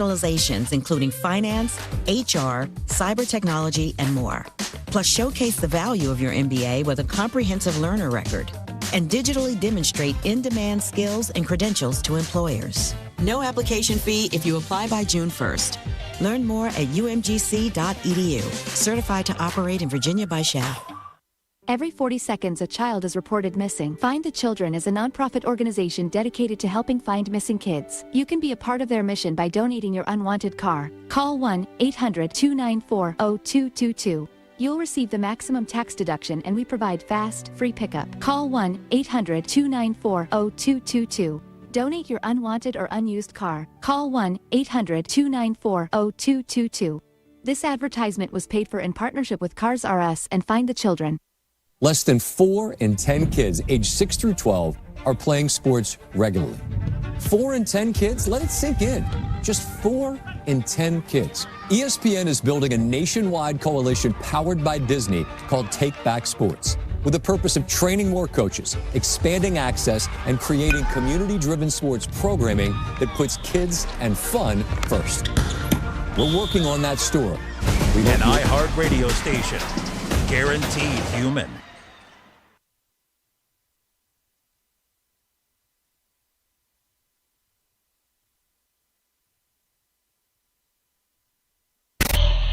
specializations including finance, HR, cyber technology, and more. Plus, showcase the value of your MBA with a comprehensive learner record and digitally demonstrate in-demand skills and credentials to employers. No application fee if you apply by June 1st. Learn more at umgc.edu. Certified to operate in Virginia by SHAP. Every 40 seconds, a child is reported missing. Find the Children is a nonprofit organization dedicated to helping find missing kids. You can be a part of their mission by donating your unwanted car. Call 1-800-294-0222. You'll receive the maximum tax deduction, and we provide fast, free pickup. Call 1-800-294-0222. Donate your unwanted or unused car. Call 1-800-294-0222. This advertisement was paid for in partnership with Cars R Us and Find the Children. Less than 4 in 10 kids aged 6 through 12 are playing sports regularly. 4 in 10 kids? Let it sink in. Just 4 in 10 kids. ESPN is building a nationwide coalition powered by Disney called Take Back Sports, with the purpose of training more coaches, expanding access, and creating community-driven sports programming that puts kids and fun first. We're working on that story. An iHeart radio station. Guaranteed human.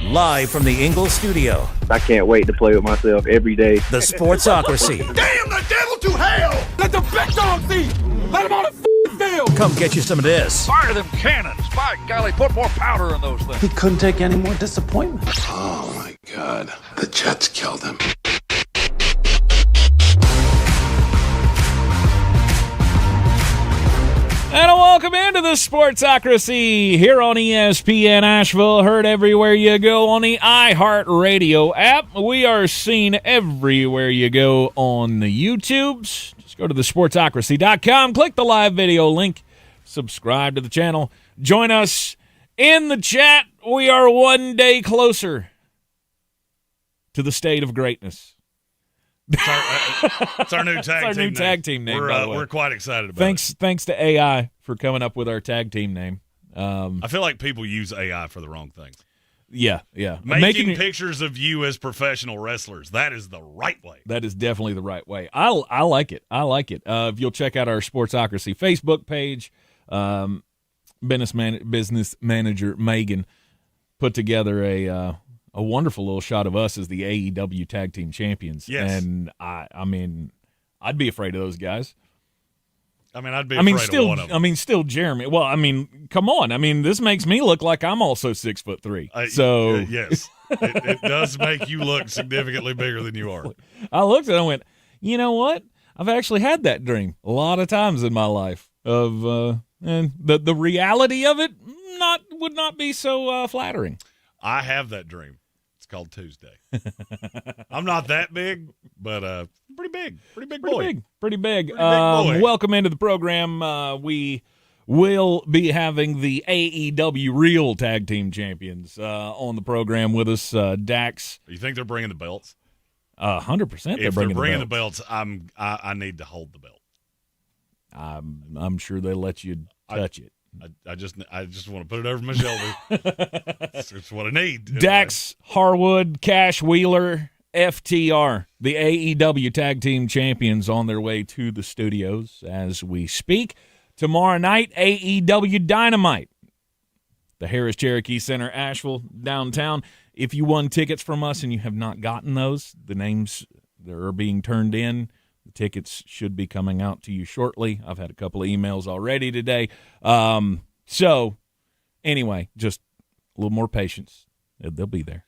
Live from the Ingalls studio. I can't wait to play with myself every day. The Sportsocracy. Damn the devil to hell! Let the big dogs eat! Let them on the field! Come get you some of this. Fire them cannons! By golly, put more powder in those things. He couldn't take any more disappointment. Oh my God. The Jets killed him. And welcome into the Sportsocracy here on ESPN Asheville. Heard everywhere you go on the iHeart Radio app. We are seen everywhere you go on the YouTubes. Just go to thesportsocracy.com, click the live video link, subscribe to the channel, join us in the chat. We are one day closer to the state of greatness. It's our new tag team name. We're quite excited about it. Thanks to AI for coming up with our tag team name. I feel like people use AI for the wrong things. Yeah. Making pictures of you as professional wrestlers, that is the right way. That is definitely the right way. I like it. If you'll check out our Sportsocracy Facebook page, business manager Megan put together a wonderful little shot of us as the AEW tag team champions. Yes. And I mean, I'd be afraid of those guys. I'd be afraid of one of them. Still Jeremy. Well, come on. This makes me look like I'm also 6'3". So yes, it does make you look significantly bigger than you are. I looked at it and went, you know what? I've actually had that dream a lot of times in my life of, and the reality of it would not be so flattering. I have that dream. It's called Tuesday. I'm not that big, but pretty big boy. Pretty big. Welcome into the program. We will be having the AEW Real Tag Team Champions on the program with us. Dax. You think they're bringing the belts? 100%. If they're bringing the belts, I need to hold the belt. I'm sure they let you touch it. I just want to put it over my shoulder. It's what I need. Anyway. Dax, Harwood, Cash Wheeler, FTR, the AEW Tag Team Champions on their way to the studios as we speak. Tomorrow night, AEW Dynamite. The Harris Cherokee Center, Asheville, downtown. If you won tickets from us and you have not gotten those, the names that are being turned in, the tickets should be coming out to you shortly. I've had a couple of emails already today. So, anyway, just a little more patience. They'll be there.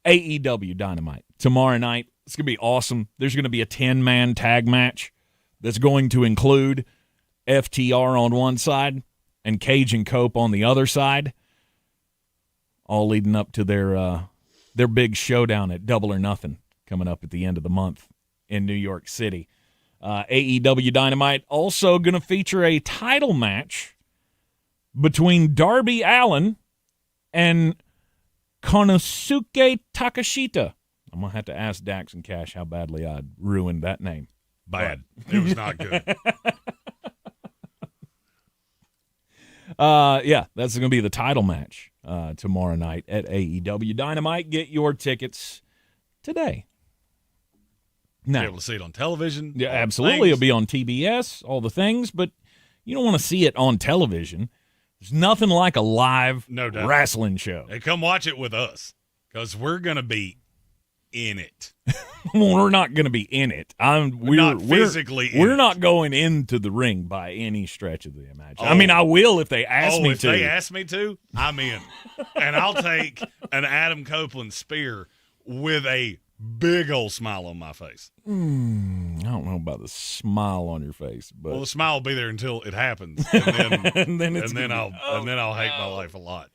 AEW Dynamite tomorrow night. It's going to be awesome. There's going to be a 10-man tag match that's going to include FTR on one side and Cage and Cope on the other side, all leading up to their big showdown at Double or Nothing coming up at the end of the month in New York City. AEW Dynamite also going to feature a title match between Darby Allin and Konosuke Takashita. I'm going to have to ask Dax and Cash how badly I ruined that name. Bad. It was not good. Yeah, that's going to be the title match tomorrow night at AEW Dynamite. Get your tickets today. Now, be able to see it on television. Yeah, absolutely. It'll be on TBS, all the things, but you don't want to see it on television. There's nothing like a live wrestling show. Hey, come watch it with us because we're going to be in it. Well, we're not going to be in it. We're not physically in it. We're not going into the ring by any stretch of the imagination. I mean, I will if they ask me to. If they ask me to, I'm in. And I'll take an Adam Copeland spear with a big old smile on my face. I don't know about the smile on your face, but the smile will be there until it happens, and then I'll hate my life a lot.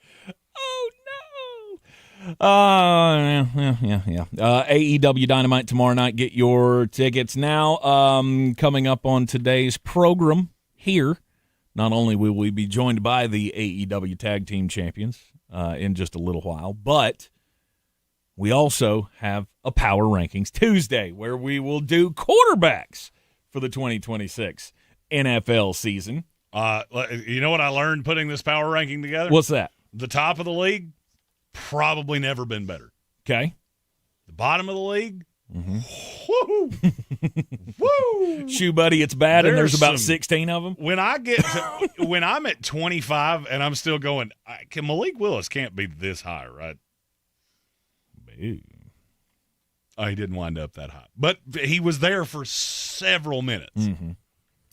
Oh no! Yeah. AEW Dynamite tomorrow night. Get your tickets now. Coming up on today's program here, not only will we be joined by the AEW Tag Team Champions in just a little while, but we also have a Power Rankings Tuesday where we will do quarterbacks for the 2026 NFL season. You know what I learned putting this power ranking together? What's that? The top of the league, probably never been better. Okay. The bottom of the league, woo! Shoe buddy, it's bad, and there's about 16 of them. When I'm at 25 and I'm still going, Malik Willis can't be this high, right? Oh, he didn't wind up that high. But he was there for several minutes.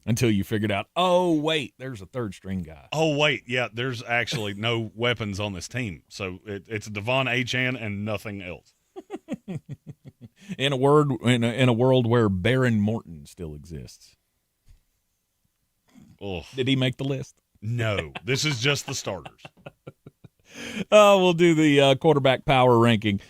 Until you figured out, oh, wait, there's a third-string guy. Oh, wait, yeah, there's actually no weapons on this team. So it's Devon Achane and nothing else. In a world where Baron Morton still exists. Oh. Did he make the list? No, this is just the starters. We'll do the quarterback power ranking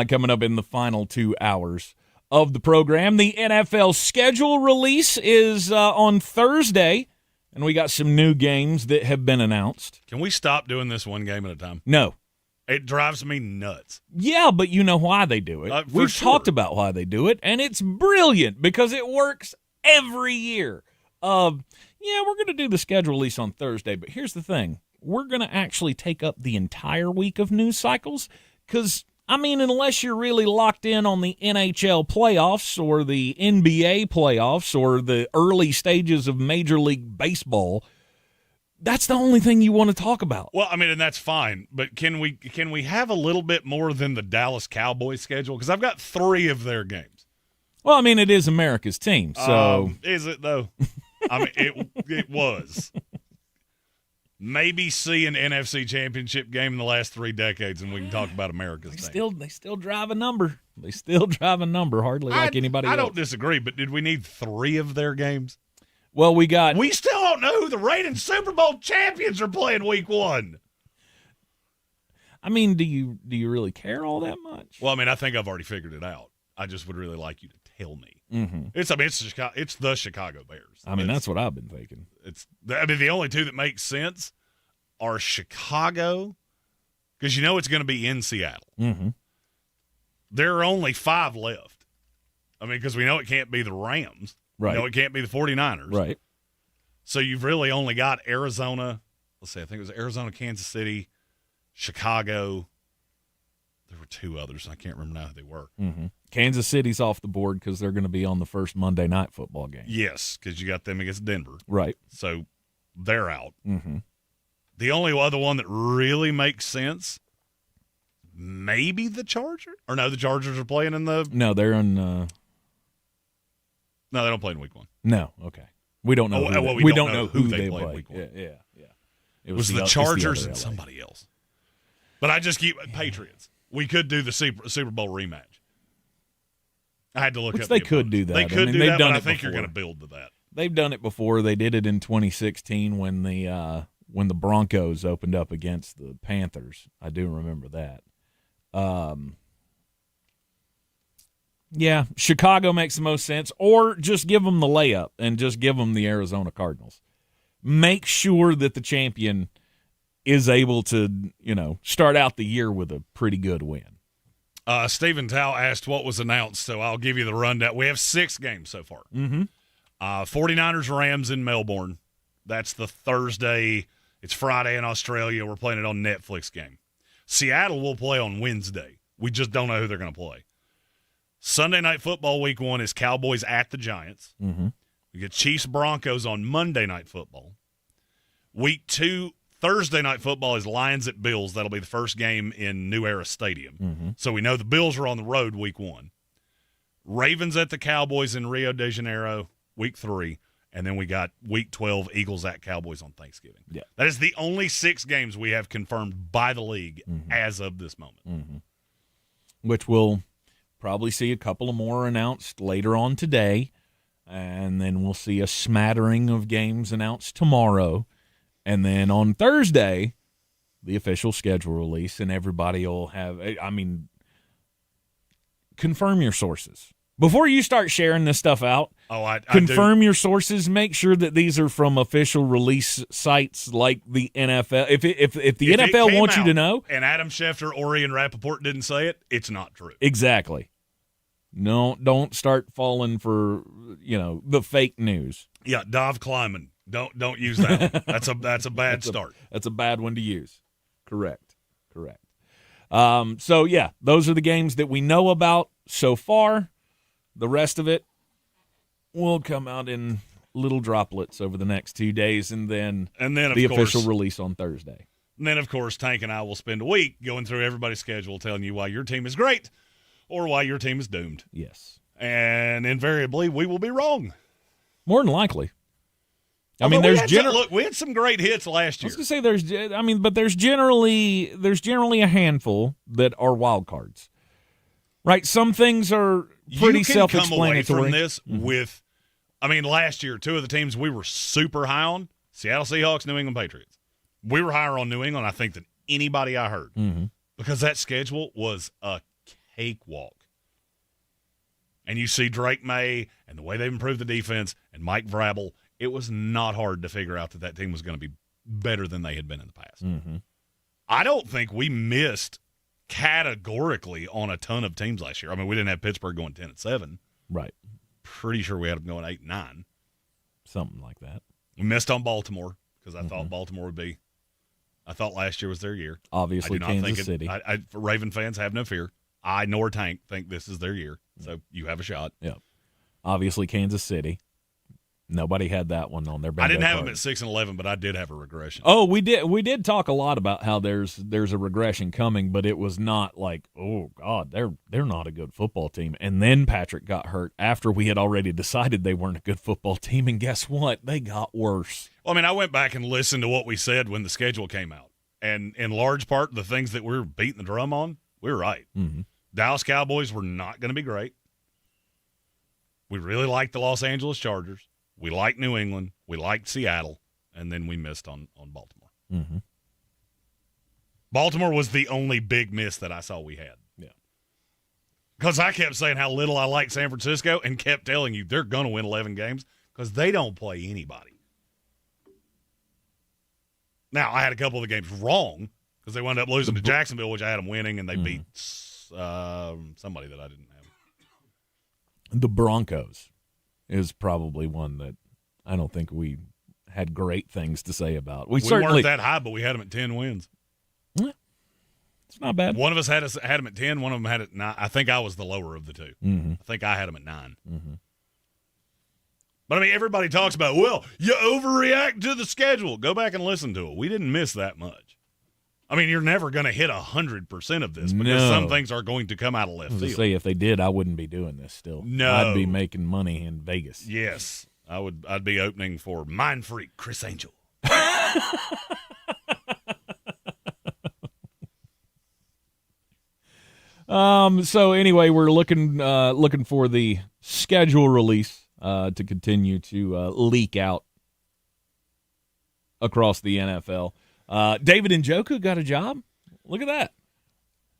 coming up in the final 2 hours of the program. The NFL schedule release is on Thursday, and we got some new games that have been announced. Can we stop doing this one game at a time? No. It drives me nuts. Yeah, but you know why they do it. We've talked about why they do it, and it's brilliant because it works every year. We're going to do the schedule release on Thursday, but here's the thing. We're going to actually take up the entire week of news cycles because, unless you're really locked in on the NHL playoffs or the NBA playoffs or the early stages of Major League Baseball, that's the only thing you want to talk about. Well, and that's fine, but can we have a little bit more than the Dallas Cowboys schedule? Because I've got 3 of their games. Well, it is America's team, so is it though? It was. Maybe see an NFC Championship game in the last 3 decades, and we can talk about America's team. They still drive a number. They still drive a number, hardly like anybody else. I don't disagree, but did we need 3 of their games? Well, we still don't know who the reigning Super Bowl champions are playing week 1. Do you really care all that much? Well, I think I've already figured it out. I just would really like you to tell me. Mm-hmm. It's the Chicago Bears. That's what I've been thinking. The only 2 that make sense are Chicago, because it's going to be in Seattle. Mm-hmm. There are only 5 left. Because we know it can't be the Rams. Right. We know it can't be the 49ers. Right. So you've really only got Arizona. Let's see, I think it was Arizona, Kansas City, Chicago. There were 2 others. I can't remember now who they were. Mm-hmm. Kansas City's off the board because they're going to be on the first Monday night football game. Yes, because you got them against Denver. Right. So they're out. Mm-hmm. The only other one that really makes sense, maybe the Chargers? Or no, the Chargers are playing in the... No, they're in... No, they don't play in week 1. No, okay. We don't know. We don't know who they play. Week 1. Yeah. It was the Chargers and somebody else. But I just keep Patriots. We could do the Super Bowl rematch. I had to look up. They could do that. They could do that, but I think you're going to build to that. They've done it before. They did it in 2016 when the Broncos opened up against the Panthers. I do remember that. Yeah, Chicago makes the most sense. Or just give them the layup and just give them the Arizona Cardinals. Make sure that the champion is able to, start out the year with a pretty good win. Stephen Tao asked what was announced, so I'll give you the rundown. We have 6 games so far. Mm-hmm. 49ers-Rams in Melbourne. That's the Thursday It's Friday in Australia. We're playing it on Netflix game. Seattle will play on Wednesday. We just don't know who they're going to play. Sunday Night Football week 1 is Cowboys at the Giants. Mm-hmm. We get Chiefs Broncos on Monday Night Football. Week 2, Thursday Night Football is Lions at Bills. That'll be the first game in New Era Stadium. Mm-hmm. So we know the Bills are on the road week 1. Ravens at the Cowboys in Rio de Janeiro week 3. And then we got week 12, Eagles at Cowboys on Thanksgiving. Yeah. That is the only 6 games we have confirmed by the league as of this moment. Mm-hmm. Which we'll probably see a couple of more announced later on today. And then we'll see a smattering of games announced tomorrow. And then on Thursday, the official schedule release. And everybody will have, confirm your sources. Before you start sharing this stuff out, confirm your sources. Make sure that these are from official release sites like the NFL. If the NFL wants you to know, and Adam Schefter or Ian Rappaport didn't say it, it's not true. Exactly. No, don't start falling for the fake news. Yeah, Dov Kleiman. Don't use that one. That's a bad start. That's a bad one to use. Correct. So yeah, those are the games that we know about so far. The rest of it will come out in little droplets over the next 2 days, and then the official release on Thursday. And then, of course, Tank and I will spend a week going through everybody's schedule, telling you why your team is great or why your team is doomed. Yes. And invariably, we will be wrong. More than likely. We had some great hits last year. I was going to say but there's generally a handful that are wild cards. Right? Some things are pretty self-explanatory. You can come away from this with, last year, 2 of the teams we were super high on, Seattle Seahawks, New England Patriots. We were higher on New England, I think, than anybody I heard. Mm-hmm. Because that schedule was a cakewalk. And you see Drake May and the way they've improved the defense and Mike Vrabel, it was not hard to figure out that team was going to be better than they had been in the past. Mm-hmm. I don't think we missed categorically on a ton of teams last year. We didn't have Pittsburgh going 10-7. Right. Pretty sure we had them going 8-9. Something like that. We missed on Baltimore because I thought Baltimore would be. I thought last year was their year. Obviously, Kansas City. For Raven fans, have no fear. I nor Tank think this is their year, so you have a shot. Yeah. Obviously, Kansas City. Nobody had that one on their bingo I didn't have card. them at 6-11, but I did have a regression. Oh, we did. We did talk a lot about how there's a regression coming, but it was not like, oh God, they're not a good football team. And then Patrick got hurt after we had already decided they weren't a good football team. And guess what? They got worse. Well, I went back and listened to what we said when the schedule came out, and in large part, the things that we were beating the drum on, we were right. Mm-hmm. Dallas Cowboys were not going to be great. We really liked the Los Angeles Chargers. We liked New England. We liked Seattle. And then we missed on Baltimore. Mm-hmm. Baltimore was the only big miss that I saw we had. Yeah. Because I kept saying how little I liked San Francisco and kept telling you they're going to win 11 games because they don't play anybody. Now, I had a couple of the games wrong because they wound up losing to Jacksonville, which I had them winning, and they beat somebody that I didn't have. The Broncos is probably one that I don't think we had great things to say about. We certainly weren't that high, but we had them at 10 wins. It's not bad. One of us had them at 10. One of them had it at 9. I think I was the lower of the two. Mm-hmm. I think I had them at 9. Mm-hmm. But, everybody talks about, well, you overreact to the schedule. Go back and listen to it. We didn't miss that much. You're never going to hit 100% of this because some things are going to come out of left field. Say if they did, I wouldn't be doing this still. No. I'd be making money in Vegas. Yes. I'd be opening for Mind Freak Chris Angel. So anyway, we're looking for the schedule release to continue to leak out across the NFL. David Njoku got a job. Look at that.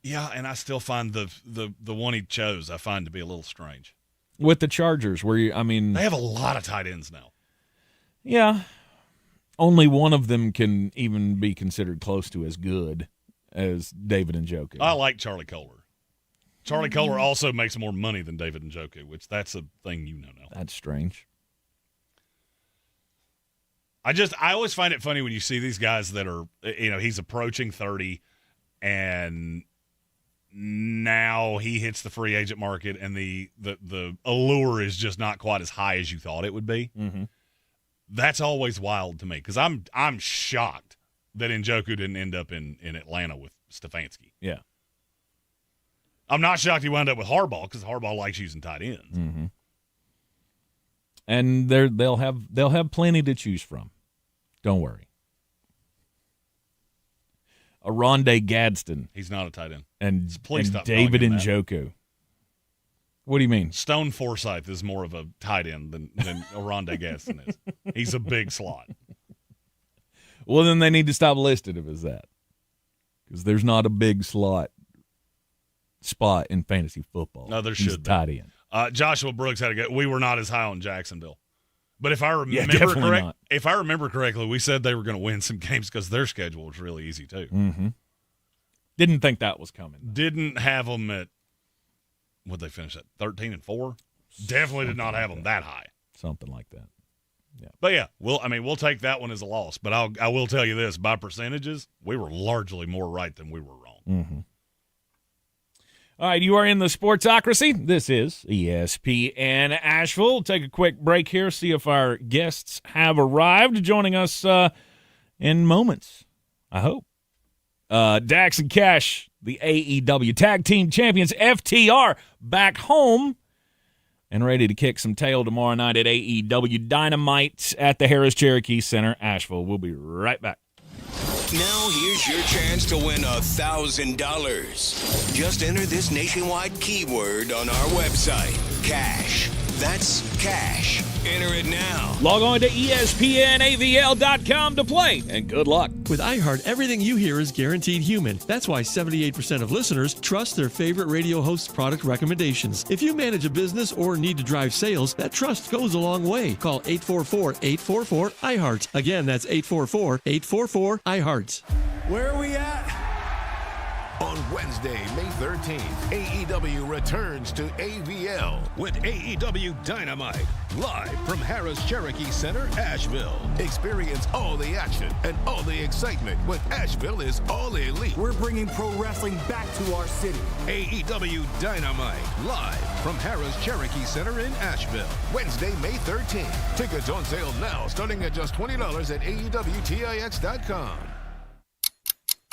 Yeah, and I still find the one he chose I find to be a little strange. With the Chargers, where they have a lot of tight ends now. Yeah, only one of them can even be considered close to as good as David Njoku. I like Charlie Kohler. Charlie Kohler also makes more money than David Njoku, which that's a thing you know now. That's strange. I always find it funny when you see these guys that are, he's approaching 30 and now he hits the free agent market and the allure is just not quite as high as you thought it would be. Mm-hmm. That's always wild to me because I'm shocked that Njoku didn't end up in Atlanta with Stefanski. Yeah. I'm not shocked he wound up with Harbaugh because Harbaugh likes using tight ends. Mm-hmm. And they'll have plenty to choose from. Don't worry. Aronde Gadsden. He's not a tight end. And stop David Njoku. What do you mean? Stone Forsythe is more of a tight end than Aronde Gadsden is. He's a big slot. Well, then they need to stop listing him as that because there's not a big slot spot in fantasy football. No, there should be. Tight end. Joshua Brooks had a good. We were not as high on Jacksonville, but if I remember correctly, we said they were going to win some games because their schedule was really easy too. Mm-hmm. Didn't think that was coming. Didn't have them at what they finish at 13-4. Definitely did not have them that high. Something like that. Yeah. But yeah, we'll take that one as a loss. But I will tell you this: by percentages, we were largely more right than we were wrong. Mm-hmm. All right, you are in the Sportsocracy. This is ESPN Asheville. We'll take a quick break here, see if our guests have arrived. Joining us in moments, I hope. Dax and Cash, the AEW Tag Team Champions, FTR, back home and ready to kick some tail tomorrow night at AEW Dynamite at the Harris Cherokee Center, Asheville. We'll be right back. Now here's your chance to win $1,000. Just enter this nationwide keyword on our website, cash. That's cash. Enter it now. Log on to ESPNAVL.com to play, and good luck. With iHeart, everything you hear is guaranteed human. That's why 78% of listeners trust their favorite radio host's product recommendations. If you manage a business or need to drive sales, that trust goes a long way. Call 844-844-iHeart. Again, that's 844-844-iHeart. Where are we at? On Wednesday, May 13th, AEW returns to AVL with AEW Dynamite, live from Harris Cherokee Center, Asheville. Experience all the action and all the excitement when Asheville is all elite. We're bringing pro wrestling back to our city. AEW Dynamite, live from Harris Cherokee Center in Asheville. Wednesday, May 13th. Tickets on sale now, starting at just $20 at AEWTIX.com.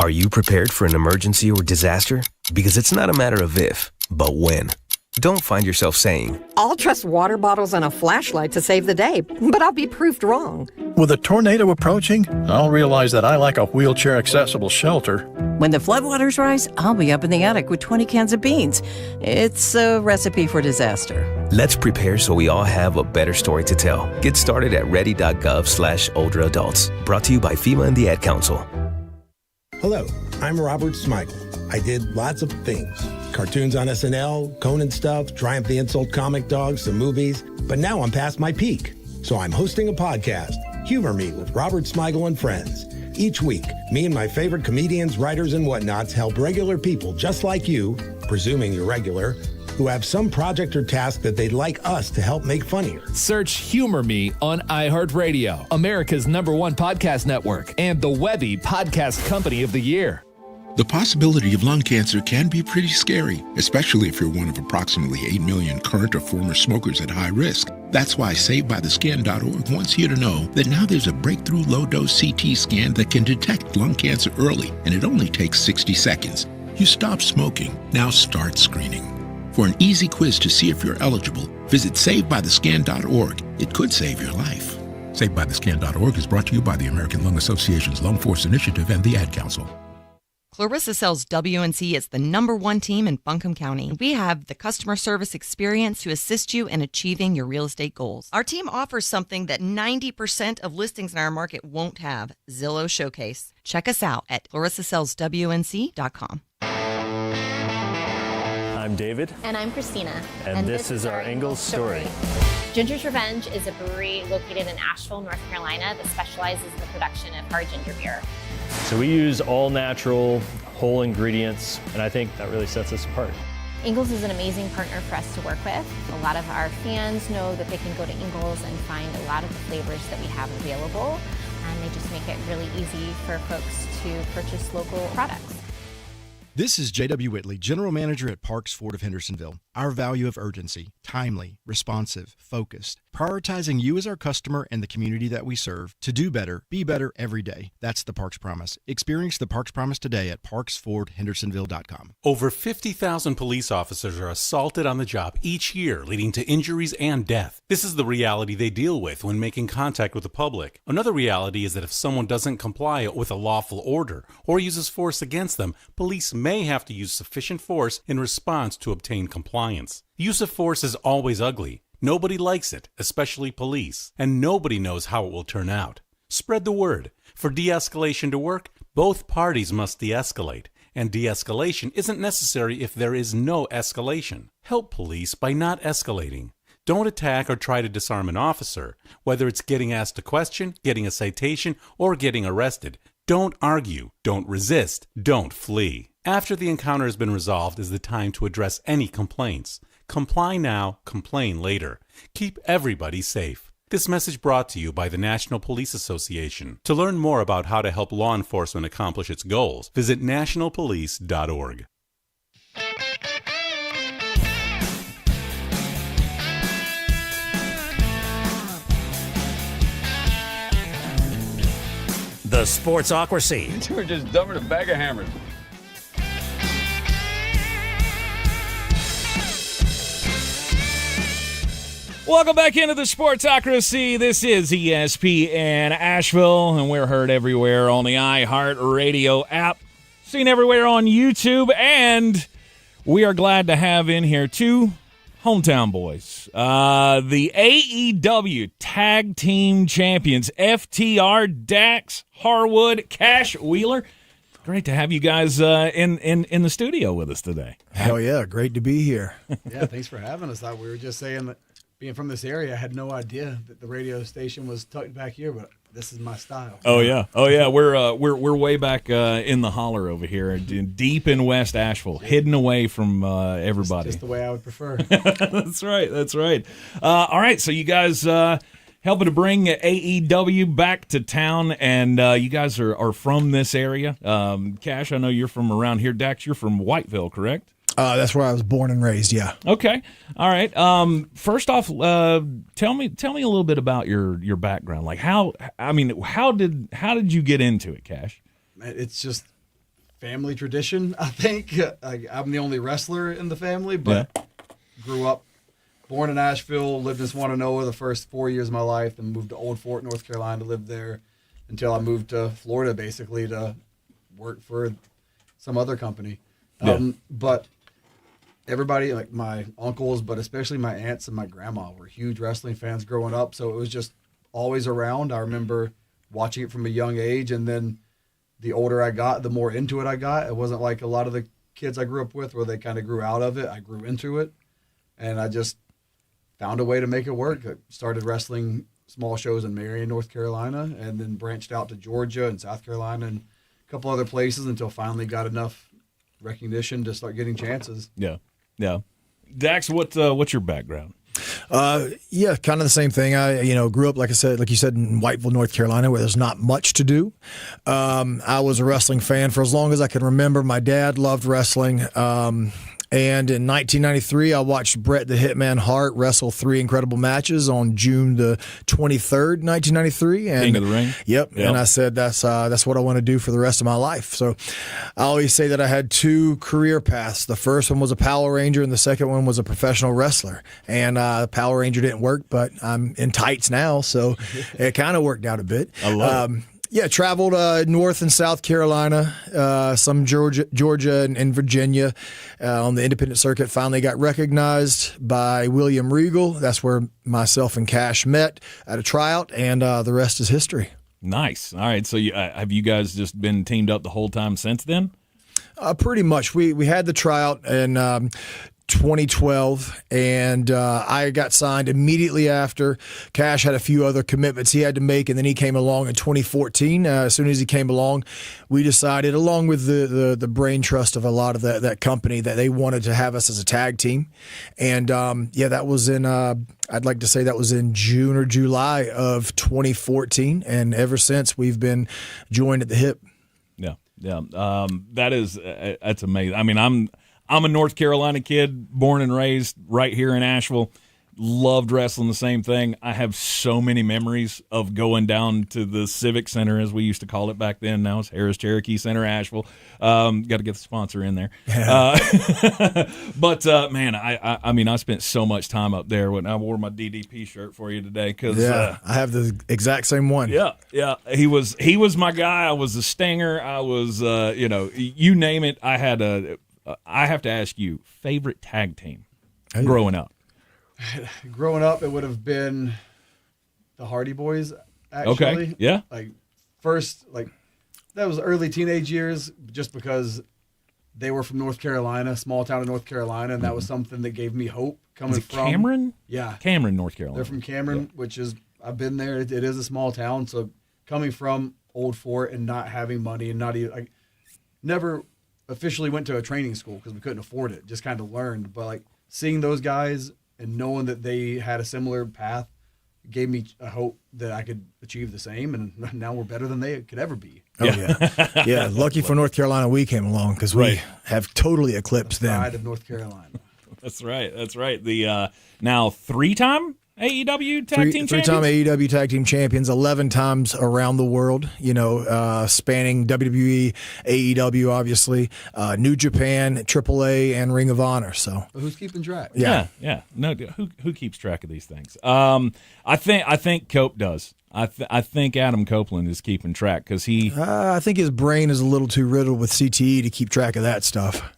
Are you prepared for an emergency or disaster? Because it's not a matter of if, but when. Don't find yourself saying, I'll trust water bottles and a flashlight to save the day, but I'll be proved wrong. With a tornado approaching, I'll realize that I lack a wheelchair-accessible shelter. When the floodwaters rise, I'll be up in the attic with 20 cans of beans. It's a recipe for disaster. Let's prepare so we all have a better story to tell. Get started at ready.gov/older adults. Brought to you by FEMA and the Ad Council. Hello, I'm Robert Smigel. I did lots of things. Cartoons on SNL, Conan stuff, Triumph the Insult comic dogs, some movies. But now I'm past my peak. So I'm hosting a podcast, Humor Me with Robert Smigel and Friends. Each week, me and my favorite comedians, writers, and whatnots help regular people just like you, presuming you're regular, who have some project or task that they'd like us to help make funnier. Search Humor Me on iHeartRadio, America's #1 podcast network, and the Webby Podcast Company of the Year. The possibility of lung cancer can be pretty scary, especially if you're one of approximately 8 million current or former smokers at high risk. That's why SaveByTheScan.org wants you to know that now there's a breakthrough low-dose CT scan that can detect lung cancer early, and it only takes 60 seconds. You stop smoking, now start screening. For an easy quiz to see if you're eligible, visit SaveByTheScan.org. It could save your life. SaveByTheScan.org is brought to you by the American Lung Association's Lung Force Initiative and the Ad Council. Clarissa sells WNC as the #1 team in Buncombe County. We have the customer service experience to assist you in achieving your real estate goals. Our team offers something that 90% of listings in our market won't have, Zillow Showcase. Check us out at clarissasellswnc.com. I'm David. And I'm Christina. And this is our Ingalls story. Ginger's Revenge is a brewery located in Asheville, North Carolina that specializes in the production of hard ginger beer. So we use all natural, whole ingredients, and I think that really sets us apart. Ingles is an amazing partner for us to work with. A lot of our fans know that they can go to Ingles and find a lot of the flavors that we have available, and they just make it really easy for folks to purchase local products. This is J.W. Whitley, General Manager at Parks Ford of Hendersonville. Our value of urgency, timely, responsive, focused, prioritizing you as our customer and the community that we serve to do better, be better every day. That's the Parks Promise. Experience the Parks Promise today at parksfordhendersonville.com. Over 50,000 police officers are assaulted on the job each year, leading to injuries and death. This is the reality they deal with when making contact with the public. Another reality is that if someone doesn't comply with a lawful order or uses force against them, police may have to use sufficient force in response to obtain compliance. Use of force is always ugly. Nobody likes it, especially police, and nobody knows how it will turn out. Spread the word. For de-escalation to work, both parties must de-escalate, and de-escalation isn't necessary if there is no escalation. Help police by not escalating. Don't attack or try to disarm an officer, whether it's getting asked a question, getting a citation, or getting arrested. Don't argue, don't resist, don't flee. After the encounter has been resolved is the time to address any complaints. Comply now, complain later. Keep everybody safe. This message brought to you by the National Police Association. To learn more about how to help law enforcement accomplish its goals, visit nationalpolice.org. The Sportsocracy. You were just dumping a bag of hammers. Welcome back into the Sportsocracy. This is ESPN Asheville, and we're heard everywhere on the iHeart Radio app, seen everywhere on YouTube, and we are glad to have in here two hometown boys. The AEW Tag Team Champions, FTR, Dax, Harwood, Cash, Wheeler. Great to have you guys in the studio with us today. Hell yeah, great to be here. Yeah, thanks for having us. We were just saying that being from this area, I had no idea that the radio station was tucked back here, but this is my style. Oh yeah. We're way back in the holler over here, deep in West Asheville, hidden away from everybody. Just the way I would prefer. That's right. All right, so you guys helping to bring AEW back to town, and you guys are from this area. Cash, I know you're from around here. Dax, you're from Whiteville, correct? That's where I was born and raised, yeah. Okay. All right. First off, tell me a little bit about your background. Like how did you get into it, Cash? It's just family tradition, I think. I'm the only wrestler in the family, but grew up, born in Asheville, lived in Swannanoa the first 4 years of my life, then moved to Old Fort, North Carolina, to live there until I moved to Florida, basically, to work for some other company. But everybody, like my uncles, but especially my aunts and my grandma, were huge wrestling fans growing up. So it was just always around. I remember watching it from a young age. And then the older I got, the more into it I got. It wasn't like a lot of the kids I grew up with where they kind of grew out of it. I grew into it. And I just found a way to make it work. I started wrestling small shows in Marion, North Carolina, and then branched out to Georgia and South Carolina and a couple other places until finally got enough recognition to start getting chances. Yeah. Dax, what's your background? Yeah, kind of the same thing. I grew up, like you said, in Whiteville, North Carolina, where there's not much to do. I was a wrestling fan for as long as I can remember. My dad loved wrestling. And in 1993, I watched Bret the Hitman Hart wrestle 3 incredible matches on June the 23rd, 1993. And, King of the Ring. Yep. And I said, that's what I want to do for the rest of my life. So I always say that I had 2 career paths. The first one was a Power Ranger, and the second one was a professional wrestler. And the Power Ranger didn't work, but I'm in tights now, so it kind of worked out a bit. I love it. Yeah, traveled North and South Carolina, some Georgia and Virginia on the independent circuit. Finally got recognized by William Regal. That's where myself and Cash met at a tryout, and the rest is history. Nice. All right, so have you guys just been teamed up the whole time since then? Pretty much. We had the tryout, and 2012, and I got signed immediately after. Cash had a few other commitments he had to make, and then he came along in 2014. As soon as he came along, we decided, along with the brain trust of a lot of that company, that they wanted to have us as a tag team. And that was in, I'd like to say that was in June or July of 2014, and ever since we've been joined at the hip. Yeah. That's amazing. I mean, I'm a North Carolina kid, born and raised right here in Asheville. Loved wrestling, the same thing. I have so many memories of going down to the Civic Center, as we used to call it back then. Now it's Harris Cherokee Center, Asheville. Got to get the sponsor in there. Yeah. But man, I mean, I spent so much time up there when I wore my DDP shirt for you today. I have the exact same one. Yeah. He was my guy. I was a Stinger. I was, you name it. I have to ask you, favorite tag team growing up? Growing up, it would have been the Hardy Boys, actually. Okay, yeah. That was early teenage years, just because they were from North Carolina, small town in North Carolina, and that was something that gave me hope coming from Cameron? Yeah. Cameron, North Carolina. They're from Cameron, which is, I've been there. It is a small town, so coming from Old Fort and not having money and not even, never officially went to a training school because we couldn't afford it, just kind of learned. But seeing those guys and knowing that they had a similar path gave me a hope that I could achieve the same, and now we're better than they could ever be. Oh, yeah. Yeah, lucky for North Carolina we came along, because we have totally eclipsed them. Pride of North Carolina. That's right. The now three-time AEW Tag Team Champions? Three-time AEW Tag Team Champions, 11 times around the world, spanning WWE, AEW, obviously, New Japan, AAA, and Ring of Honor. So, but who's keeping track? Yeah. No, who keeps track of these things? I think Cope does. I think Adam Copeland is keeping track, because he. I think his brain is a little too riddled with CTE to keep track of that stuff.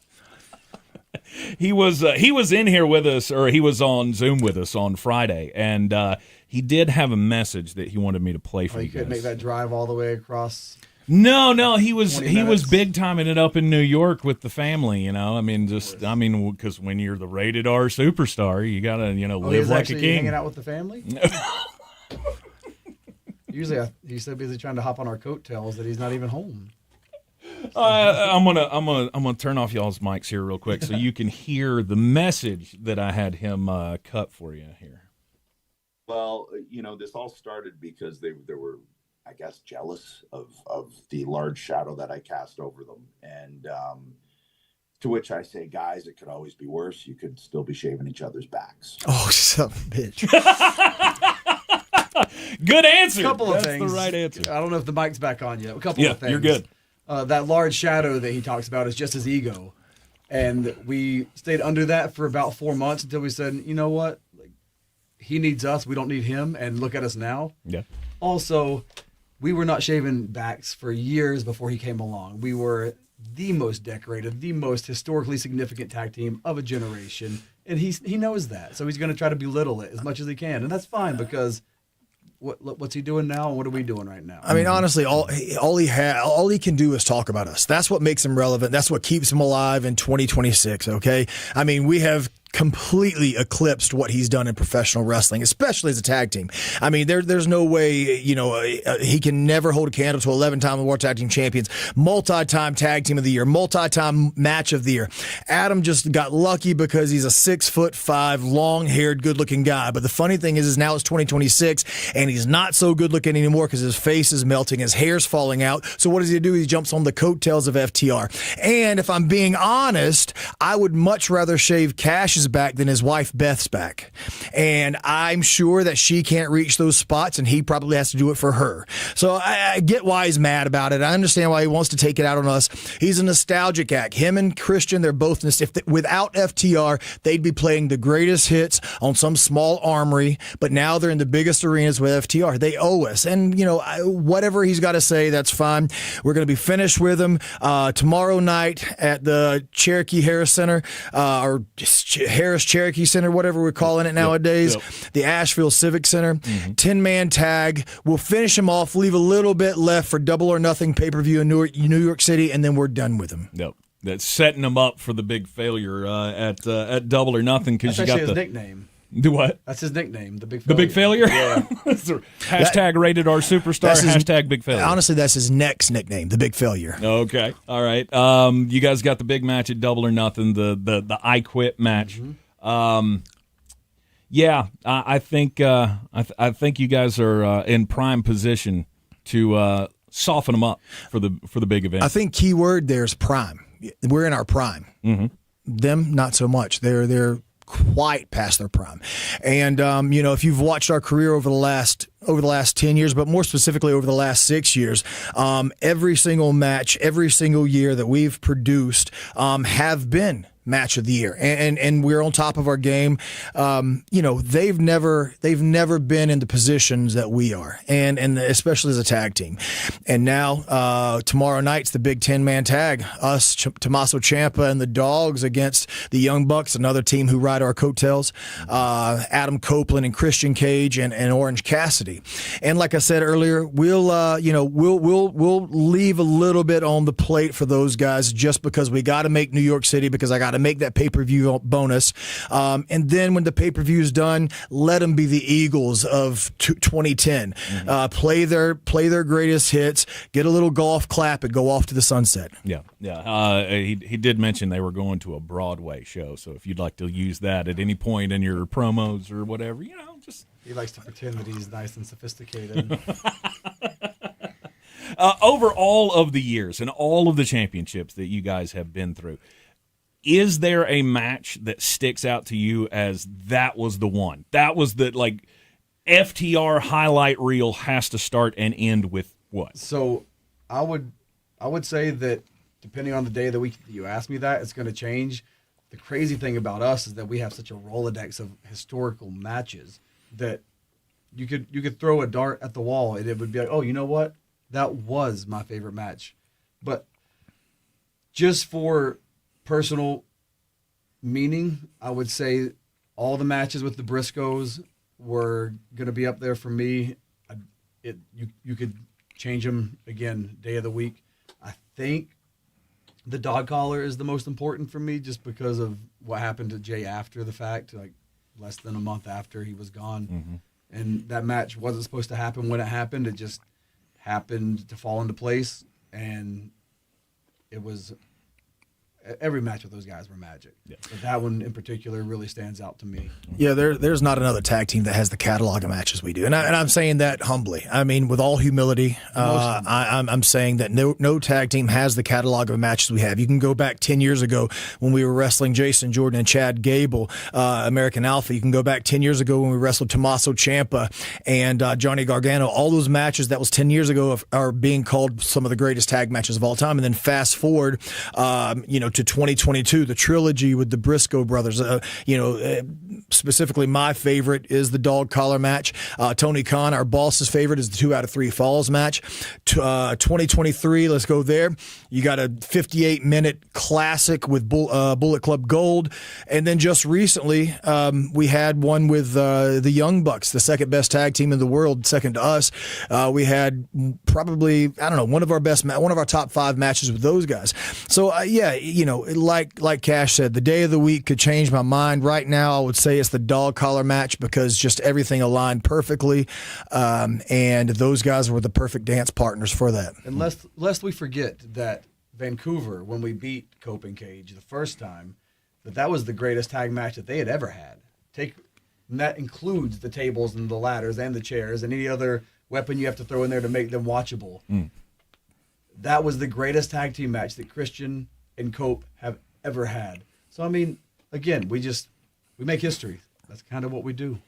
He was in here with us, or he was on Zoom with us on Friday, and he did have a message that he wanted me to play for you guys. You could make that drive all the way across. No, he was big timing it up in New York with the family. Because when you're the rated R superstar, you gotta live like a king. Hanging out with the family. Usually, he's so busy trying to hop on our coattails that he's not even home. I'm gonna turn off y'all's mics here real quick so you can hear the message that I had him cut for you here. Well, this all started because they were, I guess, jealous of the large shadow that I cast over them, and to which I say, guys, it could always be worse. You could still be shaving each other's backs. Oh, son of a bitch. Good answer. A couple of That's things. the right answer. I don't know if the mic's back on yet. A couple of things. You're good. That large shadow that he talks about is just his ego. And we stayed under that for about 4 months until we said, you know what? He needs us. We don't need him. And look at us now. Yeah. Also, we were not shaving backs for years before he came along. We were the most decorated, the most historically significant tag team of a generation. And he knows that. So he's going to try to belittle it as much as he can. And that's fine, because what's he doing now, and what are we doing right now? I mean, honestly, all he can do is talk about us. That's what makes him relevant. That's what keeps him alive in 2026, okay? I mean, we have completely eclipsed what he's done in professional wrestling, especially as a tag team. I mean, there's no way, he can never hold a candle to 11-time World Tag Team Champions, multi-time Tag Team of the Year, multi-time Match of the Year. Adam just got lucky because he's a 6'5", long-haired, good-looking guy. But the funny thing is now it's 2026, and he's not so good-looking anymore because his face is melting, his hair's falling out. So what does he do? He jumps on the coattails of FTR. And if I'm being honest, I would much rather shave Cash's back than his wife Beth's back, and I'm sure that she can't reach those spots, and he probably has to do it for her. So I get why he's mad about it. I understand why he wants to take it out on us. He's a nostalgic act. Him and Christian, they're both without FTR, they'd be playing the greatest hits on some small armory, but now they're in the biggest arenas with FTR. They owe us, and whatever he's got to say, that's fine. We're going to be finished with him tomorrow night at the Cherokee Harris Center, or Harris Cherokee Center, whatever we're calling it nowadays, the Asheville Civic Center. 10-man tag. We'll finish him off, leave a little bit left for Double or Nothing pay-per-view in New York City, and then we're done with him. Yep. That's setting them up for the big failure at Double or Nothing because you got his nickname. Do what? That's his nickname, the Big The Failure. Big Failure? Yeah. Hashtag rated R Superstar, hashtag Big Failure. Honestly, that's his next nickname, the Big Failure. Okay. All right. You guys got the big match at Double or Nothing, the I Quit match. Mm-hmm. I think you guys are in prime position to soften them up for the big event. I think key word there is prime. We're in our prime. Mm-hmm. Them, not so much. They're quite past their prime. And if you've watched our career over the last 10 years, but more specifically over the last 6 years, every single match, every single year that we've produced have been match of the year, and we're on top of our game. They've never been in the positions that we are, and especially as a tag team. And now tomorrow night's the big 10-man tag, us, Tommaso Ciampa and the Dogs against the Young Bucks, another team who ride our coattails, Adam Copeland and Christian Cage and Orange Cassidy. And like I said earlier, we'll leave a little bit on the plate for those guys just because we got to make New York City, because I got to make that pay-per-view bonus. And then when the pay-per-view is done, let them be the Eagles of 2010. Play their greatest hits, get a little golf clap, and go off to the sunset. Yeah. He did mention they were going to a Broadway show, so if you'd like to use that at any point in your promos or whatever, just... He likes to pretend that he's nice and sophisticated. Over all of the years and all of the championships that you guys have been through, is there a match that sticks out to you as that was the one? That was the, FTR highlight reel has to start and end with what? So I would say that depending on the day of the week that you ask me that, it's going to change. The crazy thing about us is that we have such a Rolodex of historical matches that you could throw a dart at the wall and it would be like, oh, you know what? That was my favorite match. But just for personal meaning, I would say all the matches with the Briscoes were going to be up there for me. You could change them again, day of the week. I think the dog collar is the most important for me just because of what happened to Jay after the fact, less than a month after he was gone. Mm-hmm. And that match wasn't supposed to happen when it happened. It just happened to fall into place, and it was every match with those guys were magic. Yeah. But that one in particular really stands out to me. Yeah, there's not another tag team that has the catalog of matches we do, and I'm saying that humbly. I mean, with all humility, I'm saying that no tag team has the catalog of matches we have. You can go back 10 years ago when we were wrestling Jason Jordan and Chad Gable, American Alpha. You can go back 10 years ago when we wrestled Tommaso Ciampa and Johnny Gargano. All those matches that was 10 years ago are being called some of the greatest tag matches of all time. And then fast forward, to 2022, the trilogy with the Briscoe brothers. Specifically, my favorite is the dog collar match. Tony Khan, our boss's favorite, is the 2 out of 3 falls match. 2023, let's go there. You got a 58-minute classic with Bullet Club Gold. And then just recently, we had one with the Young Bucks, the second best tag team in the world, second to us. We had probably, one of our top 5 matches with those guys. So, like Cash said, the day of the week could change my mind. Right now, I would say it's the dog collar match because just everything aligned perfectly, and those guys were the perfect dance partners for that. And lest we forget that Vancouver, when we beat Cope and Cage the first time, that was the greatest tag match that they had ever had. And that includes the tables and the ladders and the chairs and any other weapon you have to throw in there to make them watchable. That was the greatest tag team match that Christian and Cope have ever had. So, I mean, again, we make history. That's kind of what we do.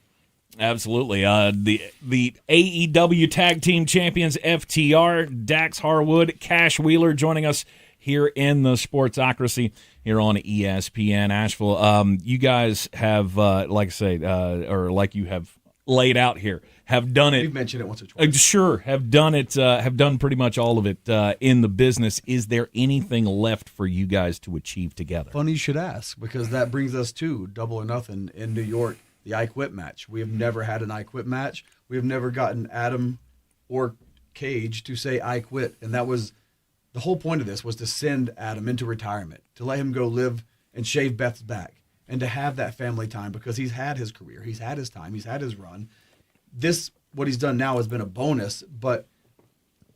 Absolutely. The AEW Tag Team Champions FTR, Dax Harwood, Cash Wheeler joining us here in the Sportsocracy here on ESPN Asheville. You guys have, like you have laid out here, have done it. We've mentioned it once or twice. Sure, have done it. Have done pretty much all of it in the business. Is there anything left for you guys to achieve together? Funny you should ask, because that brings us to Double or Nothing in New York, the I Quit match. We have never had an I Quit match. We have never gotten Adam or Cage to say I quit, and that was the whole point of this was to send Adam into retirement, to let him go live and shave Beth's back, and to have that family time because he's had his career, he's had his time, he's had his run. What he's done now has been a bonus, but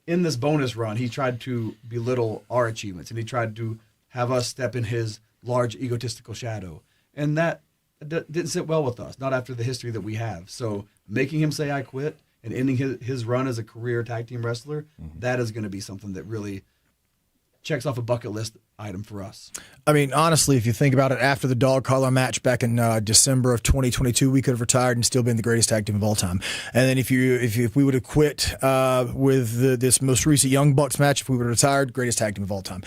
in this bonus run, he tried to belittle our achievements, and he tried to have us step in his large egotistical shadow. And that didn't sit well with us, not after the history that we have. So making him say I quit and ending his run as a career tag team wrestler, that is going to be something that really checks off a bucket list item for us. I mean, honestly, if you think about it, after the dog collar match back in December of 2022, we could have retired and still been the greatest tag team of all time. And then if we would have quit with this most recent Young Bucks match, if we would have retired, greatest tag team of all time.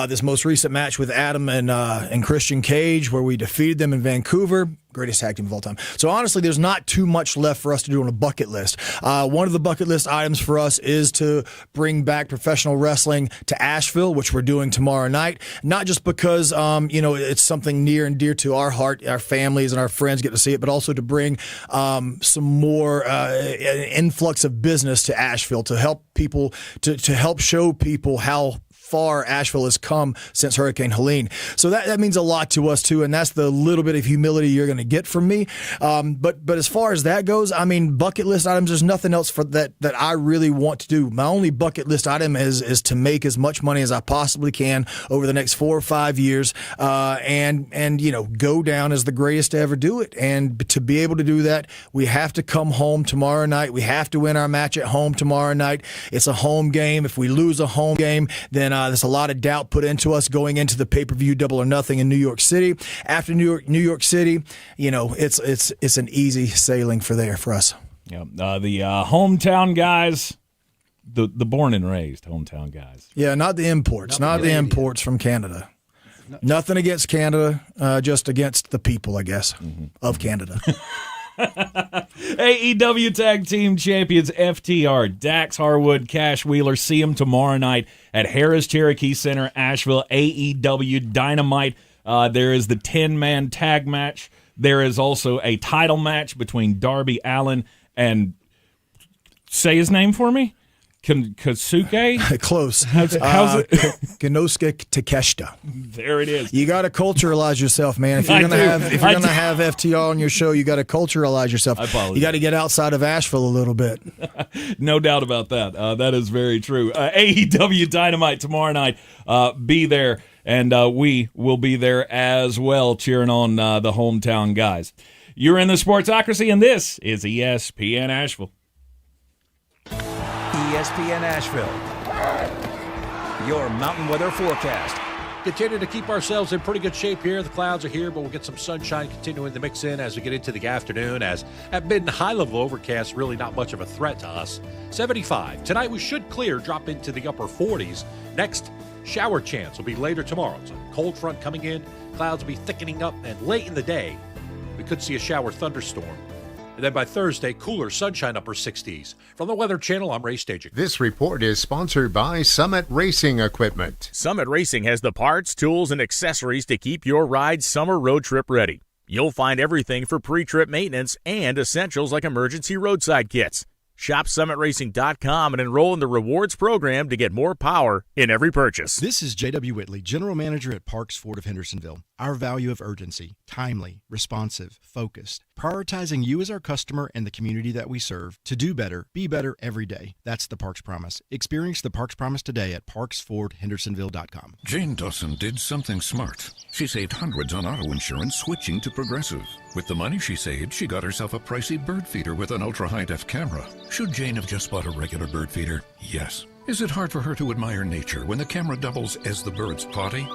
This most recent match with Adam and Christian Cage, where we defeated them in Vancouver, greatest tag team of all time. So honestly, there's not too much left for us to do on a bucket list. One of the bucket list items for us is to bring back professional wrestling to Asheville, which we're doing tomorrow night. Not just because it's something near and dear to our heart, our families and our friends get to see it, but also to bring some more an influx of business to Asheville to help people to help show people how far Asheville has come since Hurricane Helene. So that means a lot to us too, and that's the little bit of humility you're going to get from me. But as far as that goes, I mean, bucket list items, there's nothing else for that I really want to do. My only bucket list item is to make as much money as I possibly can over the next 4 or 5 years, and go down as the greatest to ever do it. And to be able to do that, we have to come home tomorrow night. We have to win our match at home tomorrow night. It's a home game. If we lose a home game, then there's a lot of doubt put into us going into the pay-per-view Double or Nothing in New York City. After New York City, it's an easy sailing for us. Yeah, the hometown guys, the born and raised hometown guys. Yeah, not the imports, not the imports from Canada. Nothing against Canada, just against the people, I guess, of Canada. AEW Tag Team Champions FTR, Dax Harwood, Cash Wheeler. See them tomorrow night at Harris Cherokee Center, Asheville. AEW Dynamite. There is the 10-man tag match. There is also a title match between Darby Allin and, say his name for me, Kosuke? Close. How's it? Konosuke Takeshita. There it is. You got to culturalize yourself, man. If you're gonna have FTR on your show, you got to culturalize yourself. I apologize. You got to get outside of Asheville a little bit. No doubt about that. That is very true. AEW Dynamite tomorrow night. Be there, and we will be there as well, cheering on the hometown guys. You're in the Sportsocracy, and this is ESPN Asheville. ESPN Asheville, your mountain weather forecast. Continue to keep ourselves in pretty good shape here. The clouds are here, but we'll get some sunshine continuing to mix in as we get into the afternoon, as at mid and high level overcast, really not much of a threat to us. 75. Tonight we should clear, drop into the upper 40s. Next, shower chance will be later tomorrow. It's a cold front coming in. Clouds will be thickening up, and late in the day, we could see a shower thunderstorm. And then by Thursday, cooler sunshine upper 60s. From the Weather Channel, I'm Ray Staging. This report is sponsored by Summit Racing Equipment. Summit Racing has the parts, tools, and accessories to keep your ride summer road trip ready. You'll find everything for pre-trip maintenance and essentials like emergency roadside kits. Shop SummitRacing.com and enroll in the rewards program to get more power in every purchase. This is J.W. Whitley, General Manager at Parks Ford of Hendersonville. Our value of urgency, timely, responsive, focused, prioritizing you as our customer and the community that we serve to do better, be better every day. That's the Parks Promise. Experience the Parks Promise today at parksfordhendersonville.com. Jane Dawson did something smart. She saved hundreds on auto insurance switching to Progressive. With the money she saved, she got herself a pricey bird feeder with an ultra-high-def camera. Should Jane have just bought a regular bird feeder? Yes. Is it hard for her to admire nature when the camera doubles as the bird's potty?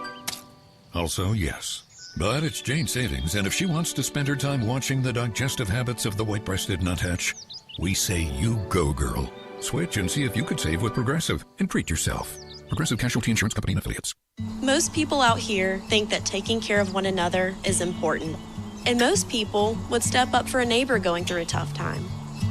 Also, yes. But it's Jane's savings, and if she wants to spend her time watching the digestive habits of the white-breasted nuthatch, we say you go, girl. Switch and see if you could save with Progressive and treat yourself. Progressive Casualty Insurance Company and Affiliates. Most people out here think that taking care of one another is important. And most people would step up for a neighbor going through a tough time.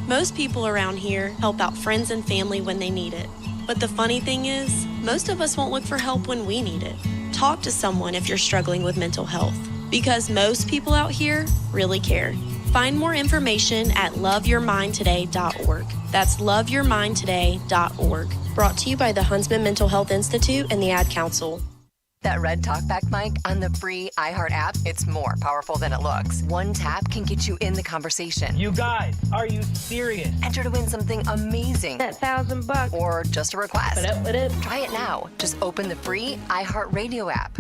Most people around here help out friends and family when they need it. But the funny thing is, most of us won't look for help when we need it. Talk to someone if you're struggling with mental health, because most people out here really care. Find more information at loveyourmindtoday.org. That's loveyourmindtoday.org. Brought to you by the Huntsman Mental Health Institute and the Ad Council. That red talkback mic on the free iHeart app, it's more powerful than it looks. One tap can get you in the conversation. You guys, are you serious? Enter to win something amazing. That $1,000. Or just a request. What up? Try it now. Just open the free iHeart Radio app.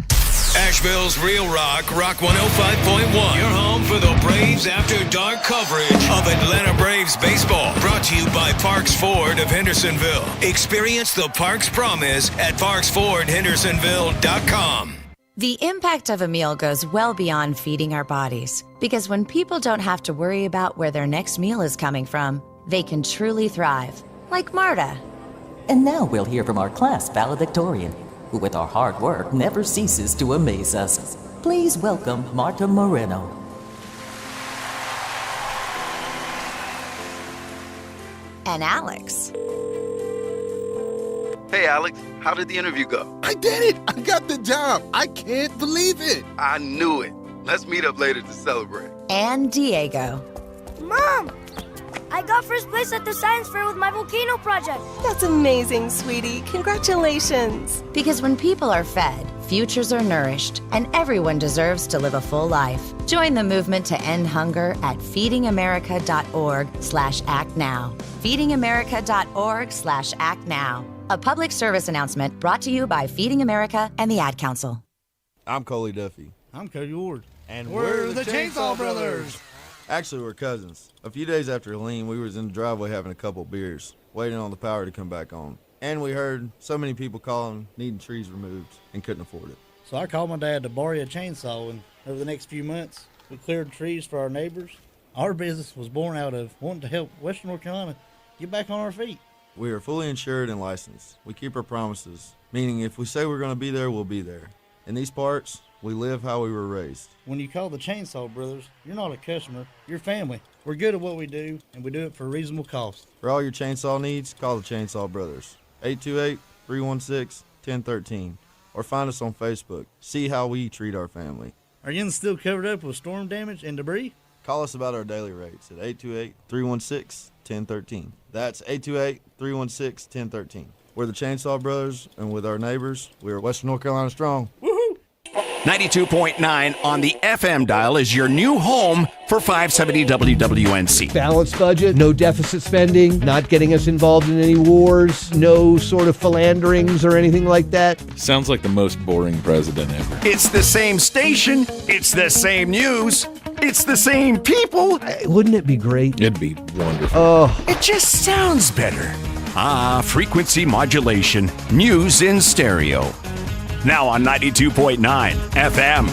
Asheville's Real Rock 105.1. Your home for the Braves After Dark coverage of Atlanta Braves baseball. Brought to you by Parks Ford of Hendersonville. Experience the Parks Promise at parksfordhendersonville.com. The impact of a meal goes well beyond feeding our bodies. Because when people don't have to worry about where their next meal is coming from, they can truly thrive. Like Marta. And now we'll hear from our class valedictorian, who with our hard work never ceases to amaze us. Please welcome Marta Moreno. And Alex. Hey, Alex, how did the interview go? I did it! I got the job! I can't believe it! I knew it. Let's meet up later to celebrate. And Diego. Mom! I got first place at the science fair with my volcano project. That's amazing, sweetie. Congratulations. Because when people are fed, futures are nourished, and everyone deserves to live a full life. Join the movement to end hunger at feedingamerica.org/actnow. feedingamerica.org/actnow. A public service announcement brought to you by Feeding America and the Ad Council. I'm Coley Duffy. I'm Cody Ward. And we're the Chainsaw Brothers. Actually, we're cousins. A few days after Helene, we was in the driveway having a couple beers, waiting on the power to come back on. And we heard so many people calling, needing trees removed, and couldn't afford it. So I called my dad to borrow a chainsaw, and over the next few months, we cleared trees for our neighbors. Our business was born out of wanting to help Western North Carolina get back on our feet. We are fully insured and licensed. We keep our promises, meaning if we say we're going to be there, we'll be there. In these parts, we live how we were raised. When you call the Chainsaw Brothers, you're not a customer, you're family. We're good at what we do, and we do it for a reasonable cost. For all your chainsaw needs, call the Chainsaw Brothers. 828-316-1013. Or find us on Facebook. See how we treat our family. Are you still covered up with storm damage and debris? Call us about our daily rates at 828-316-1013. That's 828-316-1013. We're the Chainsaw Brothers, and with our neighbors, we are Western North Carolina strong. Woohoo! 92.9 on the FM dial is your new home for 570 WWNC. Balanced budget, no deficit spending, not getting us involved in any wars, no sort of philanderings or anything like that. Sounds like the most boring president ever. It's the same station. It's the same news. It's the same people. Wouldn't it be great? It'd be wonderful. Oh. It just sounds better. Frequency modulation. News in stereo. Now on 92.9 FM.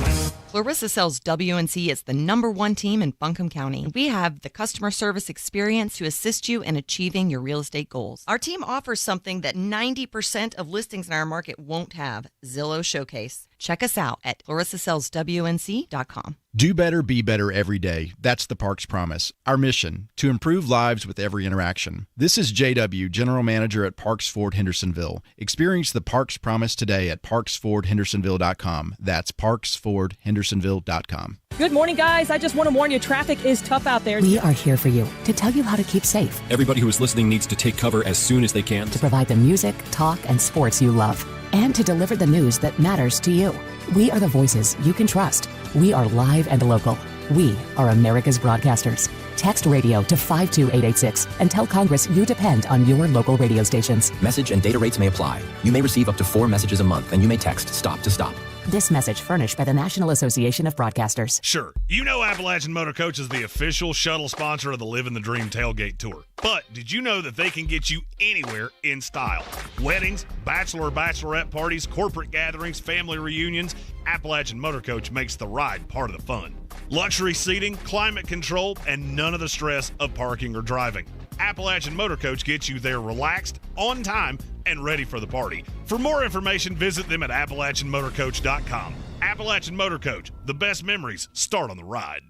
Clarissa sells WNC as the #1 team in Buncombe County. We have the customer service experience to assist you in achieving your real estate goals. Our team offers something that 90% of listings in our market won't have: Zillow Showcase. Check us out at clarissasellswnc.com. Do better, be better every day. That's the Parks Promise. Our mission, to improve lives with every interaction. This is JW, General Manager at Parks Ford Hendersonville. Experience the Parks Promise today at parksfordhendersonville.com. That's parksfordhendersonville.com. Good morning, guys. I just want to warn you, traffic is tough out there. We are here for you to tell you how to keep safe. Everybody who is listening needs to take cover as soon as they can. To provide the music, talk, and sports you love. And to deliver the news that matters to you. We are the voices you can trust. We are live and local. We are America's broadcasters. Text radio to 52886 and tell Congress you depend on your local radio stations. Message and data rates may apply. You may receive up to 4 messages a month, and you may text STOP to stop. This message furnished by the National Association of Broadcasters. Sure, you know Appalachian Motor Coach is the official shuttle sponsor of the Living the Dream Tailgate Tour. But did you know that they can get you anywhere in style? Weddings, bachelorette parties, corporate gatherings, family reunions, Appalachian Motor Coach makes the ride part of the fun. Luxury seating, climate control, and none of the stress of parking or driving. Appalachian Motor Coach gets you there relaxed, on time, and ready for the party. For more information, visit them at AppalachianMotorCoach.com. Appalachian Motor Coach, the best memories start on the ride.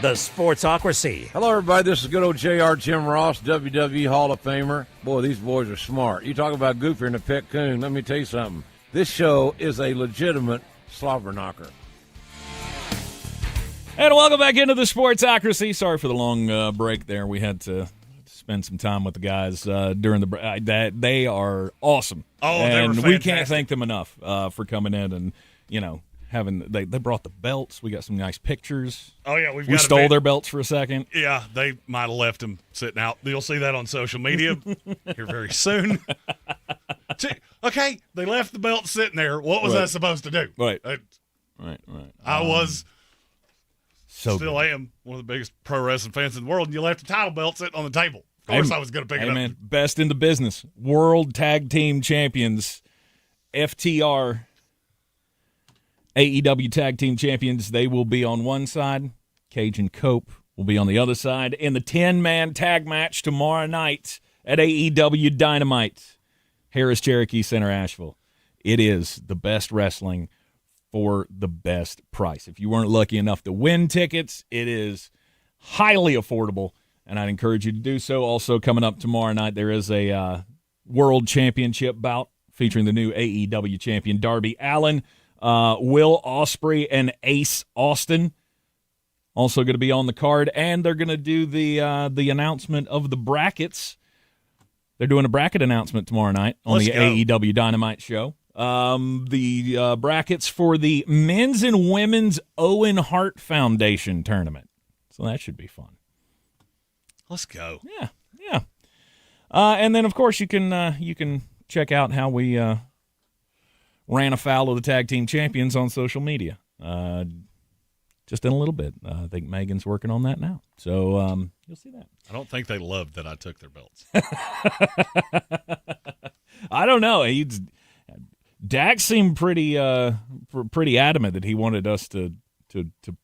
The Sportsocracy. Hello, everybody. This is good old JR Jim Ross, WWE Hall of Famer. Boy, these boys are smart. You talk about Goofy and the Pet Coon. Let me tell you something. This show is a legitimate slobber knocker. And welcome back into the Sportsocracy. Sorry for the long break there. We had to spend some time with the guys during the break. They are awesome. Oh, and they were fantastic. We can't thank them enough for coming in and, they brought the belts. We got some nice pictures. Oh, yeah. We stole their belts for a second. Yeah, they might have left them sitting out. You'll see that on social media here very soon. Okay, they left the belt sitting there. What was that supposed to do? Right. Right. I was, still am, one of the biggest pro wrestling fans in the world, and you left the title belt sitting on the table. Of course I was going to pick it up. Man, best in the business. World Tag Team Champions, FTR, AEW Tag Team Champions. They will be on one side. Cage and Cope will be on the other side in the 10-man tag match tomorrow night at AEW Dynamite, Harris Cherokee Center, Asheville. It is the best wrestling for the best price. If you weren't lucky enough to win tickets, it is highly affordable, and I'd encourage you to do so. Also, coming up tomorrow night, there is a World Championship bout featuring the new AEW champion Darby Allin, Will Ospreay, and Ace Austin. Also going to be on the card, and they're going to do the announcement of the brackets. They're doing a bracket announcement tomorrow night on the AEW Dynamite show. The brackets for the men's and women's Owen Hart Foundation tournament. So that should be fun. Let's go. Yeah. And then, of course, you can check out how we ran afoul of the tag team champions on social media. Just in a little bit. I think Megan's working on that now. So you'll see that. I don't think they loved that I took their belts. I don't know. Dak seemed pretty adamant that he wanted us to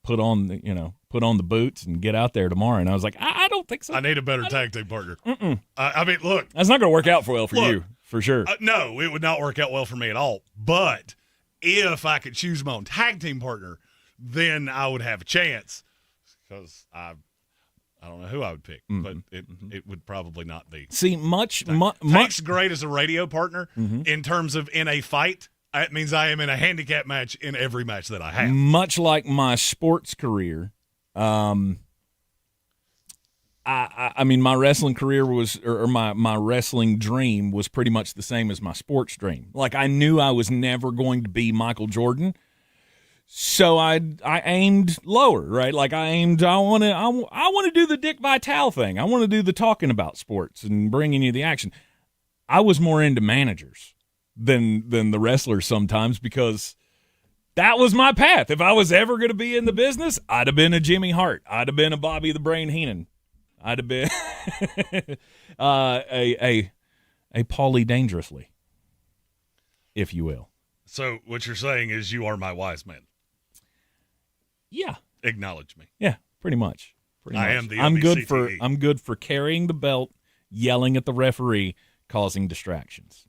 put on the boots and get out there tomorrow. And I was like, I don't think so. I need a better tag team partner. I mean, look, that's not going to work out for you for sure. No, it would not work out well for me at all. But if I could choose my own tag team partner, then I would have a chance because I don't know who I would pick, but it would probably not be. See, Tank's great as a radio partner in terms of in a fight. It means I am in a handicap match in every match that I have. Much like my sports career, I mean, my wrestling career was, or my wrestling dream was pretty much the same as my sports dream. Like, I knew I was never going to be Michael Jordan, so I aimed lower, right? Like, I want to do the Dick Vitale thing. I want to do the talking about sports and bringing you the action. I was more into managers than the wrestlers sometimes because that was my path. If I was ever going to be in the business, I'd have been a Jimmy Hart. I'd have been a Bobby the Brain Heenan. I'd have been a Paulie Dangerously, if you will. So what you're saying is you are my wise man. Yeah. Acknowledge me. Yeah, pretty much. I am the I'm good for carrying the belt, yelling at the referee, causing distractions.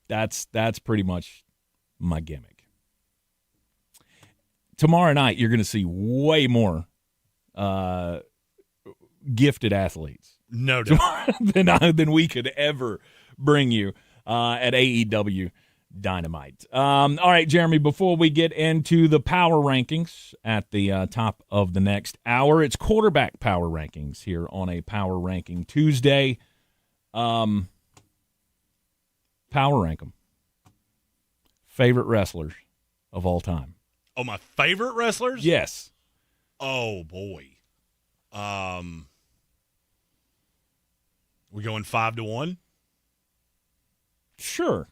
That's pretty much my gimmick. Tomorrow night, you're going to see way more gifted athletes. No doubt. than we could ever bring you at AEW Dynamite. All right, Jeremy, before we get into the power rankings at the top of the next hour, it's quarterback power rankings here on a Power Ranking Tuesday. Power rank them. Favorite wrestlers of all time. Oh, my favorite wrestlers? Yes. Oh, boy. We going 5-1? Sure.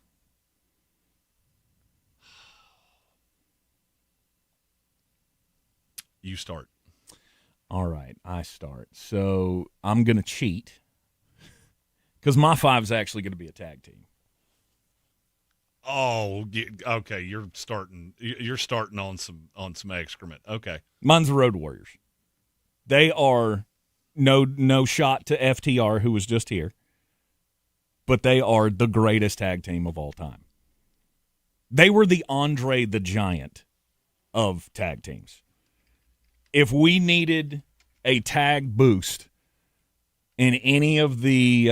You start. All right, I start. So I'm going to cheat because my 5 is actually going to be a tag team. Oh, okay. You're starting on some excrement. Okay. Mine's the Road Warriors. They are no shot to FTR, who was just here, but they are the greatest tag team of all time. They were the Andre the Giant of tag teams. If we needed a tag boost in any of the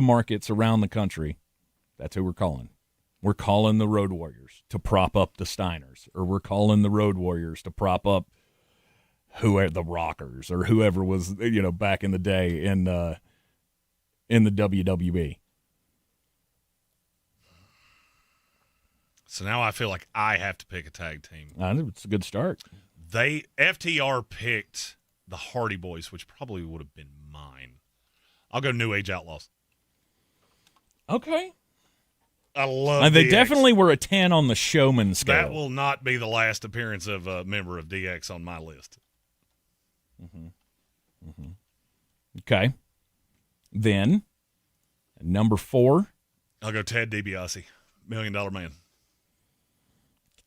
markets around the country, that's who we're calling. We're calling the Road Warriors to prop up the Steiners, or we're calling the Road Warriors to prop up whoever, the Rockers, or whoever was, back in the day in the WWE. So now I feel like I have to pick a tag team. It's a good start. FTR picked the Hardy Boys, which probably would have been mine. I'll go New Age Outlaws. Okay. I love They DX. definitely were a 10 on the showman scale. That will not be the last appearance of a member of DX on my list. Okay. Then, number 4. I'll go Ted DiBiase, $1 Million Man.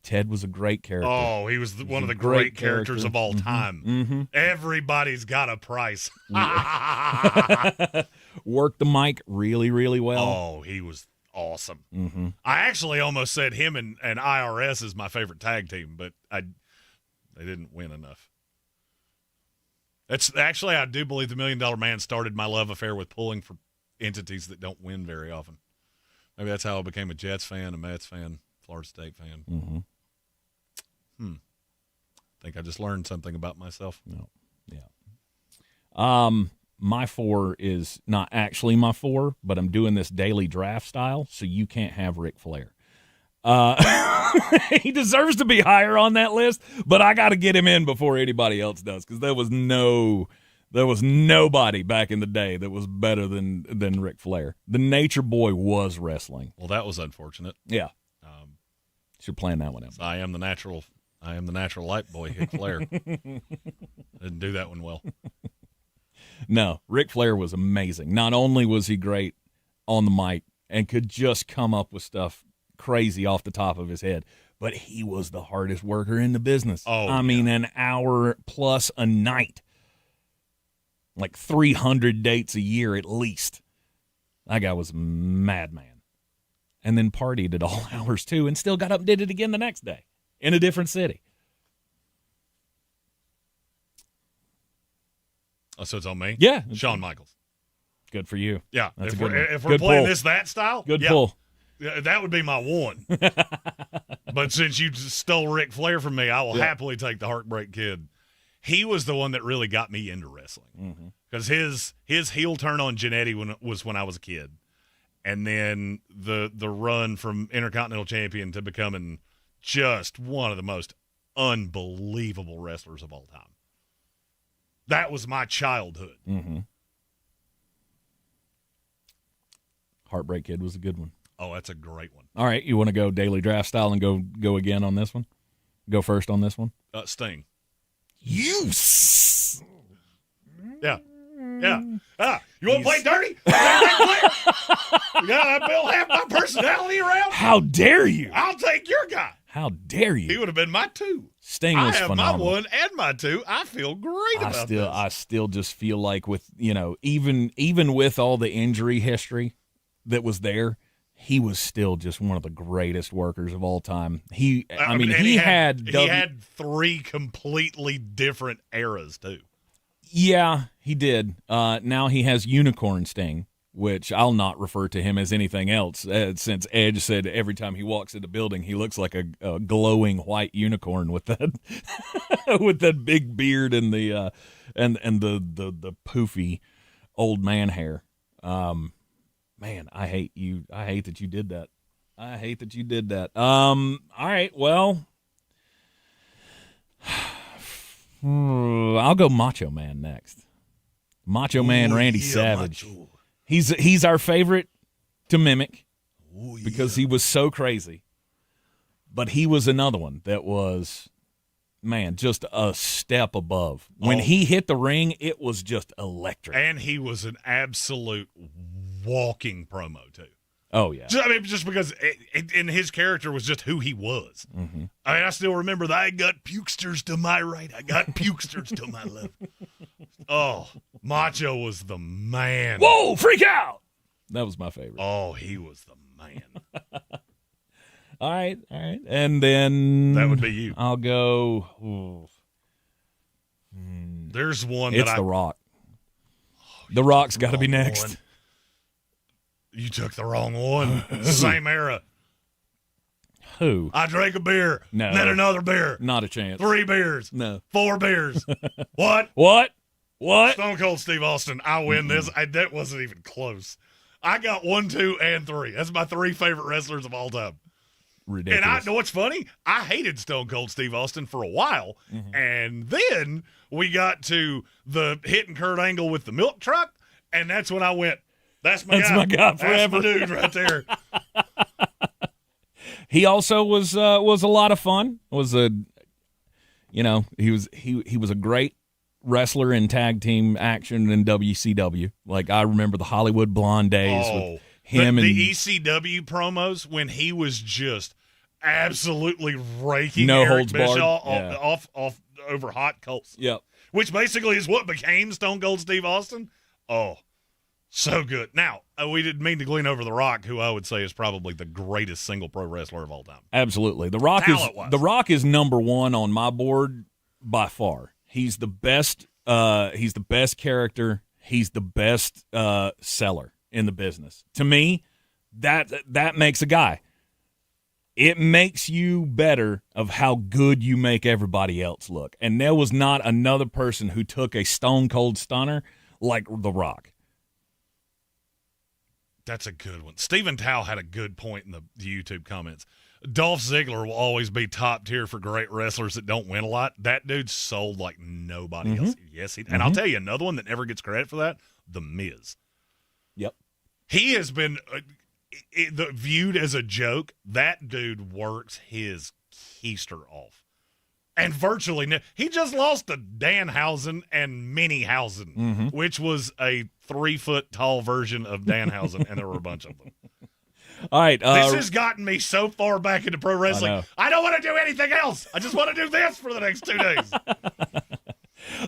Ted was a great character. Oh, he was one of the great characters of all time. Everybody's got a price. Worked the mic really, really well. Oh, he was awesome. I actually almost said him and IRS is my favorite tag team, but they didn't win enough. That's actually, I do believe the $1 Million Man started my love affair with pulling for entities that don't win very often. Maybe that's how I became a Jets fan, a Mets fan, Florida State fan. I think I just learned something about myself. No. Yeah. My 4 is not actually my 4, but I'm doing this daily draft style, so you can't have Ric Flair. He deserves to be higher on that list, but I got to get him in before anybody else does, because there was nobody back in the day that was better than Ric Flair. The Nature Boy was wrestling. Well, that was unfortunate. Yeah. Should plan that one out. I am the natural light boy, Ric Flair. Didn't do that one well. No, Ric Flair was amazing. Not only was he great on the mic and could just come up with stuff crazy off the top of his head, but he was the hardest worker in the business. I mean, an hour plus a night. Like 300 dates a year at least. That guy was a madman. And then partied at all hours, too, and still got up and did it again the next day in a different city. Oh, so it's on me? Yeah. Shawn Michaels. Good for you. Yeah. That's if a good we're, one. if we're Good playing pull. that style, Good pull. Yeah, that would be my one. But since you stole Ric Flair from me, I will happily take the Heartbreak Kid. He was the one that really got me into wrestling. Because his heel turn on Jannetty was when I was a kid. And then the run from Intercontinental Champion to becoming just one of the most unbelievable wrestlers of all time. That was my childhood. Heartbreak Kid was a good one. Oh, that's a great one. All right, you want to go daily draft style and go again on this one? Go first on this one? Sting. Yeah. You want to play dirty? Yeah, I built half my personality around. How dare you? I'll take your guy. How dare you? He would have been my 2. Sting was I have phenomenal. my 1 and my 2. I feel great about this. I still just feel like with, even with all the injury history that was there, he was still just one of the greatest workers of all time. He had 3 completely different eras too. Yeah, he did. Now he has Unicorn Sting, which I'll not refer to him as anything else, since Edge said every time he walks in the building, he looks like a glowing white unicorn with that with that big beard and the the poofy old man hair. Man, I hate you. I hate that you did that. All right, well, I'll go Macho Man next. Macho Man Randy Savage. Macho. He's our favorite to mimic because he was so crazy. But he was another one that was, man, just a step above. When he hit the ring, it was just electric. And he was an absolute walking promo, too. Oh, yeah. Just because and his character was just who he was. Mm-hmm. I still remember that I got pukesters to my right. I got pukesters to my left. Oh, Macho was the man. Whoa, freak out! That was my favorite. Oh, he was the man. All right. And then that would be you. I'll go. There's one It's The Rock. The Rock's got to be next. One. You took the wrong one. Same era. Who? I drank a beer. No. Then another beer. Not a chance. 3 beers. No. 4 beers. What? What? Stone Cold Steve Austin. I win this. That wasn't even close. I got 1, 2, and 3. That's my 3 favorite wrestlers of all time. Ridiculous. And I know what's funny? I hated Stone Cold Steve Austin for a while, and then we got to the hitting Kurt Angle with the milk truck, and that's when I went, that's my guy. My guy forever. That's my dude right there. He also was a lot of fun. He was a great wrestler in tag team action in WCW. Like, I remember the Hollywood Blonde days with him and the ECW promos when he was just absolutely raking No Eric holds barred. Bischoff Yeah. off over hot coals. Yep. Which basically is what became Stone Cold Steve Austin. Oh, so good. Now, we didn't mean to glean over The Rock, who I would say is probably the greatest single pro wrestler of all time. Absolutely. The Rock is number 1 on my board by far. He's the best character. He's the best seller in the business. To me, that makes a guy. It makes you better of how good you make everybody else look. And there was not another person who took a stone cold stunner like The Rock. That's a good one. Stephen Tao had a good point in the YouTube comments. Dolph Ziggler will always be top tier for great wrestlers that don't win a lot. That dude sold like nobody else. Yes, and I'll tell you another one that never gets credit for that, The Miz. Yep. He has been viewed as a joke. That dude works his keister off. And virtually, he just lost to Danhausen and Minihausen, which was a 3-foot-tall version of Danhausen, and there were a bunch of them. All right. This has gotten me so far back into pro wrestling. I don't want to do anything else. I just want to do this for the next 2 days.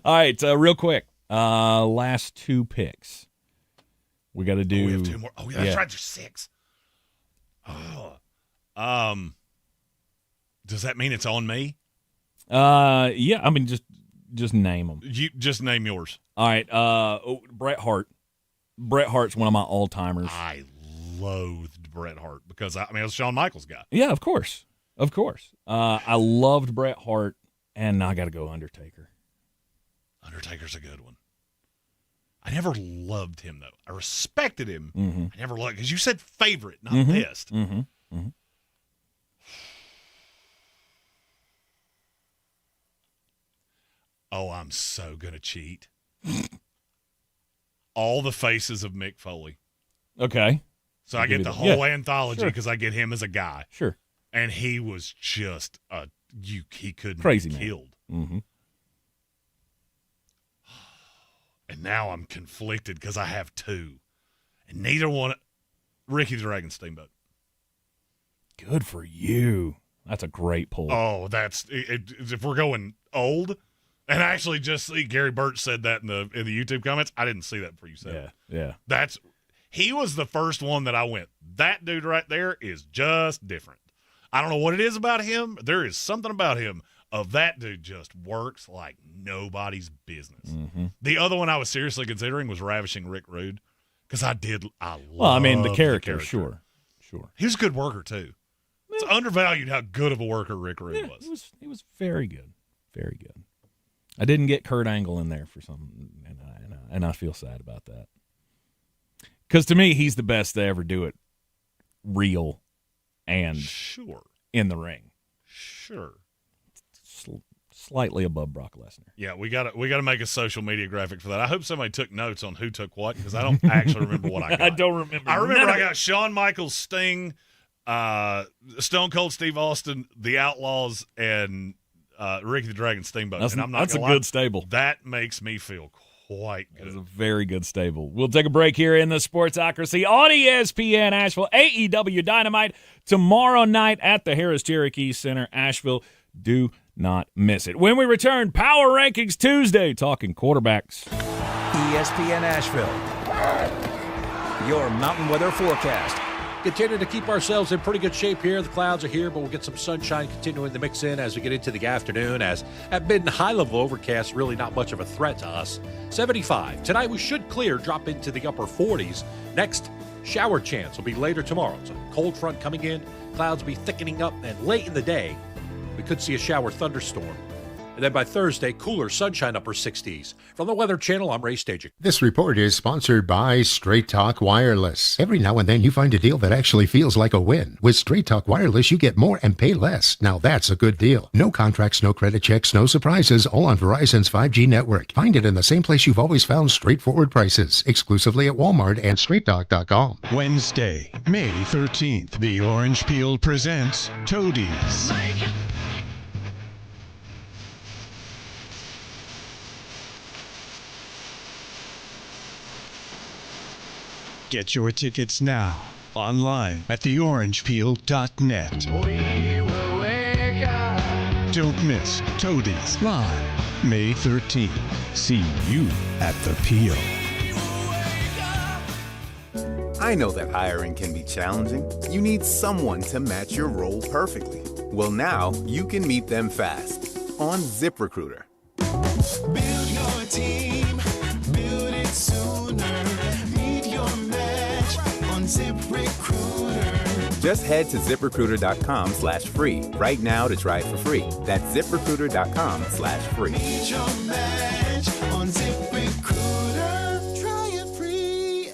All right, real quick. Last 2 picks. We got to do. We have 2 more. Oh, yeah, that's right. There's 6. Oh. Does that mean it's on me? Yeah. I mean, just name them. You just name yours. All right. Bret Hart. Bret Hart's one of my all-timers. I loathed Bret Hart because I was Shawn Michaels' guy. Yeah, of course. I loved Bret Hart, and I got to go Undertaker. Undertaker's a good one. I never loved him, though. I respected him. I never loved, because you said favorite, not best. Oh, I'm so going to cheat. All the faces of Mick Foley. Okay. So I get the whole anthology because I get him as a guy. Sure. And he was just he couldn't crazy be man. killed. And now I'm conflicted because I have 2. And neither one, Ricky the Dragon Steamboat. Good for you. That's a great pull. Oh, if we're going old, and I actually just see Gary Burch said that in the YouTube comments. I didn't see that before you said it. Yeah. He was the first one that I went, that dude right there is just different. I don't know what it is about him. There is something about him of that dude just works like nobody's business. The other one I was seriously considering was Ravishing Rick Rude because I love the character. Sure. He was a good worker too. It's undervalued how good of a worker Rick Rude was. He was very good. Very good. I didn't get Kurt Angle in there for something, and I feel sad about that. Because to me, he's the best to ever do it real and in the ring. Sure. Slightly above Brock Lesnar. Yeah, we got to make a social media graphic for that. I hope somebody took notes on who took what because I don't actually remember what I got. I don't remember. I remember I got Shawn Michaels, Sting, Stone Cold Steve Austin, The Outlaws, and Ricky the Dragon Steamboat. That's a lie, good stable. That makes me feel quite good. It's a very good stable. We'll take a break here in the Sportsocracy on ESPN Asheville. AEW Dynamite tomorrow night at the Harris Cherokee Center, Asheville. Do not miss it. When we return, Power Rankings Tuesday, talking quarterbacks. ESPN Asheville. Your mountain weather forecast. continue to keep ourselves in pretty good shape here. The clouds are here, but we'll get some sunshine continuing to mix in as we get into the afternoon, as at mid and high level overcast, really not much of a threat to us. 75. Tonight we should clear, drop into the upper 40s. Next, shower chance will be later tomorrow. So cold front coming in, clouds will be thickening up, and late in the day, we could see a shower thunderstorm. And then by Thursday, cooler sunshine upper 60s. From the Weather Channel, I'm Ray Stajic. This report is sponsored by Straight Talk Wireless. Every now and then you find a deal that actually feels like a win. With Straight Talk Wireless, you get more and pay less. Now that's a good deal. No contracts, no credit checks, no surprises, all on Verizon's 5G network. Find it in the same place you've always found straightforward prices, exclusively at Walmart and StraightTalk.com. Wednesday, May 13th, the Orange Peel presents Toadies. Get your tickets now, online at theorangepeel.net. Don't miss Toadies live, May 13th. See you at the Peel. I know that hiring can be challenging. You need someone to match your role perfectly. Well, now you can meet them fast on ZipRecruiter. Build your team, build it sooner. Meet your match on ZipRecruiter. Just head to ZipRecruiter.com/free right now to try it for free. That's ZipRecruiter.com/free. Meet your match on ZipRecruiter. Try it free.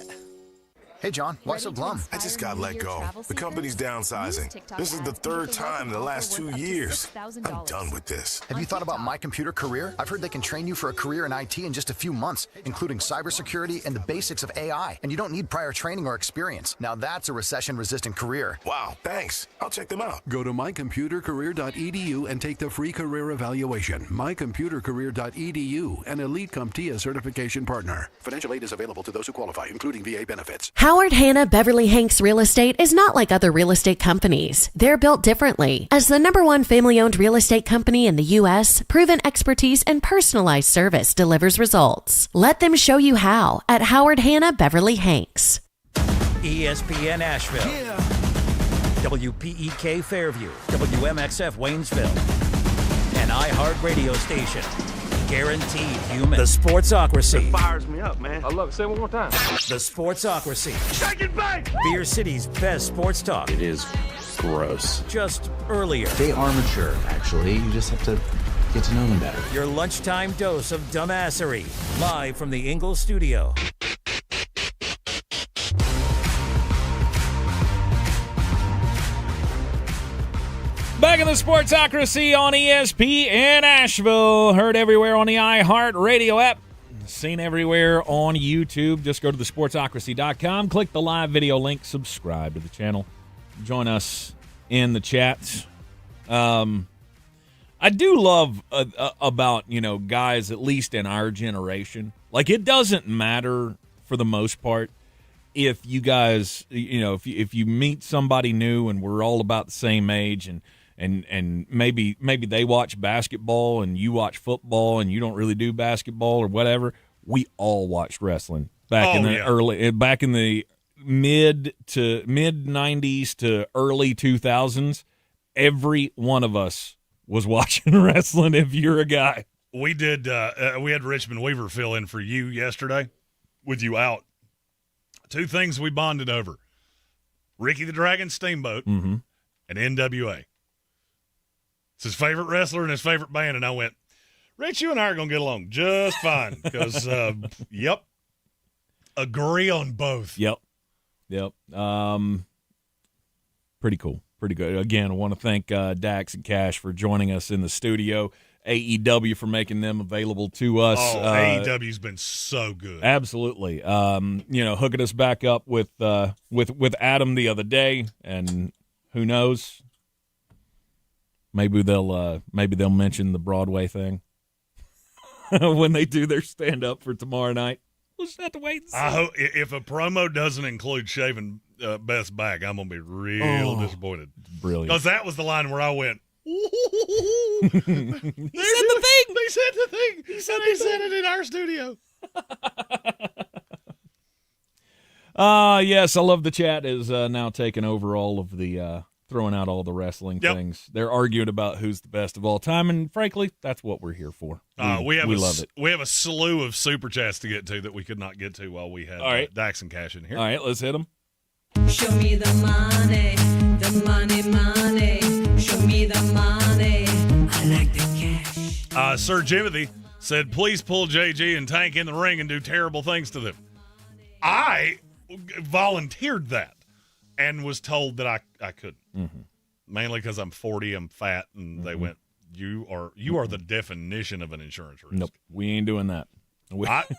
Hey, John, why so glum? I just got let go. The company's downsizing. This is the third time in the last 2 years. I'm done with this. Have you thought about My Computer Career? I've heard they can train you for a career in IT in just a few months, including cybersecurity and the basics of AI. And you don't need prior training or experience. Now that's a recession-resistant career. Wow, thanks. I'll check them out. Go to mycomputercareer.edu and take the free career evaluation. mycomputercareer.edu, an Elite CompTIA certification partner. Financial aid is available to those who qualify, including VA benefits. Howard Hanna Beverly Hanks Real Estate is not like other real estate companies. They're built differently. As the #1 family-owned real estate company in the U.S., proven expertise and personalized service delivers results. Let them show you how at Howard Hanna Beverly Hanks. ESPN Asheville. Yeah. WPEK Fairview. WMXF Waynesville. An iHeart radio station. Guaranteed human. The Sportsocracy. It fires me up, man. I love it. Say it one more time. The Sportsocracy. Shake it back! Beer City's best sports talk. It is gross. Just earlier. They are mature, actually. You just have to get to know them better. Your lunchtime dose of dumbassery. Live from the Ingalls studio. Back in the Sportsocracy on ESPN Asheville. Heard everywhere on the iHeart Radio app. Seen everywhere on YouTube. Just go to thesportsocracy.com. Click the live video link. Subscribe to the channel. Join us in the chats. I do love about, guys, at least in our generation. Like, it doesn't matter for the most part if you guys, if you meet somebody new and we're all about the same age and maybe they watch basketball and you watch football and you don't really do basketball or whatever. We all watched wrestling back in the mid 90s to early 2000s. Every one of us was watching wrestling. If you're a guy, we did. We had Richmond Weaver fill in for you yesterday with you out. 2 things we bonded over: Ricky the Dragon Steamboat and NWA. It's his favorite wrestler and his favorite band, and I went, Rich, you and I are going to get along just fine because, agree on both. Yep. Pretty cool. Pretty good. Again, I want to thank Dax and Cash for joining us in the studio. AEW for making them available to us. AEW's been so good. Absolutely. Hooking us back up with Adam the other day, and who knows? Maybe they'll mention the Broadway thing when they do their stand up for tomorrow night. We'll just have to wait and see. I hope if a promo doesn't include shaving Beth's back, I'm gonna be real disappointed. Brilliant. Because that was the line where I went. He said the thing. They said the thing. They said it in our studio. Yes, I love the chat is now taking over all of the throwing out all the wrestling things. They're arguing about who's the best of all time, and frankly, that's what we're here for. We love it. We have a slew of super chats to get to that we could not get to while we had Dax and Cash in here. All right, let's hit them. Show me the money, money. Show me the money. I like the cash. Sir Jimothy said, please pull JG and Tank in the ring and do terrible things to them. I volunteered that and was told that I couldn't. Mm-hmm. Mainly because I'm 40, I'm fat, and they went, you are the definition of an insurance risk. Nope, we ain't doing that.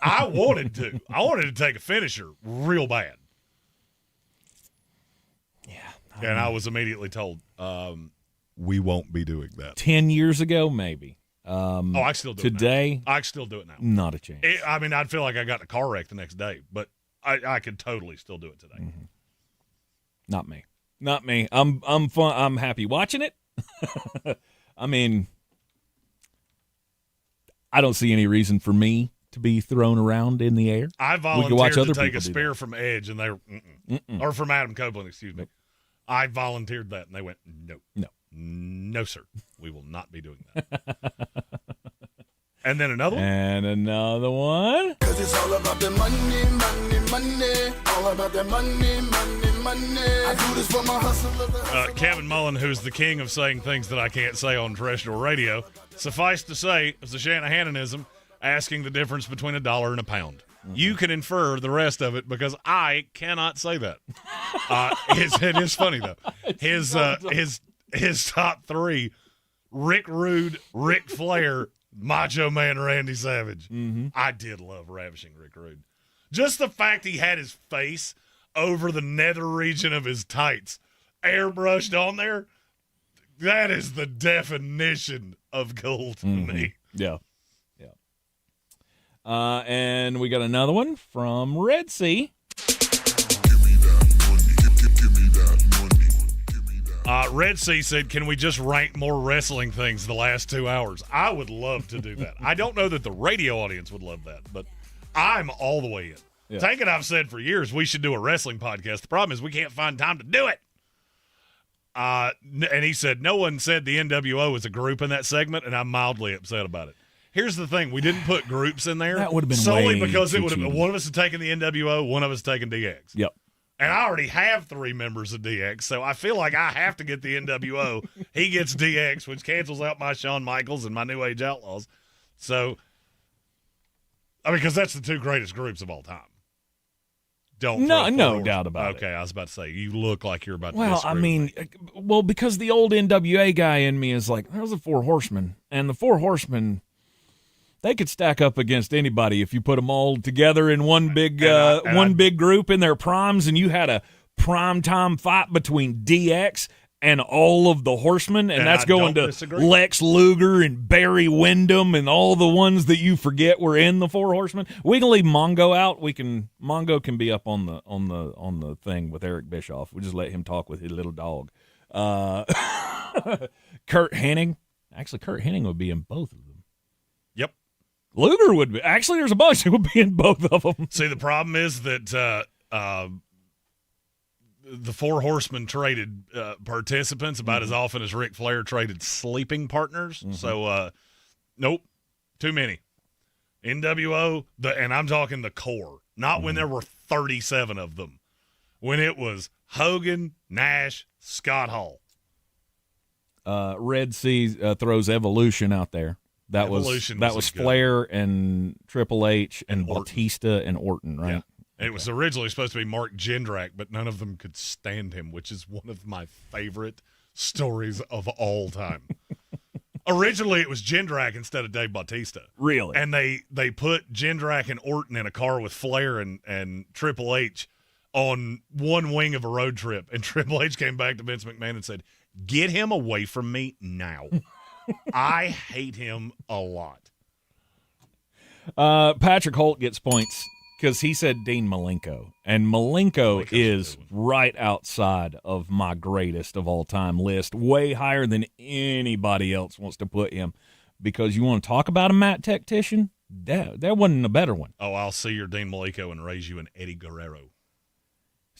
I wanted to. I wanted to take a finisher real bad. And I was immediately told, we won't be doing that. 10 years ago, maybe. I still do today, it now. I still do it now. Not a chance. I'd feel like I got in a car wreck the next day, but I could totally still do it today. Mm-hmm. Not me. I'm fun. I'm happy watching it. I mean, I don't see any reason for me to be thrown around in the air. I volunteered to take a spear from Edge, and they were, or from Adam Copeland, excuse me. I volunteered that, and they went, no, sir. We will not be doing that. And then another one. And another one. Because it's all about the money. All about the money. I do this for my hustle. Kevin Mullen, who's the king of saying things that I can't say on terrestrial radio, suffice to say, it's a Shanahanism, asking the difference between $1 and £1. Mm-hmm. You can infer the rest of it because I cannot say that. It is funny though. His top three: Rick Rude, Ric Flair, Macho Man Randy Savage. Mm-hmm. I did love ravishing Rick Rude. Just the fact he had his face over the nether region of his tights airbrushed on there, that is the definition of gold to me. Yeah. And we got another one from Red Sea. Red Sea said, can we just rank more wrestling things the last 2 hours? I would love to do that. I don't know that the radio audience would love that, but I'm all the way in. Yeah. Tank and I've said for years we should do a wrestling podcast. The problem is we can't find time to do it. And he said, no one said the NWO was a group in that segment, and I'm mildly upset about it. Here's the thing. We didn't put groups in there. That would have been solely way because it too would have been cheesy. one of us had taken the NWO, one of us taken DX. Yep. And I already have 3 members of DX, so I feel like I have to get the NWO. He gets DX, which cancels out my Shawn Michaels and my New Age Outlaws. So, because that's the 2 greatest groups of all time. No doubt about it. Okay, I was about to say, you look like you're about to Well, disagree I mean, because the old NWA guy in me is like, there's the 4 Horsemen. And the 4 Horsemen, they could stack up against anybody if you put them all together in one big big group in their primes, and you had a primetime fight between DX and all of the Horsemen, and that's going to Lex Luger and Barry Windham and all the ones that you forget were in the 4 Horsemen. We can leave Mongo out. Mongo can be up on the thing with Eric Bischoff. We just let him talk with his little dog. Kurt Hennig. Actually, Kurt Hennig would be in both of them. Yep. Luger would be. Actually, there's a bunch that would be in both of them. See, the problem is that the 4 Horsemen traded participants about as often as Ric Flair traded sleeping partners. Mm-hmm. So, nope, too many. NWO, and I'm talking the core, not when there were 37 of them. When it was Hogan, Nash, Scott Hall. Red Sea throws Evolution out there. That was Flair and Triple H and Batista and Orton, right? Yeah. It was originally supposed to be Mark Jindrak, but none of them could stand him, which is one of my favorite stories of all time. Originally, it was Jindrak instead of Dave Bautista. Really? And they put Jindrak and Orton in a car with Flair and Triple H on one wing of a road trip. And Triple H came back to Vince McMahon and said, "Get him away from me now." I hate him a lot. Patrick Holt gets points because he said Dean Malenko. And Malenko is right outside of my greatest of all time list, way higher than anybody else wants to put him. Because you want to talk about a mat tactician? There wasn't a better one. Oh, I'll see your Dean Malenko and raise you an Eddie Guerrero.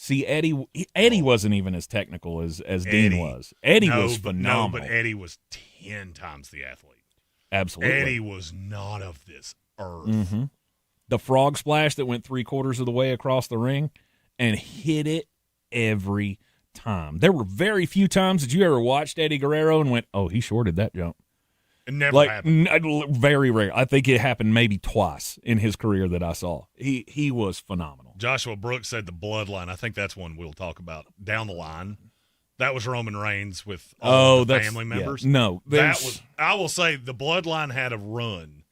See, Eddie wasn't even as technical as Dean was. Eddie was phenomenal. No, but Eddie was 10 times the athlete. Absolutely. Eddie was not of this earth. Mm-hmm. The frog splash that went 3/4 of the way across the ring and hit it every time. There were very few times that you ever watched Eddie Guerrero and went, oh, he shorted that jump. It never happened. Very rare. I think it happened maybe twice in his career that I saw. He was phenomenal. Joshua Brooks said the bloodline. I think that's one we'll talk about down the line. That was Roman Reigns with all the family members. Yeah. No, that was. I will say the bloodline had a run.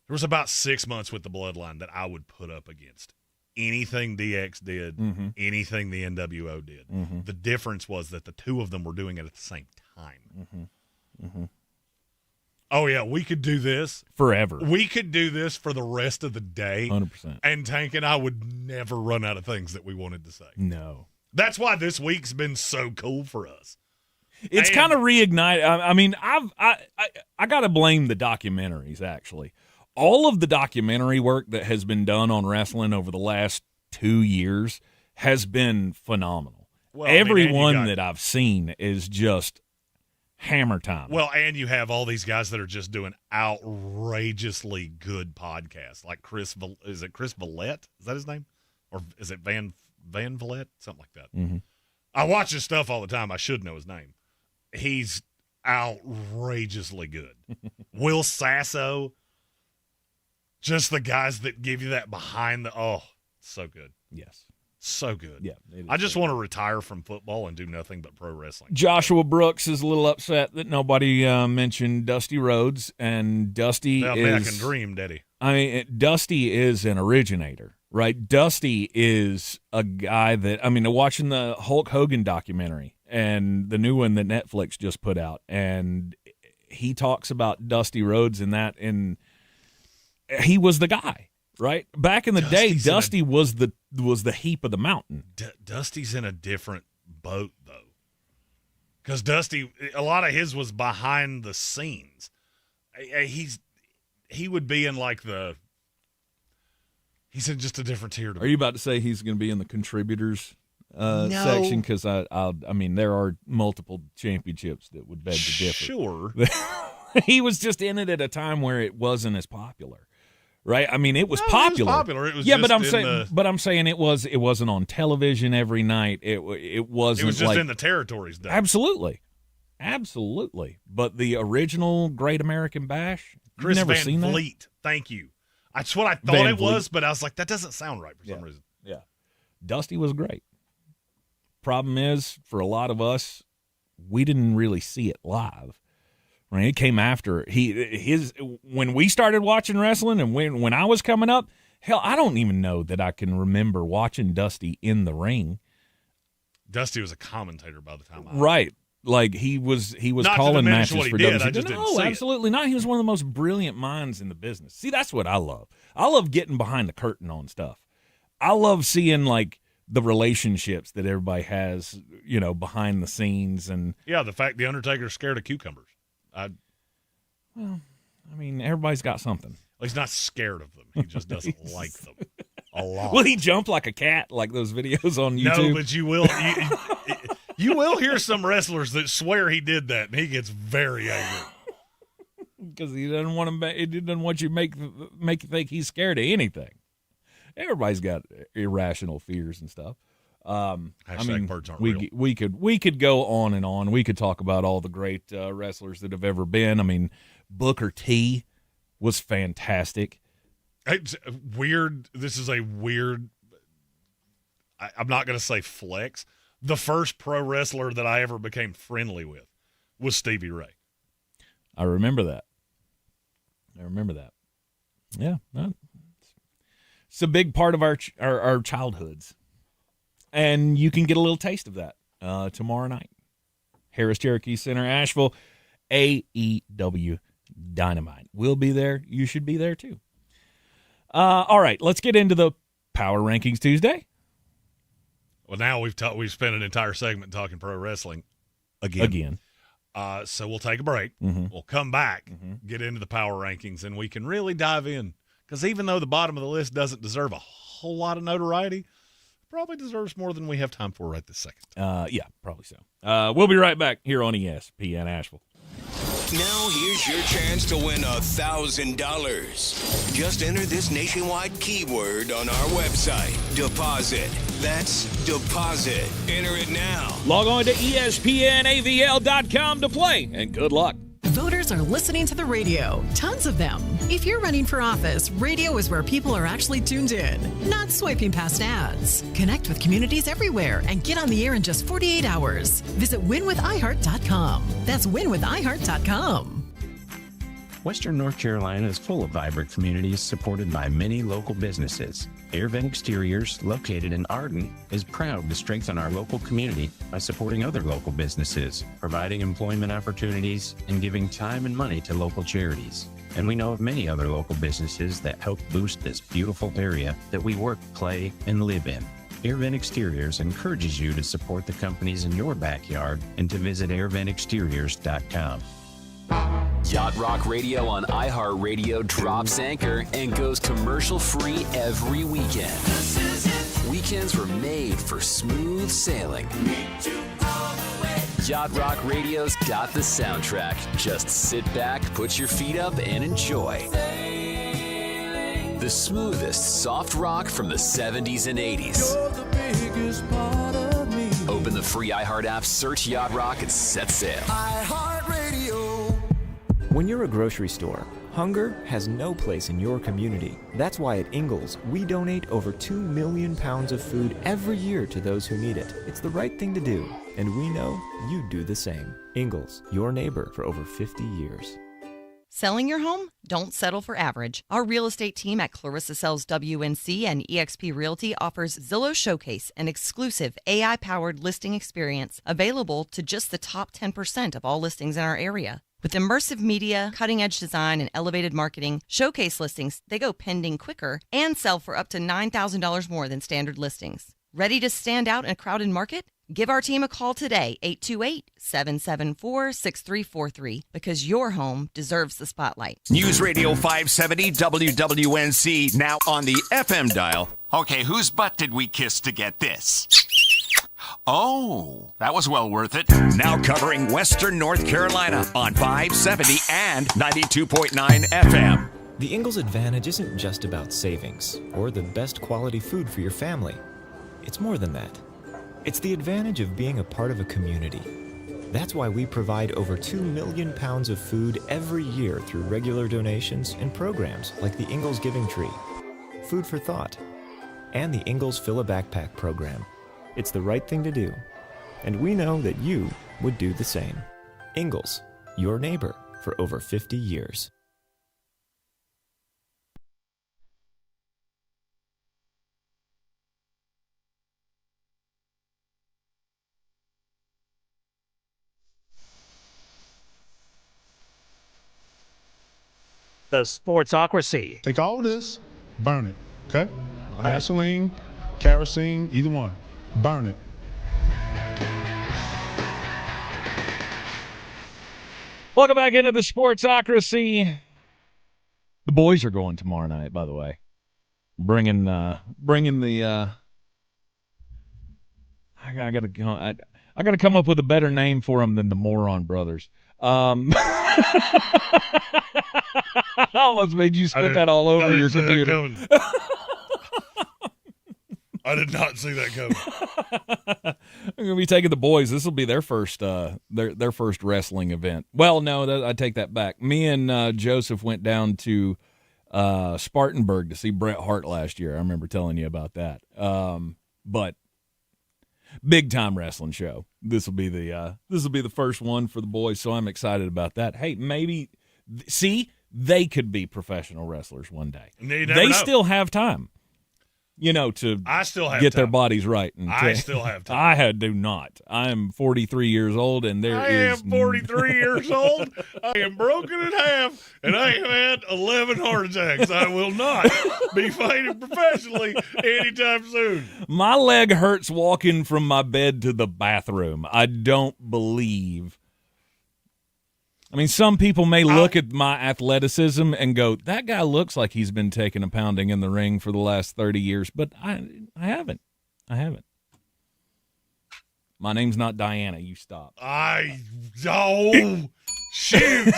There was about 6 months with the bloodline that I would put up against anything DX did, anything the NWO did. Mm-hmm. The difference was that the two of them were doing it at the same time. Mm-hmm. Mm-hmm. Oh, yeah, we could do this. Forever. We could do this for the rest of the day. 100%. And Tank and I would never run out of things that we wanted to say. No. That's why this week's been so cool for us. It's kind of reignited. I mean, I got to blame the documentaries, actually. All of the documentary work that has been done on wrestling over the last 2 years has been phenomenal. Well, Everyone that I've seen is just hammer time. Well, and you have all these guys that are just doing outrageously good podcasts, like is it Chris Vallette? Is that his name? Or is it Van Vallette? Something like that. Mm-hmm. I watch his stuff all the time. I should know his name. He's outrageously good. Will Sasso, just the guys that give you that behind the so good. Yes. So good. Yeah. I just want to retire from football and do nothing but pro wrestling. Joshua Brooks is a little upset that nobody mentioned Dusty Rhodes, and Dusty is American Dream, Daddy. I mean, Dusty is an originator, right? Dusty is a guy that, I mean, watching the Hulk Hogan documentary and the new one that Netflix just put out, and he talks about Dusty Rhodes in that, and he was the guy. Right back in the day, Dusty was the heap of the mountain. Dusty's in a different boat though, because Dusty, a lot of his was behind the scenes. He would be in he's in just a different tier. Are you about to say he's going to be in the contributors section? Because I mean, there are multiple championships that would beg to differ. Sure, he was just in it at a time where it wasn't as popular. Right, I mean, it was popular. It was popular. It was but I'm saying it wasn't on television every night. It wasn't. It was just in the territories, though. Absolutely. But the original Great American Bash, Chris never Van seen Vliet. That? Thank you. That's what I thought it was, but I was like, that doesn't sound right for some reason. Yeah, Dusty was great. Problem is, for a lot of us, we didn't really see it live. Right, it came after when we started watching wrestling, and when I was coming up. Hell, I don't even know that I can remember watching Dusty in the ring. Dusty was a commentator by the time. Right, like he was not calling matches for WCW. No, absolutely not. He was one of the most brilliant minds in the business. See, that's what I love. I love getting behind the curtain on stuff. I love seeing the relationships that everybody has, behind the scenes, and the fact the Undertaker's scared of cucumbers. Well, I mean, everybody's got something. Well, he's not scared of them. He just doesn't like them a lot. Will he jump like a cat, like those videos on YouTube? No, but you will. You will hear some wrestlers that swear he did that, and he gets very angry because he doesn't want to. He doesn't want you to make you think he's scared of anything. Everybody's got irrational fears and stuff. I mean, birds aren't real. we could go on and on. We could talk about all the great wrestlers that have ever been. I mean, Booker T was fantastic. It's weird. This is a weird. I'm not going to say flex. The first pro wrestler that I ever became friendly with was Stevie Ray. I remember that. Yeah, it's a big part of our childhoods. And you can get a little taste of that tomorrow night. Harris Cherokee Center, Asheville, AEW Dynamite. We'll be there. You should be there too. All right, let's get into the Power Rankings Tuesday. Well, now we've spent an entire segment talking pro wrestling again. So we'll take a break. Mm-hmm. We'll come back, get into the Power Rankings, and we can really dive in. Because even though the bottom of the list doesn't deserve a whole lot of notoriety, probably deserves more than we have time for right this second. Yeah, probably so. We'll be right back here on ESPN Asheville. Now here's your chance to win $1,000. Just enter this nationwide keyword on our website, deposit. That's deposit. Enter it now. Log on to ESPNAVL.com to play, and good luck. Voters are listening to the radio, tons of them. If you're running for office, radio is where people are actually tuned in, not swiping past ads. Connect with communities everywhere and get on the air in just 48 hours. Visit winwithiheart.com. That's winwithiheart.com. Western North Carolina is full of vibrant communities supported by many local businesses. Air Vent Exteriors, located in Arden, is proud to strengthen our local community by supporting other local businesses, providing employment opportunities, and giving time and money to local charities. And we know of many other local businesses that help boost this beautiful area that we work, play, and live in. Air Vent Exteriors encourages you to support the companies in your backyard and to visit airventexteriors.com. Yacht Rock Radio on iHeartRadio drops anchor and goes commercial-free every weekend. Weekends were made for smooth sailing. Yacht Rock Radio's got the soundtrack. Just sit back, put your feet up, and enjoy. The smoothest soft rock from the 70s and 80s. Open the free iHeart app, search Yacht Rock, and set sail. When you're a grocery store, hunger has no place in your community. That's why at Ingles, we donate over 2 million pounds of food every year to those who need it. It's the right thing to do, and we know you do the same. Ingles, your neighbor for over 50 years. Selling your home? Don't settle for average. Our real estate team at Clarissa Sells WNC and eXp Realty offers Zillow Showcase, an exclusive AI-powered listing experience available to just the top 10% of all listings in our area. With immersive media, cutting-edge design, and elevated marketing, Showcase listings, they go pending quicker and sell for up to $9,000 more than standard listings. Ready to stand out in a crowded market? Give our team a call today, 828-774-6343, because your home deserves the spotlight. News Radio 570 WWNC, now on the FM dial. Okay, whose butt did we kiss to get this? Oh, that was well worth it. Now covering Western North Carolina on 570 and 92.9 FM. The Ingles Advantage isn't just about savings or the best quality food for your family. It's more than that. It's the advantage of being a part of a community. That's why we provide over 2 million pounds of food every year through regular donations and programs like the Ingles Giving Tree, Food for Thought, and the Ingles Fill a Backpack program. It's the right thing to do, and we know that you would do the same. Ingles, your neighbor for over 50 years. The Sportsocracy. Take all of this, burn it, okay? Gasoline, kerosene, either one. Burn it. Welcome back into the Sportsocracy. The boys are going tomorrow night, by the way. Bringing the. I gotta come up with a better name for them than the Moron Brothers. I almost made you spit that all over your computer. I did not see that coming. I'm gonna be taking the boys. This will be their first their first wrestling event. Well, no, I take that back. Me and Joseph went down to Spartanburg to see Bret Hart last year. I remember telling you about that. But big time wrestling show. This will be the first one for the boys, so I'm excited about that. Hey, maybe they could be professional wrestlers one day. They still have time. To I still have get time. their bodies right. I still have time. I do not. I am 43 years old, and I am 43 years old. I am broken in half, and I have had 11 heart attacks. I will not be fighting professionally anytime soon. My leg hurts walking from my bed to the bathroom. I don't believe. I mean, some people may look at my athleticism and go, that guy looks like he's been taking a pounding in the ring for the last 30 years, but I haven't. I haven't. My name's not Diana. You stop. Shoot.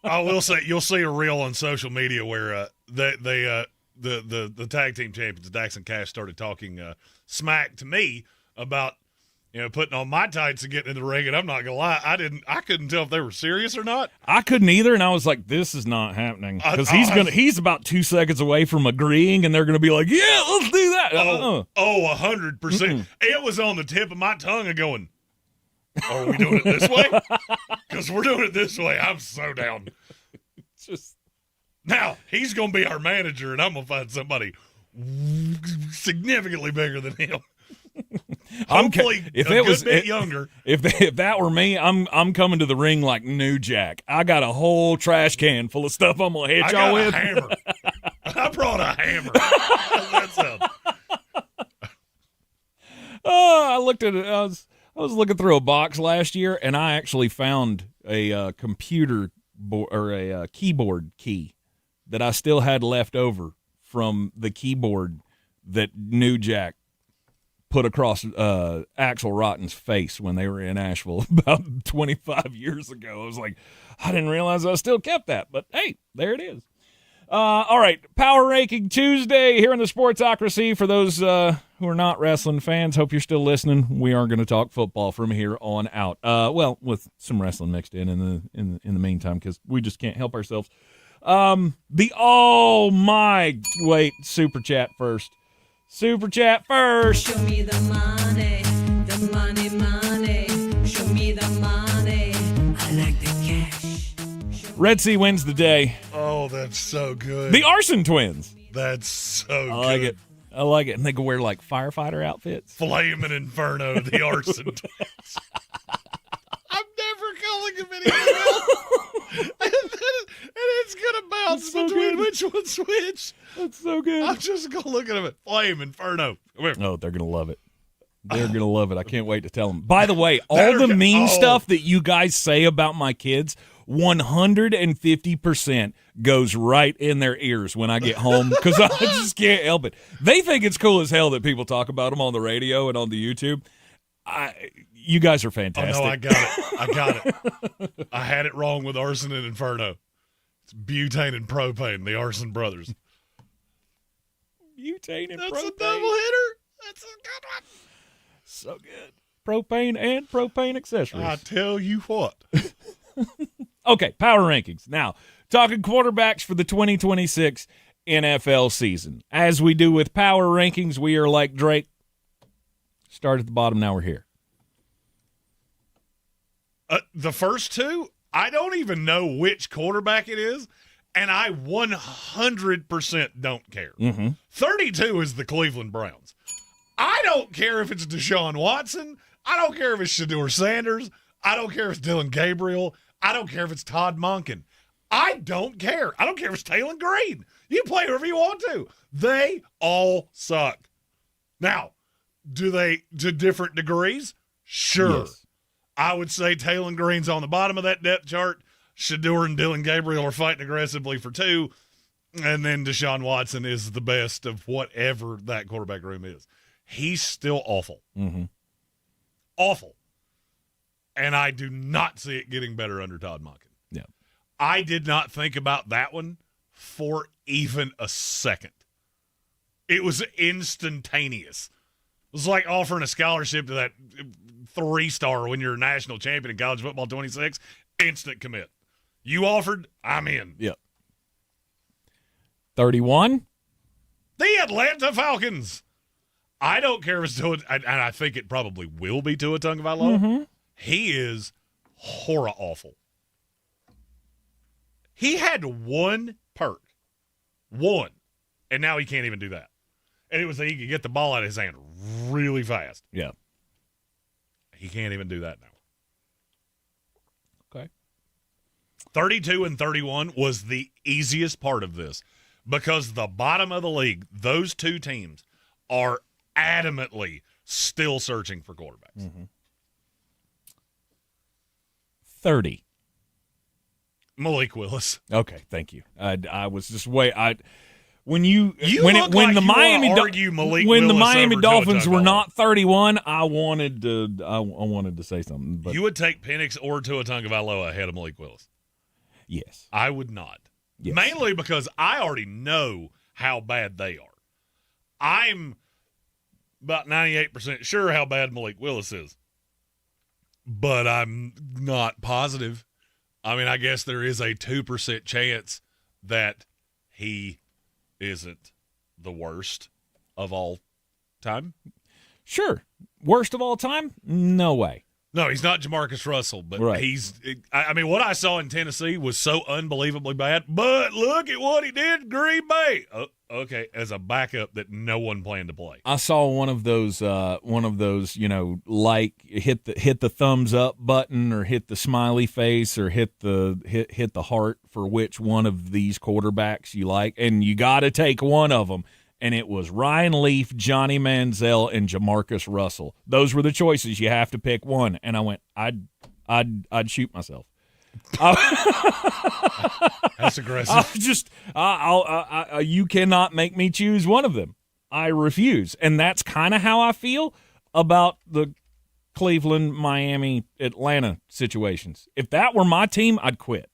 I will say, you'll see a reel on social media where the tag team champions, Dax and Cash, started talking smack to me about, putting on my tights and getting in the ring. And I'm not gonna lie, I couldn't tell if they were serious or not. I couldn't either, and I was like, "This is not happening," because he's about 2 seconds away from agreeing, and they're gonna be like, "Yeah, let's do that." 100%. It was on the tip of my tongue of going, "Are we doing it this way?" Because we're doing it this way. I'm so down. Now he's gonna be our manager, and I'm gonna find somebody significantly bigger than him. Hopefully, bit younger. If that were me, I'm coming to the ring like New Jack. I got a whole trash can full of stuff I'm gonna hit y'all with. I hammer. I brought a hammer. I looked at it. I was looking through a box last year, and I actually found a computer or a keyboard key that I still had left over from the keyboard that New Jack put across Axl Rotten's face when they were in Asheville about 25 years ago. I was like, I didn't realize I still kept that, but hey, there it is. All right, Power Ranking Tuesday here in the Sportsocracy. For those who are not wrestling fans, hope you're still listening. We are going to talk football from here on out. Well, with some wrestling mixed in the meantime, because we just can't help ourselves. Super chat first. Super chat first. Show me the money, money. Show me the money. I like the cash. Red Sea wins the day. Oh, that's so good. The Arson Twins. That's so good. I like it. And they can wear like firefighter outfits. Flaming Inferno, the Arson Twins. I'm never calling him anything else. And it's going to bounce between which one's which. That's so good. I'm just going to look at him at Flame Inferno. Oh, they're going to love it. They're going to love it. I can't wait to tell them. By the way, all the mean stuff that you guys say about my kids, 150% goes right in their ears when I get home because I just can't help it. They think it's cool as hell that people talk about them on the radio and on the YouTube. You guys are fantastic. Oh, no, I got it. I had it wrong with Arson and Inferno. It's butane and propane, the Arson brothers. Butane and propane. That's a double hitter. That's a good one. So good. Propane and propane accessories. I tell you what. Okay, power rankings. Now, talking quarterbacks for the 2026 NFL season. As we do with power rankings, we are like Drake. Start at the bottom, now we're here. The first two, I don't even know which quarterback it is, and I 100% don't care. 32 is the Cleveland Browns. I don't care if it's Deshaun Watson. I don't care if it's Shedeur Sanders. I don't care if it's Dylan Gabriel. I don't care if it's Todd Monken. I don't care. I don't care if it's Taylor Green. You play whoever you want to. They all suck. Now, do they to different degrees? Sure. Yes. I would say Taylor Green's on the bottom of that depth chart. Shedeur and Dylan Gabriel are fighting aggressively for 2. And then Deshaun Watson is the best of whatever that quarterback room is. He's still awful. Awful. And I do not see it getting better under Todd Monken. Yeah. I did not think about that one for even a second. It was instantaneous. It was like offering a scholarship to that 3-star when you're a national champion in college football 26. Instant commit. You offered, I'm in. Yep. 31. The Atlanta Falcons. I don't care if it's Tua, and I think it probably will be Tua Tagovailoa. He is horror awful. He had one perk. One. And now he can't even do that. And it was that he could get the ball out of his hand really fast. Yeah. He can't even do that now. Okay. 32 and 31 was the easiest part of this because the bottom of the league, those two teams are adamantly still searching for quarterbacks. 30. Malik Willis. Okay, thank you. I was just when the Miami Dolphins were not 31, I wanted to say something. But you would take Penix or Tua Tagovailoa ahead of Malik Willis. Yes, I would not. Yes. Mainly because I already know how bad they are. I'm about 98% sure how bad Malik Willis is, but I'm not positive. I mean, I guess there is a 2% chance that he isn't the worst of all time. Sure. Worst of all time? No way. No, he's not Jamarcus Russell, but right. I mean, what I saw in Tennessee was so unbelievably bad, but look at what he did in Green Bay. Okay, as a backup that no one planned to play. I saw one of those, like hit the thumbs up button or hit the smiley face or hit the heart for which one of these quarterbacks you like, and you got to take one of them. And it was Ryan Leaf, Johnny Manziel, and Jamarcus Russell. Those were the choices. You have to pick one. And I went, I'd shoot myself. That's aggressive. You cannot make me choose one of them. I refuse. And that's kind of how I feel about the Cleveland, Miami, Atlanta situations. If that were my team, I'd quit.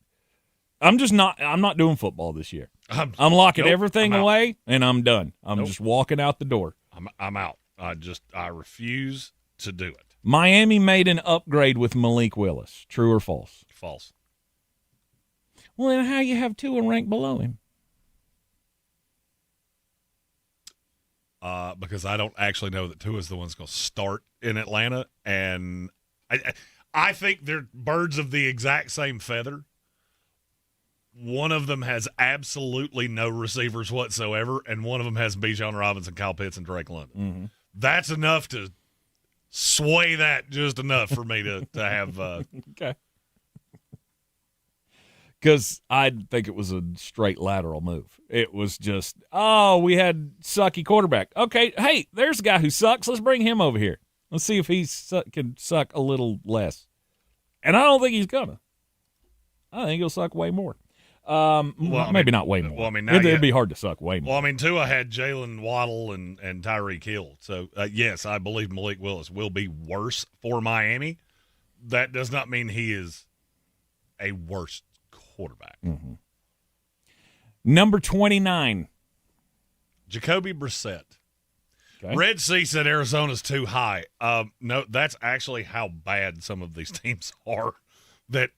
I'm not doing football this year. I'm locking everything away, and I'm done. I'm just walking out the door. I'm out. I refuse to do it. Miami made an upgrade with Malik Willis. True or false? False. Well, then how you have Tua ranked below him? Because I don't actually know that Tua is the one that's going to start in Atlanta, and I think they're birds of the exact same feather. One of them has absolutely no receivers whatsoever, and one of them has Bijan Robinson, Kyle Pitts, and Drake London. Mm-hmm. That's enough to sway that just enough for me to have. Okay. Because I think it was a straight lateral move. It was just, we had sucky quarterback. Okay, hey, there's a guy who sucks. Let's bring him over here. Let's see if he can suck a little less. And I don't think he's going to. I think he'll suck way more. Maybe not way more. Well, I mean, it'd be hard to suck way more. Well, I mean, Tua had Jalen Waddle and Tyreek Hill. So, yes, I believe Malik Willis will be worse for Miami. That does not mean he is a worse quarterback. Mm-hmm. Number 29. Jacoby Brissett. Okay. Red Sea said Arizona's too high. No, that's actually how bad some of these teams are. That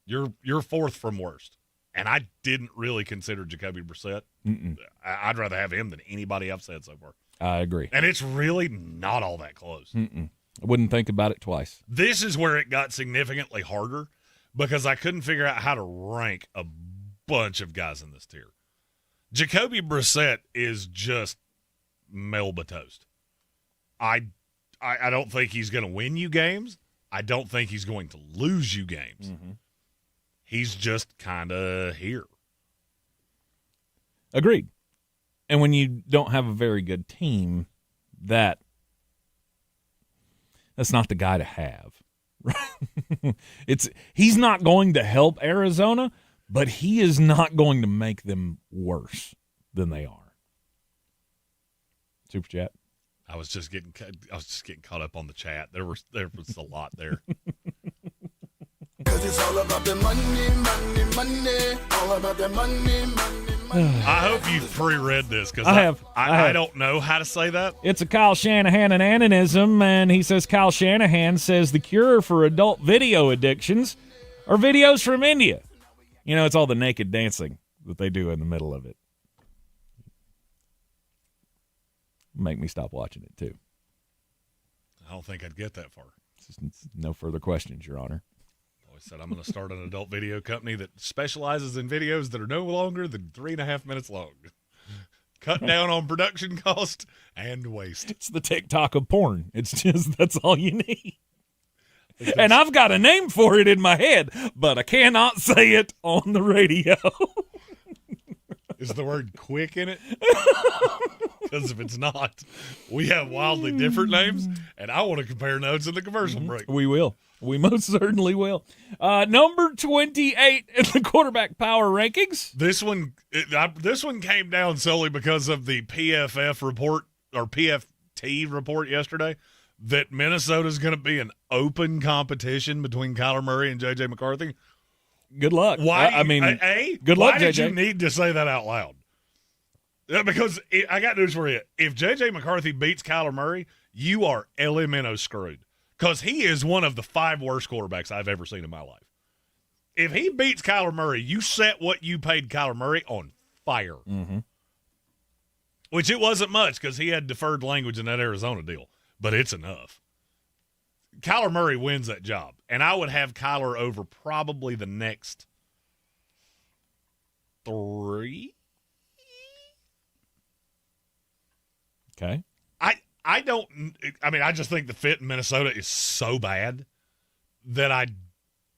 you're fourth from worst. And I didn't really consider Jacoby Brissett. I'd rather have him than anybody I've said so far. I agree. And it's really not all that close. I wouldn't think about it twice. This is where it got significantly harder because I couldn't figure out how to rank a bunch of guys in this tier. Jacoby Brissett is just Melba toast. I don't think he's going to win you games. I don't think he's going to lose you games. Mm-hmm. He's just kind of here. Agreed. And when you don't have a very good team, that's not the guy to have. He's not going to help Arizona, but he is not going to make them worse than they are. Super chat. I was just getting caught up on the chat. There was a lot there. Cause it's all about the money, money, money. All about the money, money, money. I hope you pre-read this because I don't know how to say that. It's a Kyle Shanahan ananism, and he says Kyle Shanahan says the cure for adult video addictions are videos from India. You know, it's all the naked dancing that they do in the middle of it. Make me stop watching it, too. I don't think I'd get that far. No further questions, Your Honor. I said I'm going to start an adult video company that specializes in videos that are no longer than 3.5 minutes long. Cut down on production cost and waste. It's the TikTok of porn. It's just, that's all you need. And I've got a name for it in my head, but I cannot say it on the radio. Is the word quick in it? Because if it's not, we have wildly different names, and I want to compare notes in the commercial break. We will. We most certainly will. Number 28 in the quarterback power rankings. This one came down solely because of the PFF report or PFT report yesterday that Minnesota's going to be an open competition between Kyler Murray and J.J. McCarthy. Good luck. Why? Good luck, why JJ. did you need to say that out loud? Because I got news for you. If J.J. McCarthy beats Kyler Murray, you are elemento screwed. Because he is one of the 5 worst quarterbacks I've ever seen in my life. If he beats Kyler Murray, you set what you paid Kyler Murray on fire. Mm-hmm. Which it wasn't much because he had deferred language in that Arizona deal. But it's enough. Kyler Murray wins that job. And I would have Kyler over probably the next 3. Okay. I just think the fit in Minnesota is so bad that I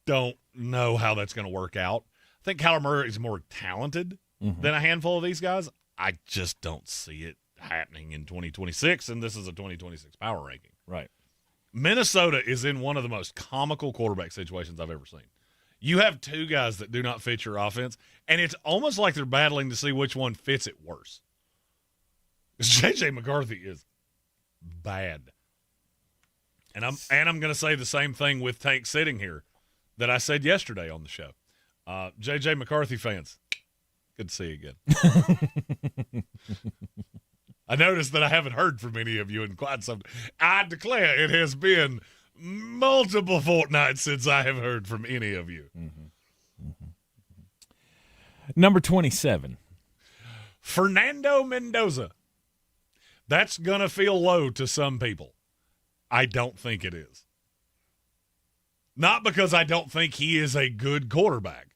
don't know how that's going to work out. I think Kyler Murray is more talented than a handful of these guys. I just don't see it happening in 2026, and this is a 2026 power ranking. Right. Minnesota is in one of the most comical quarterback situations I've ever seen. You have 2 guys that do not fit your offense, and it's almost like they're battling to see which one fits it worse. J.J. McCarthy is bad. And I'm going to say the same thing with Tank sitting here that I said yesterday on the show. J.J. McCarthy fans, good to see you again. I noticed that I haven't heard from any of you in quite some time. I declare it has been multiple fortnights since I have heard from any of you. Number 27. Fernando Mendoza. That's going to feel low to some people. I don't think it is. Not because I don't think he is a good quarterback.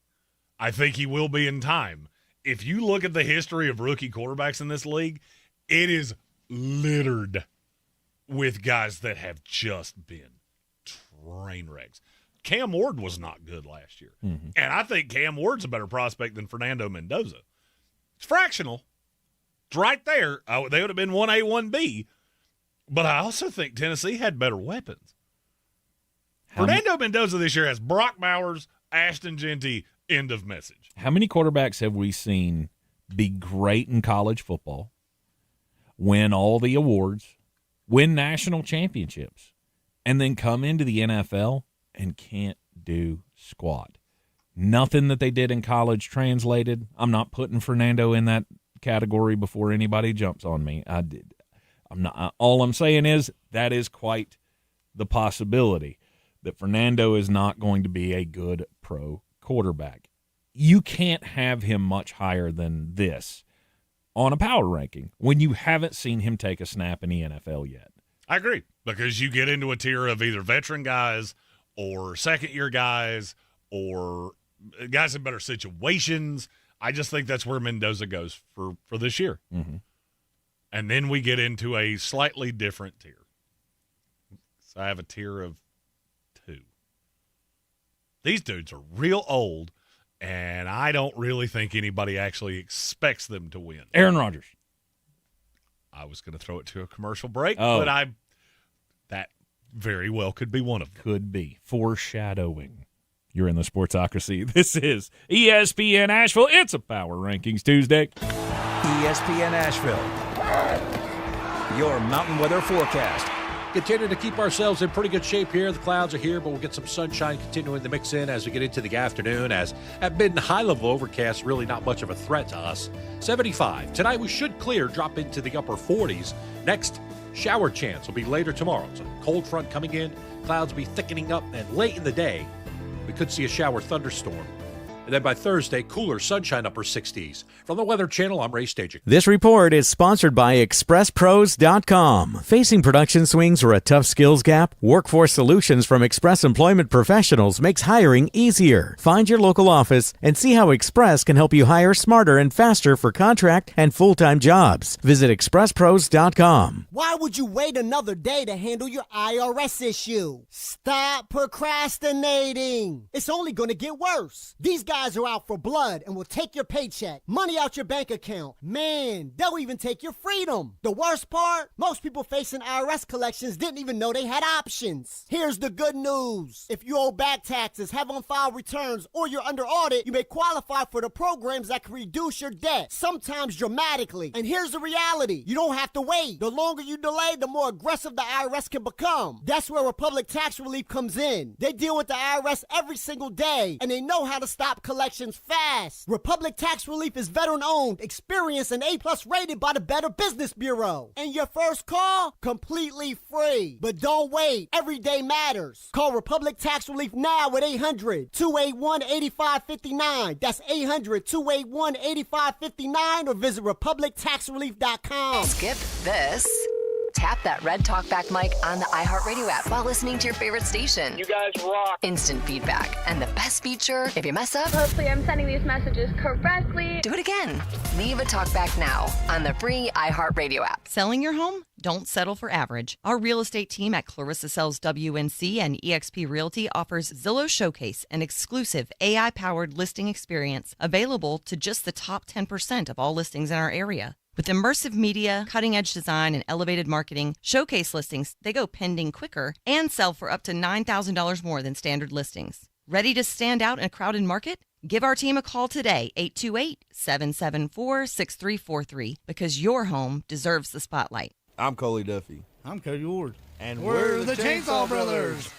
I think he will be in time. If you look at the history of rookie quarterbacks in this league, it is littered with guys that have just been train wrecks. Cam Ward was not good last year. And I think Cam Ward's a better prospect than Fernando Mendoza. It's fractional. It's right there. They would have been 1A, 1B. But I also think Tennessee had better weapons. Fernando Mendoza this year has Brock Bowers, Ashton Genty, end of message. How many quarterbacks have we seen be great in college football, win all the awards, win national championships, and then come into the NFL and can't do squat? Nothing that they did in college translated. I'm not putting Fernando in that category before anybody jumps on me. I'm not. All I'm saying is that is quite the possibility that Fernando is not going to be a good pro quarterback. You can't have him much higher than this on a power ranking when you haven't seen him take a snap in the NFL yet. I agree, because you get into a tier of either veteran guys or second-year guys or guys in better situations. I just think that's where Mendoza goes for this year. And then we get into a slightly different tier. So I have a tier of 2. These dudes are real old, and I don't really think anybody actually expects them to win. Aaron Rodgers. I was going to throw it to a commercial break, but that very well could be one of them. Could be. Foreshadowing. You're in the Sportsocracy. This is ESPN Asheville. It's a Power Rankings Tuesday. ESPN Asheville. Your mountain weather forecast. Continue to keep ourselves in pretty good shape here. The clouds are here, but we'll get some sunshine continuing to mix in as we get into the afternoon. As at mid and high level overcast, really not much of a threat to us. 75. Tonight we should clear, drop into the upper 40s. Next, shower chance will be later tomorrow. So cold front coming in, clouds will be thickening up, and late in the day, we could see a shower thunderstorm. And then by Thursday, cooler sunshine upper 60s. From the Weather Channel, I'm Ray Staging. This report is sponsored by ExpressPros.com. Facing production swings or a tough skills gap? Workforce Solutions from Express Employment Professionals makes hiring easier. Find your local office and see how Express can help you hire smarter and faster for contract and full-time jobs. Visit ExpressPros.com. Why would you wait another day to handle your IRS issue? Stop procrastinating. It's only going to get worse. These guys guys are out for blood and will take your paycheck, money out your bank account. Man, they'll even take your freedom. The worst part? Most people facing IRS collections didn't even know they had options. Here's the good news. If you owe back taxes, have on-file returns, or you're under audit, you may qualify for the programs that can reduce your debt, sometimes dramatically. And here's the reality. You don't have to wait. The longer you delay, the more aggressive the IRS can become. That's where Republic Tax Relief comes in. They deal with the IRS every single day, and they know how to stop collections fast. Republic Tax Relief is veteran-owned, experienced, and A-plus rated by the Better Business Bureau. And your first call? Completely free. But don't wait. Every day matters. Call Republic Tax Relief now at 800-281-8559. That's 800-281-8559, or visit republictaxrelief.com. Skip this. Tap that red talkback mic on the iHeartRadio app while listening to your favorite station. You guys rock. Instant feedback. And the best feature, if you mess up, hopefully I'm sending these messages correctly. Do it again. Leave a talkback now on the free iHeartRadio app. Selling your home? Don't settle for average. Our real estate team at Clarissa Sells WNC and eXp Realty offers Zillow Showcase, an exclusive AI-powered listing experience available to just the top 10% of all listings in our area. With immersive media, cutting-edge design, and elevated marketing, Showcase listings, they go pending quicker and sell for up to $9,000 more than standard listings. Ready to stand out in a crowded market? Give our team a call today, 828-774-6343, because your home deserves the spotlight. I'm Coley Duffy. I'm Cody Ward. And we're the Chainsaw Brothers.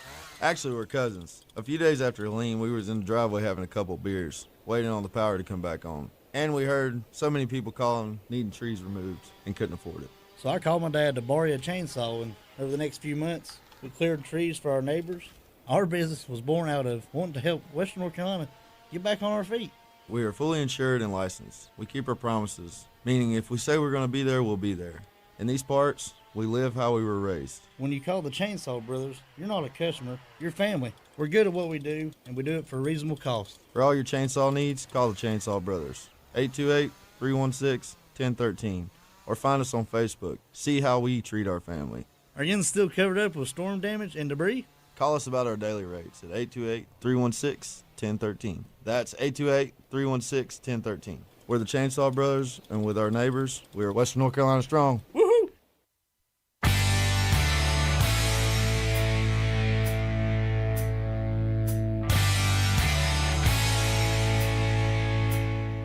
Actually, we're cousins. A few days after Helene, we was in the driveway having a couple beers, waiting on the power to come back on. And we heard so many people calling, needing trees removed, and couldn't afford it. So I called my dad to borrow a chainsaw, and over the next few months, we cleared trees for our neighbors. Our business was born out of wanting to help Western North Carolina get back on our feet. We are fully insured and licensed. We keep our promises, meaning if we say we're going to be there, we'll be there. In these parts, we live how we were raised. When you call the Chainsaw Brothers, you're not a customer, you're family. We're good at what we do, and we do it for a reasonable cost. For all your chainsaw needs, call the Chainsaw Brothers. 828-316-1013. Or find us on Facebook. See how we treat our family. Are you still covered up with storm damage and debris? Call us about our daily rates at 828-316-1013. That's 828-316-1013. We're the Chainsaw Brothers, and with our neighbors, we are Western North Carolina strong. Woohoo!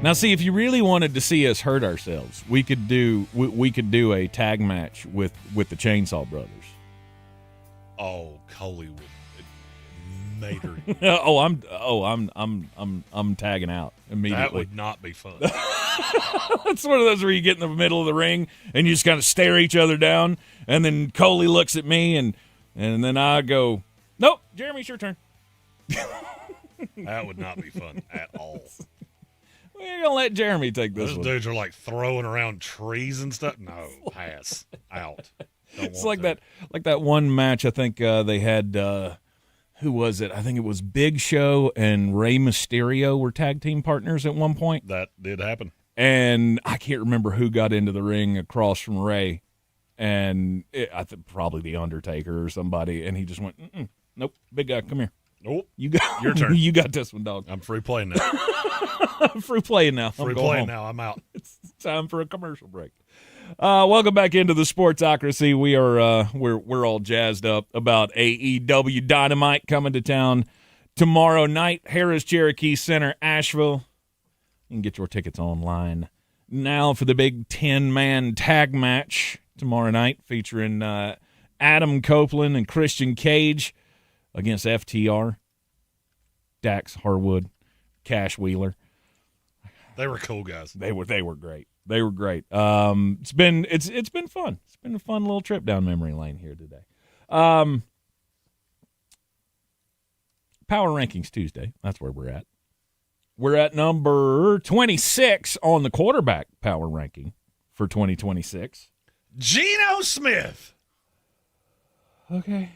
Now, see, if you really wanted to see us hurt ourselves, we could do a tag match with the Chainsaw Brothers. Oh, Coley would mater. I'm tagging out immediately. That would not be fun. It's one of those where you get in the middle of the ring and you just kind of stare each other down, and then Coley looks at me and then I go, "Nope, Jeremy, it's your turn." That would not be fun at all. We're gonna let Jeremy take this one. Those dudes are like throwing around trees and stuff. No, pass. Out. It's like that one match. I think they had who was it? I think it was Big Show and Rey Mysterio were tag team partners at one point. That did happen. And I can't remember who got into the ring across from Rey, and I think probably the Undertaker or somebody. And he just went, "Nope, big guy, come here. Nope, you got your turn. You got this one, dog. I'm free playing now. I'm free playing now. I'm out. It's time for a commercial break. Welcome back into the Sportsocracy. We are we're all jazzed up about AEW Dynamite coming to town tomorrow night. Harris Cherokee Center, Asheville. You can get your tickets online now for the big 10-man tag match tomorrow night, featuring Adam Copeland and Christian Cage against FTR, Dax Harwood, Cash Wheeler. They were cool guys. They were great. They were great. It's been fun. It's been a fun little trip down memory lane here today. Power Rankings Tuesday. That's where we're at. We're at number 26 on the quarterback power ranking for 2026. Geno Smith. Okay.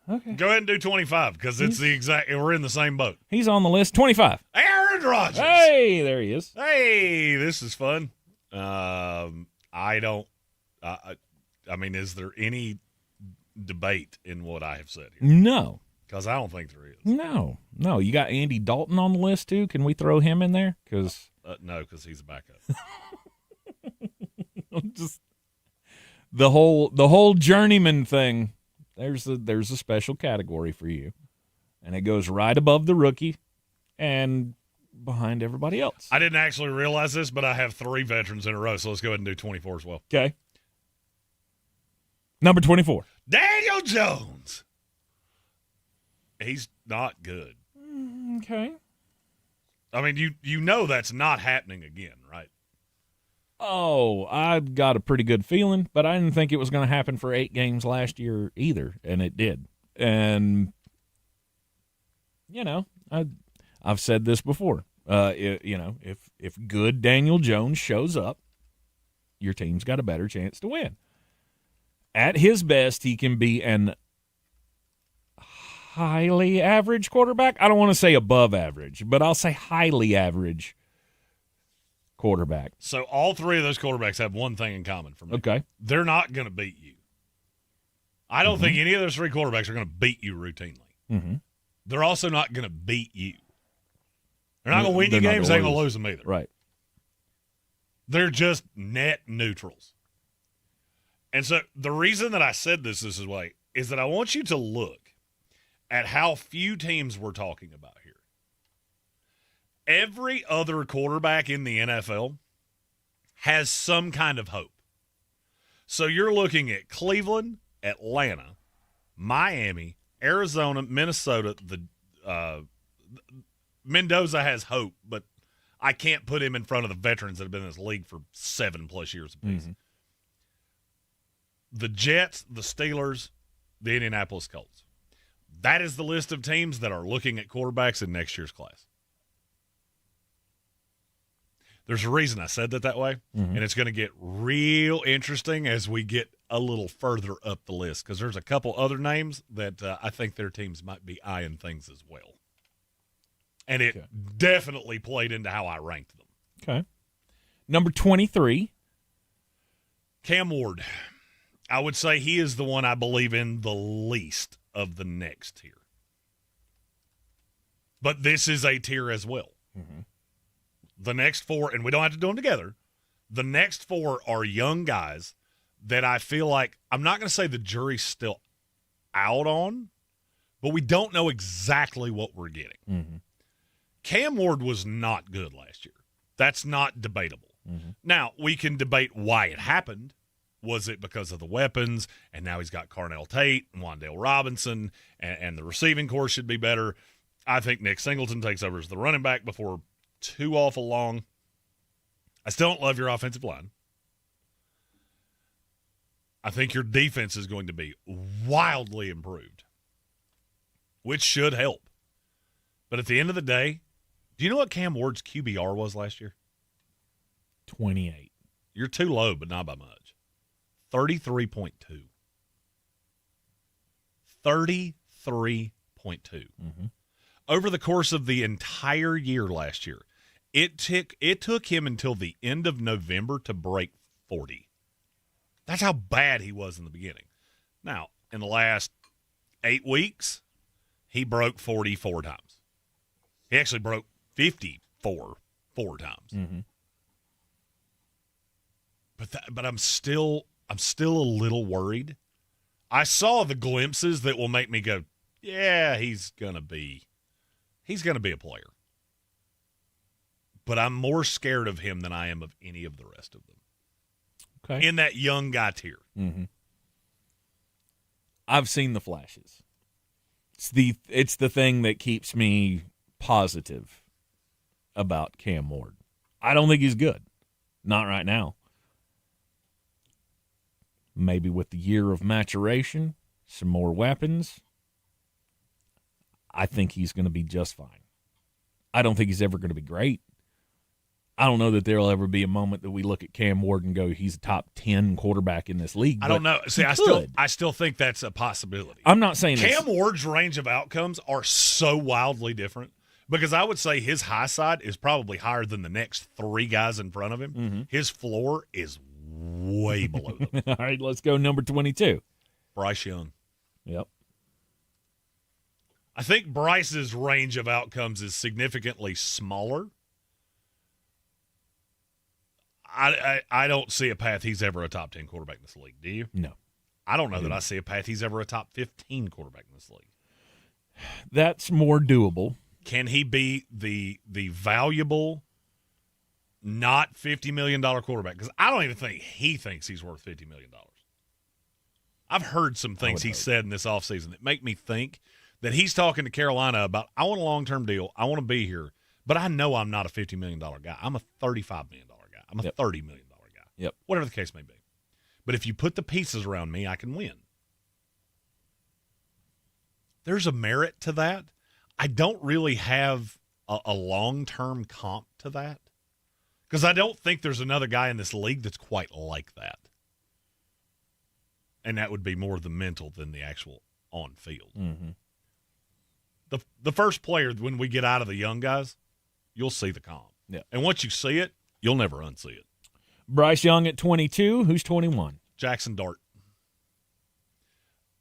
Go ahead and do 25 because it's the exact. We're in the same boat. He's on the list. 25. Aaron Rodgers. Hey, there he is. Hey, this is fun. I mean, is there any debate in what I have said here? No. Because I don't think there is. No. You got Andy Dalton on the list too. Can we throw him in there? Because no, because he's a backup. Just the whole journeyman thing. There's a special category for you, and it goes right above the rookie and behind everybody else. I didn't actually realize this, but I have 3 veterans in a row, so let's go ahead and do 24 as well. Okay. Number 24. Daniel Jones. He's not good. Okay. I mean, you know that's not happening again, right? Oh, I've got a pretty good feeling, but I didn't think it was going to happen for 8 games last year either, and it did. And, I've said this before. If good Daniel Jones shows up, your team's got a better chance to win. At his best, he can be an highly average quarterback. I don't want to say above average, but I'll say highly average quarterback. So all 3 of those quarterbacks have one thing in common for me. Okay. They're not going to beat you. I don't think any of those 3 quarterbacks are going to beat you routinely. Mm-hmm. They're also not going to beat you. They're not going to win you games. They ain't going to lose them either. Right. They're just net neutrals. And so the reason that I said this way is that I want you to look at how few teams we're talking about here. Every other quarterback in the NFL has some kind of hope. So you're looking at Cleveland, Atlanta, Miami, Arizona, Minnesota. Mendoza has hope, but I can't put him in front of the veterans that have been in this league for 7+ years apiece. Mm-hmm. The Jets, the Steelers, the Indianapolis Colts. That is the list of teams that are looking at quarterbacks in next year's class. There's a reason I said that way, and it's going to get real interesting as we get a little further up the list because there's a couple other names that I think their teams might be eyeing things as well. And it definitely played into how I ranked them. Okay. Number 23. Cam Ward. I would say he is the one I believe in the least of the next tier. But this is a tier as well. Mm-hmm. The next 4, and we don't have to do them together, the next 4 are young guys that I feel like, I'm not going to say the jury's still out on, but we don't know exactly what we're getting. Mm-hmm. Cam Ward was not good last year. That's not debatable. Mm-hmm. Now, we can debate why it happened. Was it because of the weapons? And now he's got Carnell Tate and Wan'Dale Robinson, and the receiving corps should be better. I think Nick Singleton takes over as the running back before too awful long. I still don't love your offensive line. I think your defense is going to be wildly improved, which should help. But at the end of the day, do you know what Cam Ward's QBR was last year? 28. You're too low, but not by much. 33.2. 33.2. Mm-hmm. Over the course of the entire year last year, it took him until the end of November to break 40. That's how bad he was in the beginning. Now, in the last 8 weeks, he broke 40 4 times. He actually broke 54 4 times. Mm-hmm. But I'm still a little worried. I saw the glimpses that will make me go, yeah, he's gonna be a player. But I'm more scared of him than I am of any of the rest of them. Okay. In that young guy tier. Mm-hmm. I've seen the flashes. It's the thing that keeps me positive about Cam Ward. I don't think he's good. Not right now. Maybe with the year of maturation, some more weapons, I think he's going to be just fine. I don't think he's ever going to be great. I don't know that there will ever be a moment that we look at Cam Ward and go, he's a top 10 quarterback in this league. I don't know. See, I still think that's a possibility. I'm not saying Cam Ward's range of outcomes are so wildly different because I would say his high side is probably higher than the next 3 guys in front of him. Mm-hmm. His floor is way below them. All right, let's go number 22. Bryce Young. Yep. I think Bryce's range of outcomes is significantly smaller. I don't see a path he's ever a top 10 quarterback in this league. Do you? No. I don't know that I see a path he's ever a top 15 quarterback in this league. That's more doable. Can he be the valuable, not $50 million quarterback? Because I don't even think he thinks he's worth $50 million. I've heard some things he said in this offseason that make me think that he's talking to Carolina about, I want a long-term deal. I want to be here. But I know I'm not a $50 million guy. I'm a $35 million guy. I'm a $30 million guy. Yep. Whatever the case may be. But if you put the pieces around me, I can win. There's a merit to that. I don't really have a long-term comp to that because I don't think there's another guy in this league that's quite like that. And that would be more the mental than the actual on-field. Mm-hmm. The first player, when we get out of the young guys, you'll see the comp. Yeah. And once you see it, you'll never unsee it. Bryce Young at 22. Who's 21? Jackson Dart.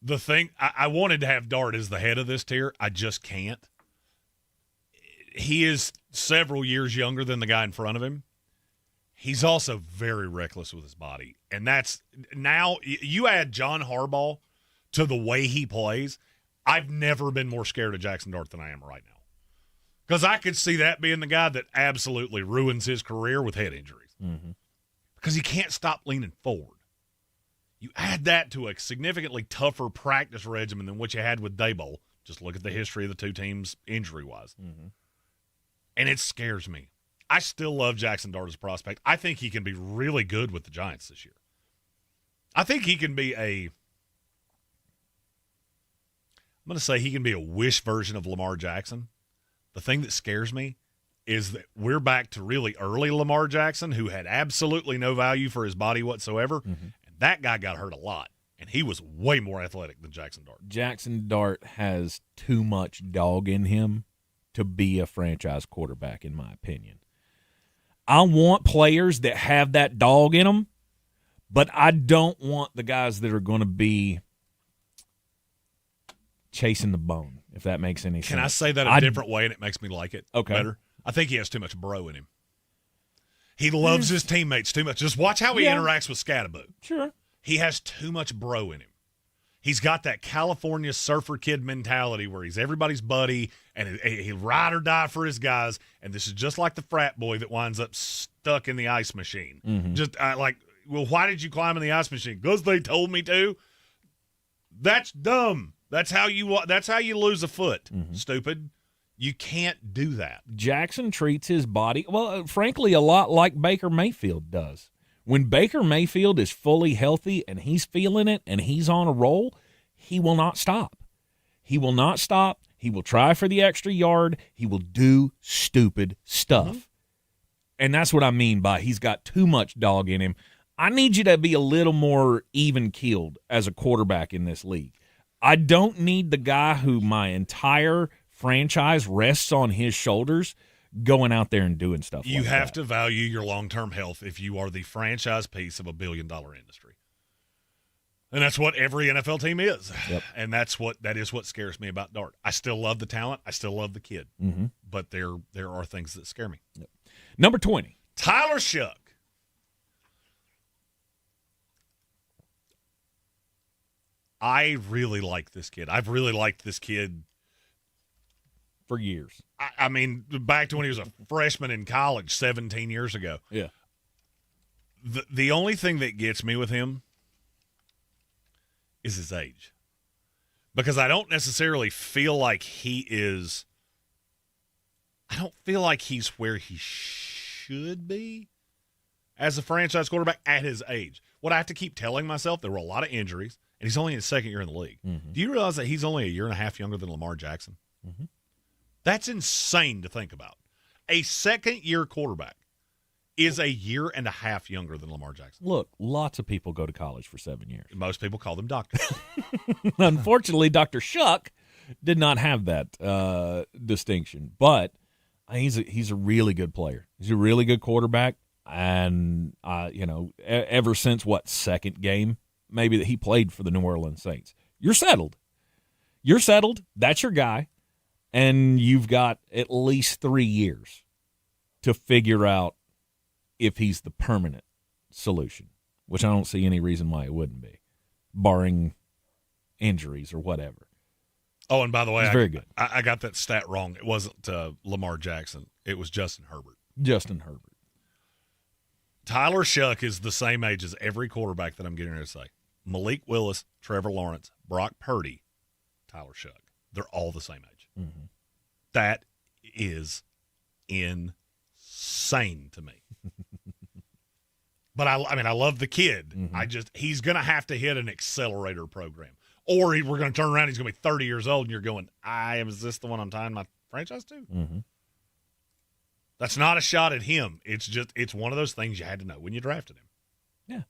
The thing, I wanted to have Dart as the head of this tier. I just can't. He is several years younger than the guy in front of him. He's also very reckless with his body. And that's now you add John Harbaugh to the way he plays. I've never been more scared of Jackson Dart than I am right now. Because I could see that being the guy that absolutely ruins his career with head injuries. Mm-hmm. Because he can't stop leaning forward. You add that to a significantly tougher practice regimen than what you had with Daboll. Just look at the history of the two teams injury-wise. Mm-hmm. And it scares me. I still love Jackson Dart as a prospect. I think he can be really good with the Giants this year. I think he can be I'm going to say he can be a wish version of Lamar Jackson. The thing that scares me is that we're back to really early Lamar Jackson, who had absolutely no value for his body whatsoever. Mm-hmm. And that guy got hurt a lot. And he was way more athletic than Jackson Dart. Jackson Dart has too much dog in him to be a franchise quarterback, in my opinion. I want players that have that dog in them, but I don't want the guys that are going to be chasing the bone, if that makes any sense. Can I say that a different way and it makes me like it better? I think he has too much bro in him. He loves his teammates too much. Just watch how he interacts with Scatterboo. Sure. He has too much bro in him. He's got that California surfer kid mentality where he's everybody's buddy and he'll ride or die for his guys. And this is just like the frat boy that winds up stuck in the ice machine. Mm-hmm. Just well, why did you climb in the ice machine? Because they told me to. That's dumb. That's how you lose a foot, stupid. You can't do that. Jackson treats his body, well, frankly, a lot like Baker Mayfield does. When Baker Mayfield is fully healthy and he's feeling it and he's on a roll, he will not stop. He will not stop. He will try for the extra yard. He will do stupid stuff. Mm-hmm. And that's what I mean by he's got too much dog in him. I need you to be a little more even-keeled as a quarterback in this league. I don't need the guy who my entire franchise rests on his shoulders going out there and doing stuff you like have that. to value your long-term health if you are the franchise piece of a billion-dollar industry. And that's what every NFL team is. Yep. And that is what scares me about Dart. I still love the talent. I still love the kid. Mm-hmm. But there are things that scare me. Yep. Number 20. Tyler Shuck. I really like this kid. I've really liked this kid for years. I mean, back to when he was a freshman in college 17 years ago. Yeah. The only thing that gets me with him is his age. Because I don't necessarily feel like he's where he should be as a franchise quarterback at his age. What I have to keep telling myself, there were a lot of injuries, and he's only in his second year in the league. Mm-hmm. Do you realize that he's only a year and a half younger than Lamar Jackson? Mm-hmm. That's insane to think about. A second-year quarterback is a year and a half younger than Lamar Jackson. Look, lots of people go to college for 7 years. Most people call them doctors. Unfortunately, Dr. Shuck did not have that distinction, but he's a really good player. He's a really good quarterback, and ever since second game maybe that he played for the New Orleans Saints, you're settled. You're settled. That's your guy. and you've got at least 3 years to figure out if he's the permanent solution, which I don't see any reason why it wouldn't be, barring injuries or whatever. Oh, and by the way, He's very good. I got that stat wrong. It wasn't Lamar Jackson. It was Justin Herbert. Justin Herbert. Tyler Shuck is the same age as every quarterback that I'm getting ready to say. Malik Willis, Trevor Lawrence, Brock Purdy, Tyler Shuck. They're all the same age. Mm-hmm. That is insane to me. But I mean, I love the kid. Mm-hmm. He's going to have to hit an accelerator program. Or we're going to turn around, he's going to be 30 years old, and you're going, is this the one I'm tying my franchise to? Mm-hmm. That's not a shot at him. It's one of those things you had to know when you drafted him. Yeah.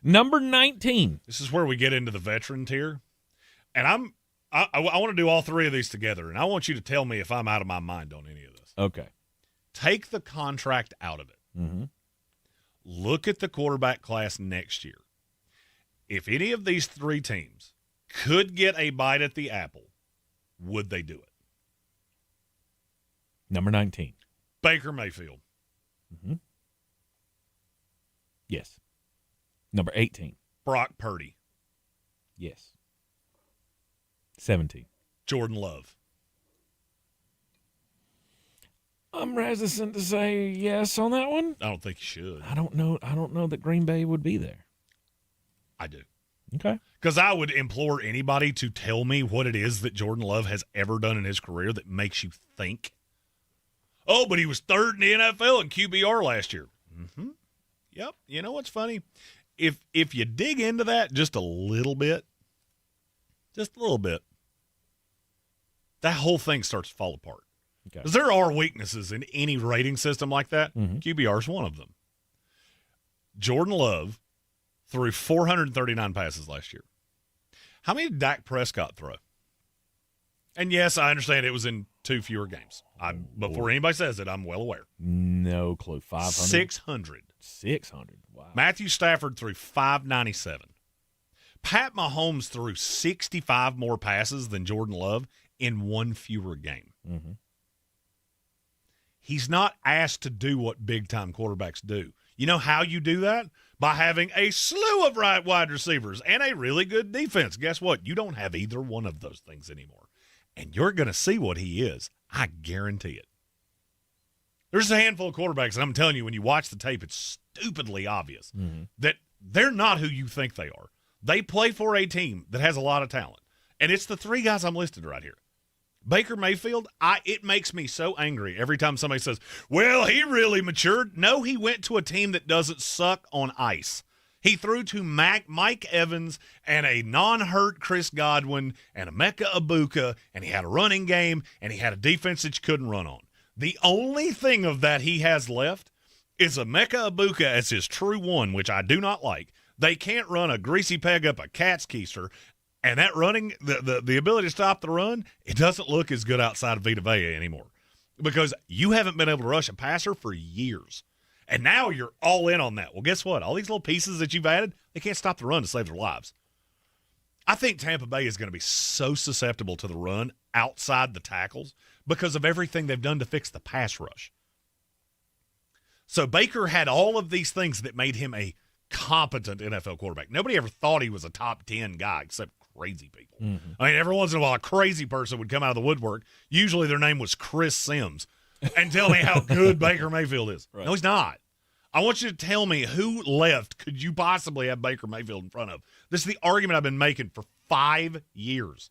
Number 19. This is where we get into the veteran tier. And I want to do all three of these together, and I want you to tell me if I'm out of my mind on any of this. Okay. Take the contract out of it. Mm-hmm. Look at the quarterback class next year. If any of these three teams could get a bite at the apple, would they do it? Number 19. Baker Mayfield. Mm-hmm. Yes. Number 18. Brock Purdy. Yes. 17. Jordan Love. I'm hesitant to say yes on that one. I don't think you should. I don't know that Green Bay would be there. I do. Okay. Because I would implore anybody to tell me what it is that Jordan Love has ever done in his career that makes you think, oh, but he was third in the NFL in QBR last year. Mm-hmm. Yep. You know what's funny? If you dig into that just a little bit, that whole thing starts to fall apart. Okay. Because there are weaknesses in any rating system like that. Mm-hmm. QBR is one of them. Jordan Love threw 439 passes last year. How many did Dak Prescott throw? And yes, I understand it was in 2 fewer games. Before anybody says it, I'm well aware. No clue. 500? 600. 600. Wow. Matthew Stafford threw 597. Pat Mahomes threw 65 more passes than Jordan Love in 1 fewer game. Mm-hmm. He's not asked to do what big-time quarterbacks do. You know how you do that? By having a slew of right wide receivers and a really good defense. Guess what? You don't have either one of those things anymore. And you're going to see what he is. I guarantee it. There's a handful of quarterbacks, and I'm telling you, when you watch the tape, it's stupidly obvious that they're not who you think they are. They play for a team that has a lot of talent. And it's the three guys I'm listed right here. Baker Mayfield, it makes me so angry every time somebody says, well, he really matured. No, he went to a team that doesn't suck on ice. He threw to Mike Evans and a non-hurt Chris Godwin and Emeka Ibuka, and he had a running game, and he had a defense that you couldn't run on. The only thing of that he has left is Emeka Ibuka as his true one, which I do not like. They can't run a greasy peg up a cat's keister. And that running, the ability to stop the run, it doesn't look as good outside of Vita Vea anymore because you haven't been able to rush a passer for years. And now you're all in on that. Well, guess what? All these little pieces that you've added, they can't stop the run to save their lives. I think Tampa Bay is going to be so susceptible to the run outside the tackles because of everything they've done to fix the pass rush. So Baker had all of these things that made him a competent NFL quarterback. Nobody ever thought he was a top 10 guy except crazy people. Mm-hmm. I mean, every once in a while, a crazy person would come out of the woodwork. Usually their name was Chris Sims and tell me how good Baker Mayfield is. Right. No, he's not. I want you to tell me who left could you possibly have Baker Mayfield in front of. This is the argument I've been making for 5 years.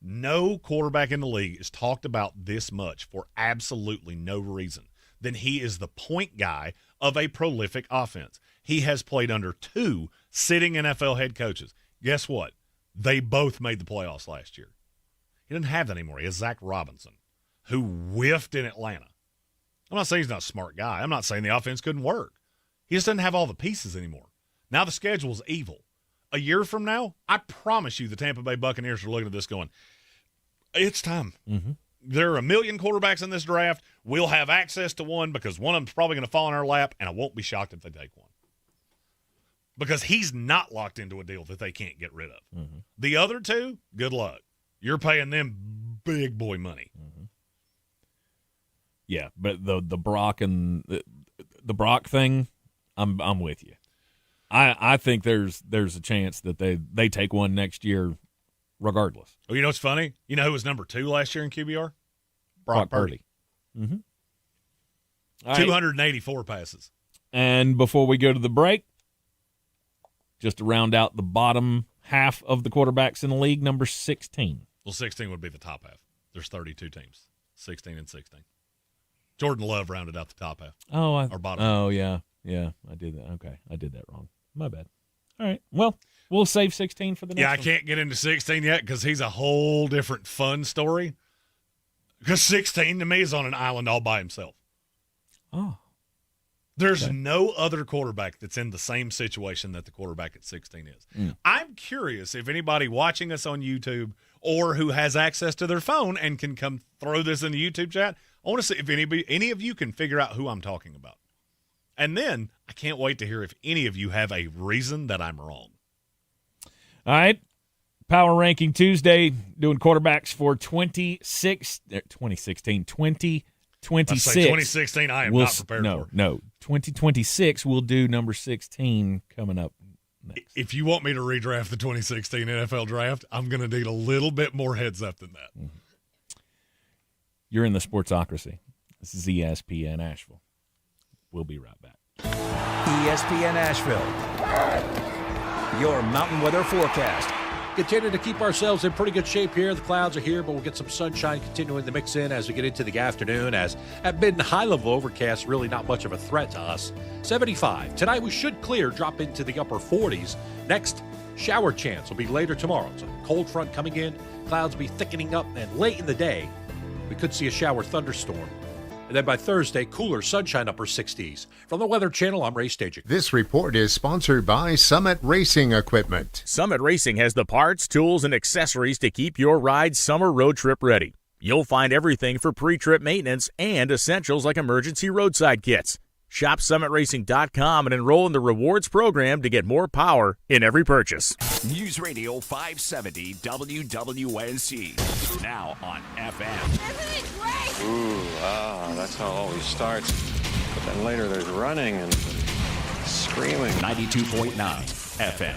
No quarterback in the league is talked about this much for absolutely no reason than he is the point guy of a prolific offense. He has played under 2 sitting NFL head coaches. Guess what? They both made the playoffs last year. He doesn't have that anymore. He has Zach Robinson, who whiffed in Atlanta. I'm not saying he's not a smart guy. I'm not saying the offense couldn't work. He just doesn't have all the pieces anymore. Now the schedule's evil. A year from now, I promise you the Tampa Bay Buccaneers are looking at this going, it's time. Mm-hmm. There are a million quarterbacks in this draft. We'll have access to one because one of them's probably going to fall in our lap, and I won't be shocked if they take one. Because he's not locked into a deal that they can't get rid of. Mm-hmm. The other 2, good luck. You're paying them big boy money. Mm-hmm. Yeah, but the Brock and the Brock thing, I'm with you. I think there's a chance that they take one next year, regardless. Oh, you know what's funny? You know who was number 2 last year in QBR? Brock Purdy. Mm-hmm. 284 passes. And before we go to the break, just to round out the bottom half of the quarterbacks in the league, number 16. Well, 16 would be the top half. There's 32 teams, 16 and 16. Jordan Love rounded out the top half. Or bottom. Oh, yeah. Yeah, I did that. Okay, I did that wrong. My bad. All right. Well, we'll save 16 for the next one. Yeah, I can't get into 16 yet because he's a whole different fun story. Because 16 to me is on an island all by himself. Oh. There's no other quarterback that's in the same situation that the quarterback at 16 is. I'm curious if anybody watching us on YouTube or who has access to their phone and can come throw this in the YouTube chat, I want to see if any of you can figure out who I'm talking about. And then I can't wait to hear if any of you have a reason that I'm wrong. All right. Power Ranking Tuesday, doing quarterbacks for 2016. 2016, I am not prepared for. No. 2026, we'll do number 16 coming up next. If you want me to redraft the 2016 NFL draft, I'm going to need a little bit more heads up than that. Mm-hmm. You're in the Sportsocracy. This is ESPN Asheville. We'll be right back. ESPN Asheville, your mountain weather forecast. Continue to keep ourselves in pretty good shape here. The clouds are here, but we'll get some sunshine continuing to mix in as we get into the afternoon. As at mid and high level overcast, really not much of a threat to us. 75. Tonight we should clear, drop into the upper 40s. Next, shower chance will be later tomorrow. It's a cold front coming in. Clouds will be thickening up, and late in the day, we could see a shower thunderstorm. And then by Thursday, cooler sunshine upper 60s. From the Weather Channel, I'm Ray Stajic. This report is sponsored by Summit Racing Equipment. Summit Racing has the parts, tools, and accessories to keep your ride summer road trip ready. You'll find everything for pre-trip maintenance and essentials like emergency roadside kits. Shop summitracing.com and enroll in the rewards program to get more power in every purchase. News Radio 570 WWNC. Now on FM. Isn't it great? Ooh, that's how it always starts. But then later there's running and screaming. 92.9 FM.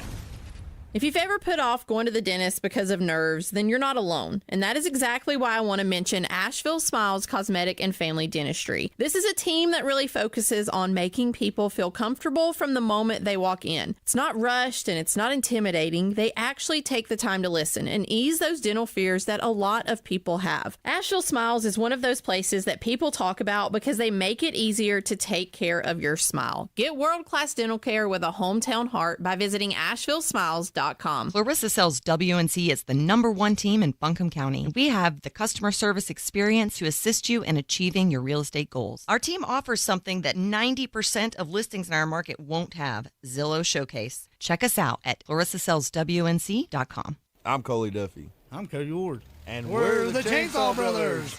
If you've ever put off going to the dentist because of nerves, then you're not alone. And that is exactly why I want to mention Asheville Smiles Cosmetic and Family Dentistry. This is a team that really focuses on making people feel comfortable from the moment they walk in. It's not rushed and it's not intimidating. They actually take the time to listen and ease those dental fears that a lot of people have. Asheville Smiles is one of those places that people talk about because they make it easier to take care of your smile. Get world-class dental care with a hometown heart by visiting AshevilleSmiles.com. Clarissa Sells WNC is the #1 team in Buncombe County. We have the customer service experience to assist you in achieving your real estate goals. Our team offers something that 90% of listings in our market won't have: Zillow Showcase. Check us out at clarissasellswnc.com. I'm Coley Duffy. I'm Cody Ward. And we're the Chainsaw Brothers.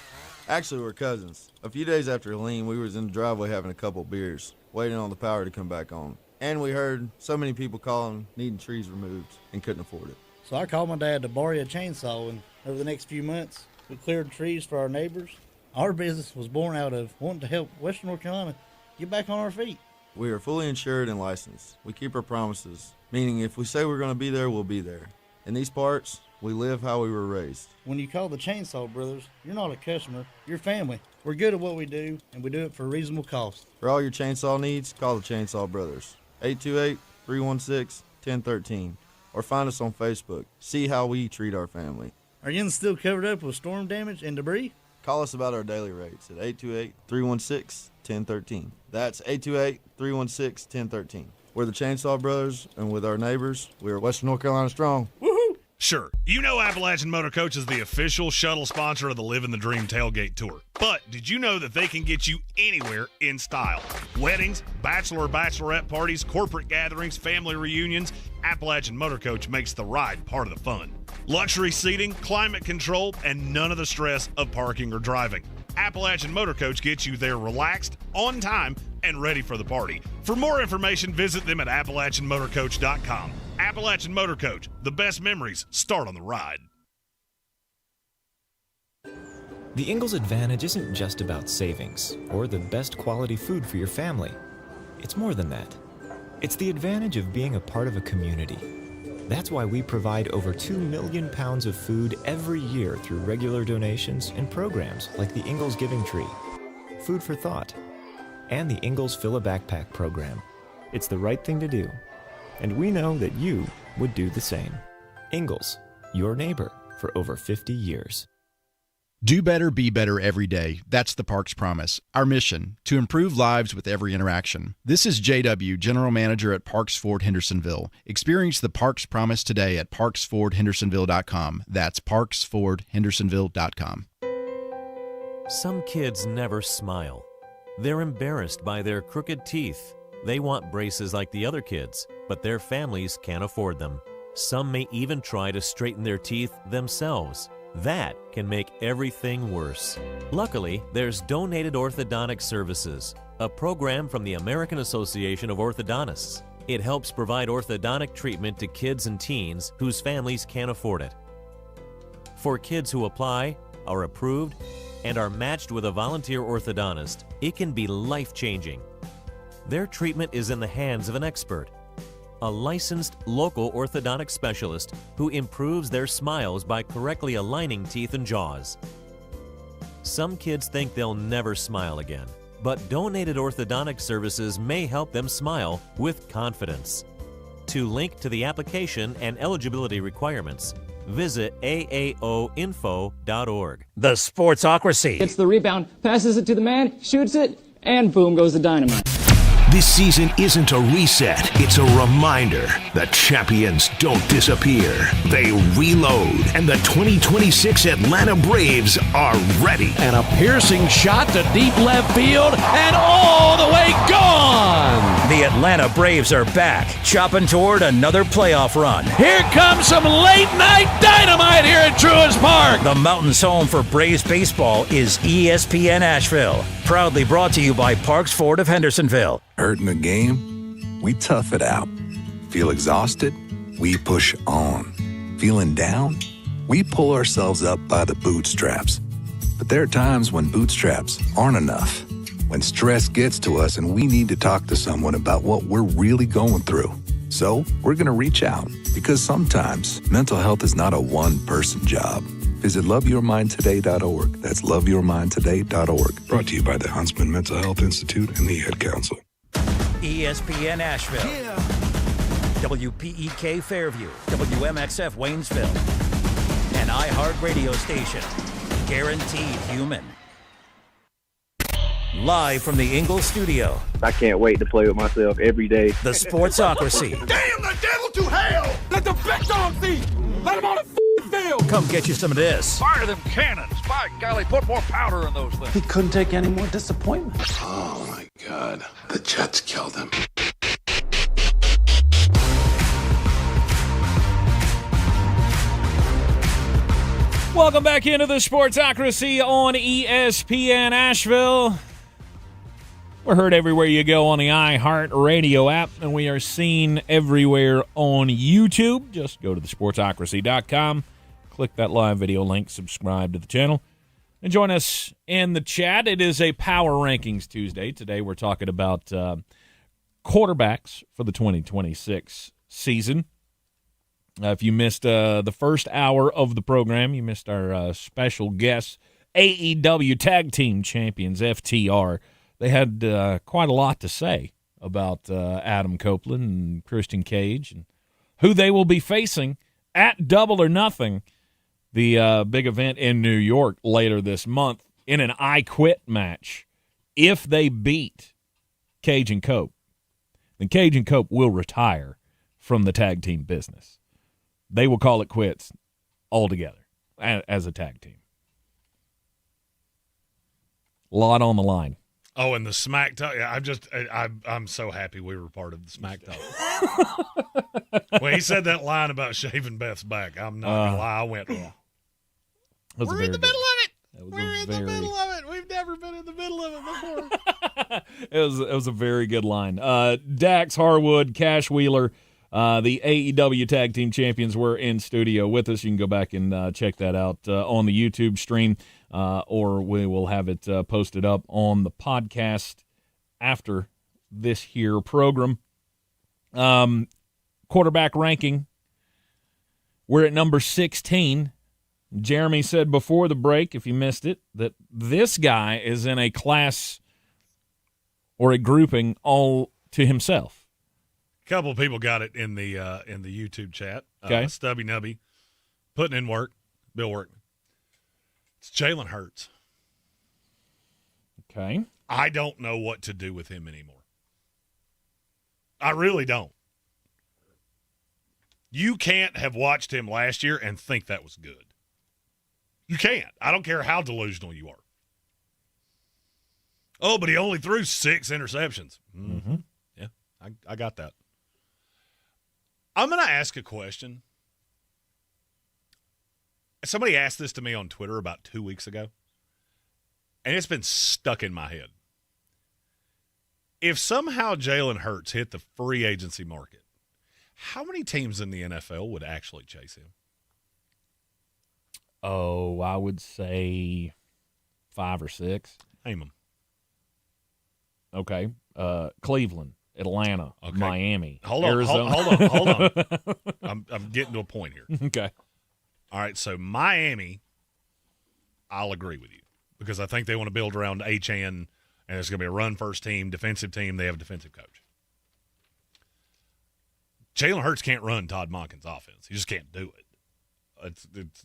Actually, we're cousins. A few days after Helene, we was in the driveway having a couple beers, waiting on the power to come back on. And we heard so many people calling, needing trees removed, and couldn't afford it. So I called my dad to borrow a chainsaw, and over the next few months, we cleared trees for our neighbors. Our business was born out of wanting to help Western North Carolina get back on our feet. We are fully insured and licensed. We keep our promises, meaning if we say we're going to be there, we'll be there. In these parts, we live how we were raised. When you call the Chainsaw Brothers, you're not a customer, you're family. We're good at what we do, and we do it for a reasonable cost. For all your chainsaw needs, call the Chainsaw Brothers. 828-316-1013. Or find us on Facebook. See how we treat our family. Are you still covered up with storm damage and debris? Call us about our daily rates at 828-316-1013. That's 828-316-1013. We're the Chainsaw Brothers, and with our neighbors, we are Western North Carolina strong. Woohoo! Sure, you know Appalachian Motor Coach is the official shuttle sponsor of the Living the Dream Tailgate Tour. But did you know that they can get you anywhere in style? Weddings, bachelorette parties, corporate gatherings, family reunions, Appalachian Motor Coach makes the ride part of the fun. Luxury seating, climate control, and none of the stress of parking or driving. Appalachian Motor Coach gets you there relaxed, on time, and ready for the party. For more information, visit them at AppalachianMotorCoach.com. Appalachian Motor Coach, the best memories start on the ride. The Ingalls Advantage isn't just about savings or the best quality food for your family. It's more than that. It's the advantage of being a part of a community. That's why we provide over 2 million pounds of food every year through regular donations and programs like the Ingalls Giving Tree, Food for Thought, and the Ingalls Fill a Backpack program. It's the right thing to do, and we know that you would do the same. Ingalls, your neighbor for over 50 years. Do better, be better every day. That's the Parks Promise. Our mission, to improve lives with every interaction. This is JW, General Manager at Parks Ford Hendersonville. Experience the Parks Promise today at parksfordhendersonville.com. That's parksfordhendersonville.com. Some kids never smile. They're embarrassed by their crooked teeth. They want braces like the other kids, but their families can't afford them. Some may even try to straighten their teeth themselves. That can make everything worse. Luckily, there's Donated Orthodontic Services, a program from the American Association of Orthodontists. It helps provide orthodontic treatment to kids and teens whose families can't afford it. For kids who apply, are approved, and are matched with a volunteer orthodontist, it can be life-changing. Their treatment is in the hands of an expert, a licensed local orthodontic specialist who improves their smiles by correctly aligning teeth and jaws. Some kids think they'll never smile again, but Donated Orthodontic Services may help them smile with confidence. To link to the application and eligibility requirements, visit aaoinfo.org. The Sportsocracy. Gets the rebound, passes it to the man, shoots it, and boom goes the dynamite. This season isn't a reset, it's a reminder. The champions don't disappear. They reload. And the 2026 Atlanta Braves are ready. And a piercing shot to deep left field and all the way gone. The Atlanta Braves are back, chopping toward another playoff run. Here comes some late night dynamite here at Truist Park. The Mountain's home for Braves baseball is ESPN Asheville. Proudly brought to you by Parks Ford of Hendersonville. Hurt in the game? We tough it out. Feel exhausted? We push on. Feeling down? We pull ourselves up by the bootstraps. But there are times when bootstraps aren't enough. When stress gets to us and we need to talk to someone about what we're really going through. So we're going to reach out because sometimes mental health is not a one-person job. Visit loveyourmindtoday.org. That's loveyourmindtoday.org. Brought to you by the Huntsman Mental Health Institute and the Ad Council. ESPN Asheville. Yeah. WPEK Fairview. WMXF Waynesville. An iHeart radio station. Guaranteed human. Live from the Ingalls studio. I can't wait to play with myself every day. The Sportsocracy. Damn the devil to hell! Let the big dog see! Let him on the field! Come get you some of this. Fire them cannons! By golly, put more powder in those things. He couldn't take any more disappointment. Oh my God. The Jets killed him. Welcome back into the Sportsocracy on ESPN Asheville. We're heard everywhere you go on the iHeart Radio app, and we are seen everywhere on YouTube. Just go to thesportsocracy.com, click that live video link, subscribe to the channel, and join us in the chat. It is a Power Rankings Tuesday. Today we're talking about quarterbacks for the 2026 season. If you missed the first hour of the program, you missed our special guest, AEW Tag Team Champions, FTR. They had quite a lot to say about Adam Copeland and Christian Cage and who they will be facing at Double or Nothing, the big event in New York later this month, in an I Quit match. If they beat Cage and Cope, then Cage and Cope will retire from the tag team business. They will call it quits altogether as a tag team. A lot on the line. Oh, and the Smack Talk. I'm so happy we were part of the Smack Talk. When he said that line about shaving Beth's back, I'm not going to lie, I went, oh. We're in the middle of it. We're in the middle of it. We've never been in the middle of it before. It was a very good line. Dax, Harwood, Cash Wheeler, The AEW Tag Team Champions were in studio with us. You can go back and check that out on the YouTube stream, or we will have it posted up on the podcast after this here program. Quarterback ranking, we're at number 16. Jeremy said before the break, if you missed it, that this guy is in a class or a grouping all to himself. A couple of people got it in the YouTube chat. Okay. Stubby Nubby, putting in work, Bill Workman. It's Jalen Hurts. Okay. I don't know what to do with him anymore. I really don't. You can't have watched him last year and think that was good. You can't. I don't care how delusional you are. Oh, but he only threw 6 interceptions. Mm-hmm. Yeah, I got that. I'm going to ask a question. Somebody asked this to me on Twitter about 2 weeks ago, and it's been stuck in my head. If somehow Jalen Hurts hit the free agency market, how many teams in the NFL would actually chase him? Oh, I would say 5 or 6. Name them. Okay. Cleveland, Atlanta, Okay. Miami, Hold on, Arizona. hold on. I'm getting to a point here. Okay. All right, so Miami, I'll agree with you because I think they want to build around Achane, and it's going to be a run-first team, defensive team. They have a defensive coach. Jalen Hurts can't run Todd Monken's offense. He just can't do it.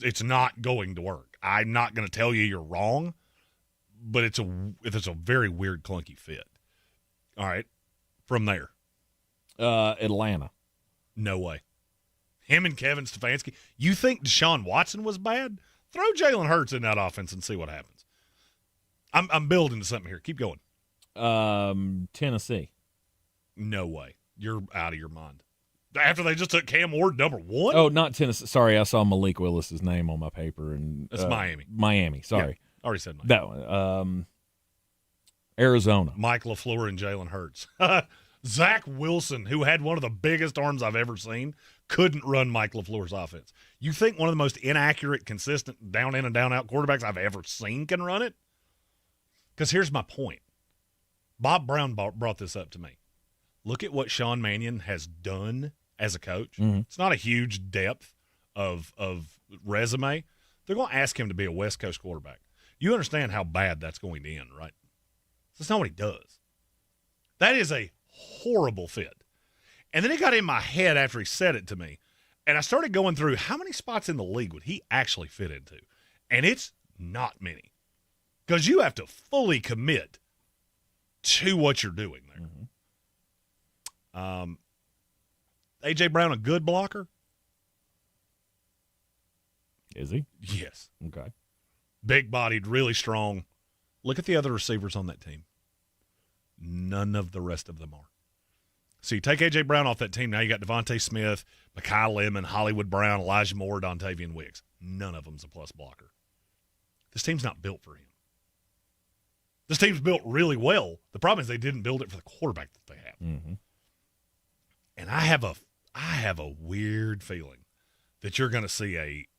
It's not going to work. I'm not going to tell you you're wrong, but it's a very weird, clunky fit. All right, from there. Atlanta. No way. Him and Kevin Stefanski. You think Deshaun Watson was bad? Throw Jalen Hurts in that offense and see what happens. I'm building to something here. Keep going. Tennessee. No way. You're out of your mind. After they just took Cam Ward number 1? Oh, not Tennessee. Sorry, I saw Malik Willis's name on my paper. And That's Miami. Miami, sorry. Yeah, already said Miami. That one. Arizona. Mike LaFleur and Jalen Hurts. Zach Wilson, who had one of the biggest arms I've ever seen, couldn't run Mike LaFleur's offense. You think one of the most inaccurate, consistent, down in and down out quarterbacks I've ever seen can run it? Because here's my point. Bob Brown brought this up to me. Look at what Sean Mannion has done as a coach. Mm-hmm. It's not a huge depth of resume. They're going to ask him to be a West Coast quarterback. You understand how bad that's going to end, right? That's not what he does. That is a horrible fit. And then it got in my head after he said it to me, and I started going through how many spots in the league would he actually fit into. And it's not many. Because you have to fully commit to what you're doing there. Mm-hmm. A.J. Brown, a good blocker? Is he? Yes. Okay. Big-bodied, really strong. Look at the other receivers on that team. None of the rest of them are. So you take A.J. Brown off that team, now you got Devontae Smith, Mekhi Lemon, Hollywood Brown, Elijah Moore, Dontavian Wicks. None of them's a plus blocker. This team's not built for him. This team's built really well. The problem is they didn't build it for the quarterback that they have. Mm-hmm. And I have a weird feeling that you're going to see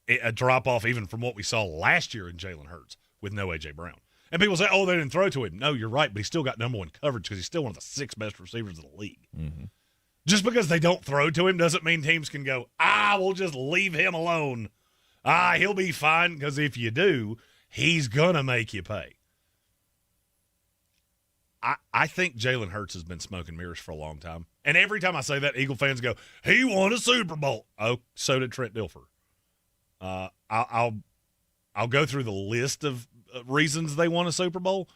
a drop-off even from what we saw last year in Jalen Hurts with no A.J. Brown. And people say, oh, they didn't throw to him. No, you're right, but he's still got number 1 coverage because he's still one of the 6 best receivers in the league. Mm-hmm. Just because they don't throw to him doesn't mean teams can go, we'll just leave him alone. He'll be fine, because if you do, he's going to make you pay. I think Jalen Hurts has been smoking mirrors for a long time. And every time I say that, Eagle fans go, he won a Super Bowl. Oh, so did Trent Dilfer. I'll go through the list of reasons they won a Super Bowl.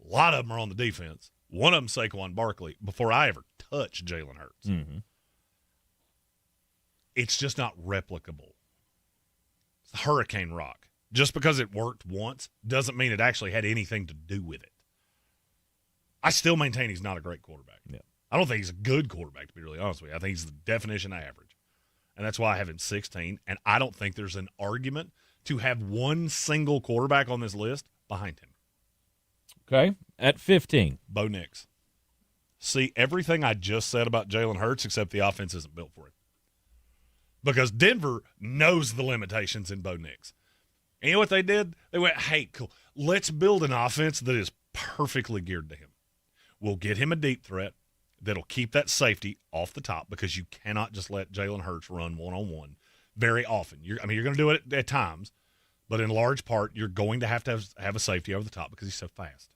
A lot of them are on the defense. One of them, Saquon Barkley, before I ever touched Jalen Hurts. Mm-hmm. It's just not replicable. It's Hurricane Rock. Just because it worked once doesn't mean it actually had anything to do with it. I still maintain he's not a great quarterback. Yeah. I don't think he's a good quarterback, to be really honest with you. I think he's the definition of average. And that's why I have him 16. And I don't think there's an argument to have one single quarterback on this list behind him. Okay. At 15. Bo Nix. See, everything I just said about Jalen Hurts, except the offense isn't built for him. because Denver knows the limitations in Bo Nix. And you know what they did? They went, hey, cool, let's build an offense that is perfectly geared to him. We'll get him a deep threat that'll keep that safety off the top, because you cannot just let Jalen Hurts run one-on-one very often. You're going to do it at times, but in large part, you're going to have a safety over the top because he's so fast.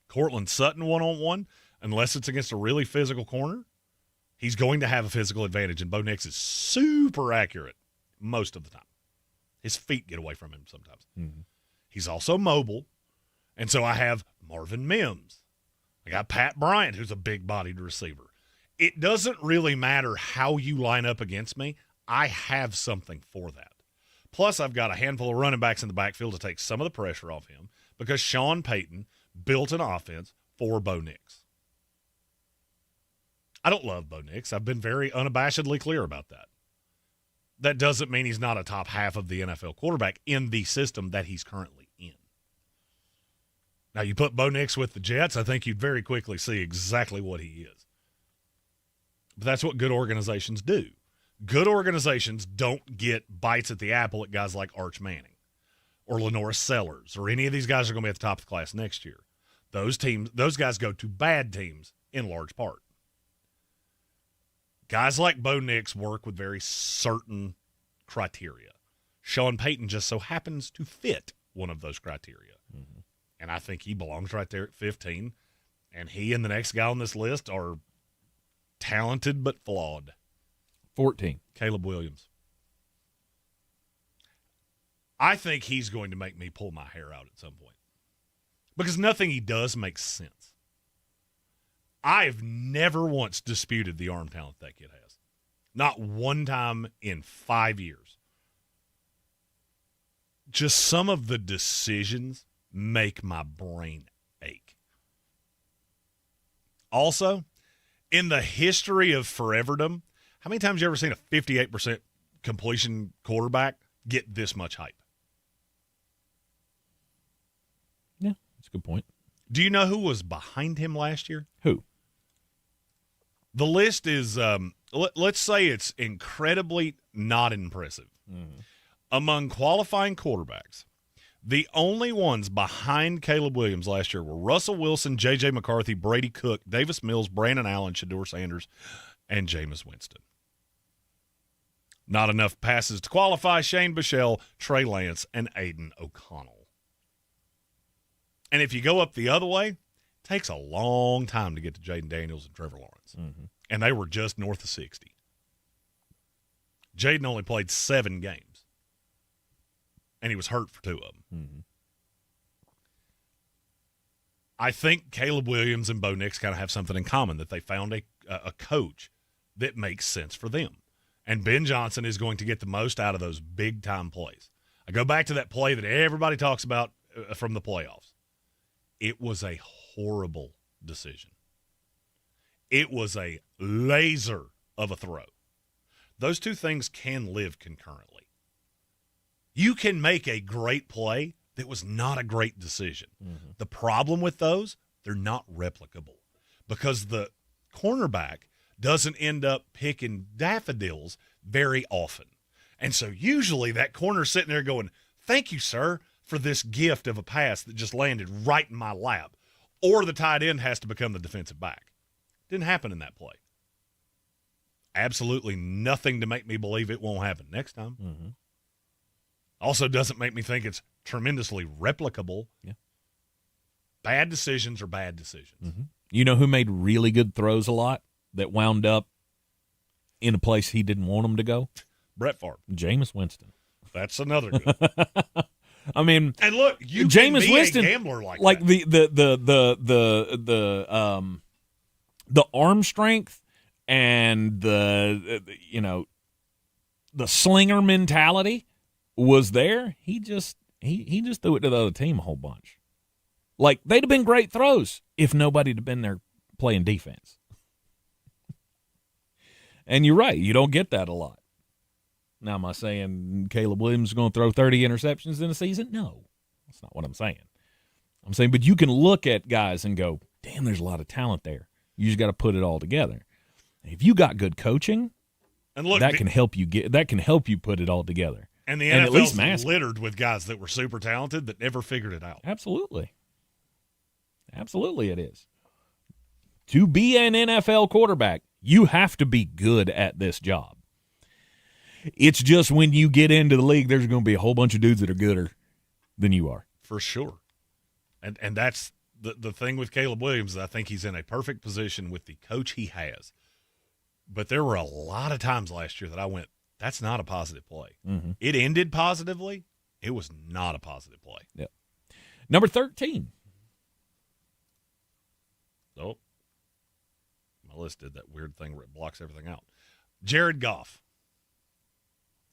Cortland Sutton one-on-one, unless it's against a really physical corner, he's going to have a physical advantage, and Bo Nix is super accurate most of the time. His feet get away from him sometimes. Mm-hmm. He's also mobile, and so I have Marvin Mims. I got Pat Bryant, who's a big-bodied receiver. It doesn't really matter how you line up against me. I have something for that. Plus, I've got a handful of running backs in the backfield to take some of the pressure off him, because Sean Payton built an offense for Bo Nix. I don't love Bo Nix. I've been very unabashedly clear about that. That doesn't mean he's not a top half of the NFL quarterback in the system that he's currently in. Now, you put Bo Nix with the Jets, I think you'd very quickly see exactly what he is. But that's what good organizations do. Good organizations don't get bites at the apple at guys like Arch Manning or Lenore Sellers or any of these guys are going to be at the top of the class next year. Those guys go to bad teams in large part. Guys like Bo Nix work with very certain criteria. Sean Payton just so happens to fit one of those criteria. Mm-hmm. And I think he belongs right there at 15. And he and the next guy on this list are talented but flawed. 14. Caleb Williams. I think he's going to make me pull my hair out at some point. Because nothing he does makes sense. I've never once disputed the arm talent that kid has. Not one time in 5 years. Just some of the decisions make my brain ache. Also, in the history of foreverdom, how many times have you ever seen a 58% completion quarterback get this much hype? Yeah, that's a good point. Do you know who was behind him last year? Who? The list is, let's say it's incredibly not impressive. Mm-hmm. Among qualifying quarterbacks, the only ones behind Caleb Williams last year were Russell Wilson, J.J. McCarthy, Brady Cook, Davis Mills, Brandon Allen, Shedeur Sanders, and Jameis Winston. Not enough passes to qualify: Shane Buechele, Trey Lance, and Aiden O'Connell. And if you go up the other way, it takes a long time to get to Jaden Daniels and Trevor Lawrence. Mm-hmm. And they were just north of 60. Jaden only played 7 games. And he was hurt for 2 of them. Mm-hmm. I think Caleb Williams and Bo Nix kind of have something in common, that they found a coach that makes sense for them. And Ben Johnson is going to get the most out of those big-time plays. I go back to that play that everybody talks about from the playoffs. It was a horrible decision. It was a laser of a throw. Those two things can live concurrently. You can make a great play that was not a great decision. Mm-hmm. The problem with those, they're not replicable because the cornerback doesn't end up picking daffodils very often. And so usually that corner's sitting there going, thank you, sir, for this gift of a pass that just landed right in my lap. Or the tight end has to become the defensive back. Didn't happen in that play. Absolutely nothing to make me believe it won't happen next time. Mm-hmm. Also doesn't make me think it's tremendously replicable. Yeah. Bad decisions are bad decisions. Mm-hmm. You know who made really good throws a lot that wound up in a place he didn't want them to go? Brett Favre. Jameis Winston. That's another good one. I mean, and look, you Jameis can be Winston, a gambler like that. The arm strength and the slinger mentality was there. He just threw it to the other team a whole bunch. Like, they'd have been great throws if nobody'd have been there playing defense. And you're right, you don't get that a lot. Now, am I saying Caleb Williams is going to throw 30 interceptions in a season? No, that's not what I'm saying. I'm saying, but you can look at guys and go, damn, there's a lot of talent there. You just got to put it all together. If you got good coaching And look, that can help you put it all together. And the at least NFL's littered with guys that were super talented that never figured it out. Absolutely. Absolutely it is. To be an NFL quarterback, you have to be good at this job. It's just when you get into the league, there's going to be a whole bunch of dudes that are gooder than you are. For sure. And that's the thing with Caleb Williams. I think he's in a perfect position with the coach he has. But there were a lot of times last year that I went, that's not a positive play. Mm-hmm. It ended positively. It was not a positive play. Yep. Number 13. Oh, my list did that weird thing where it blocks everything out. Jared Goff.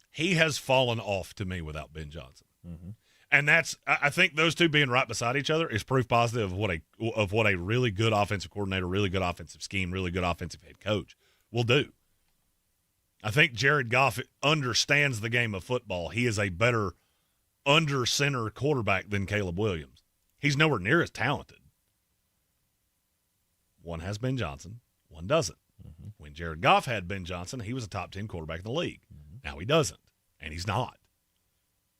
He has fallen off to me without Ben Johnson. Mm-hmm. And I think those two being right beside each other is proof positive of what a really good offensive coordinator, really good offensive scheme, really good offensive head coach will do. I think Jared Goff understands the game of football. He is a better under center quarterback than Caleb Williams. He's nowhere near as talented. One has Ben Johnson, one doesn't. Mm-hmm. When Jared Goff had Ben Johnson, he was a top 10 quarterback in the league. Mm-hmm. Now he doesn't, and he's not.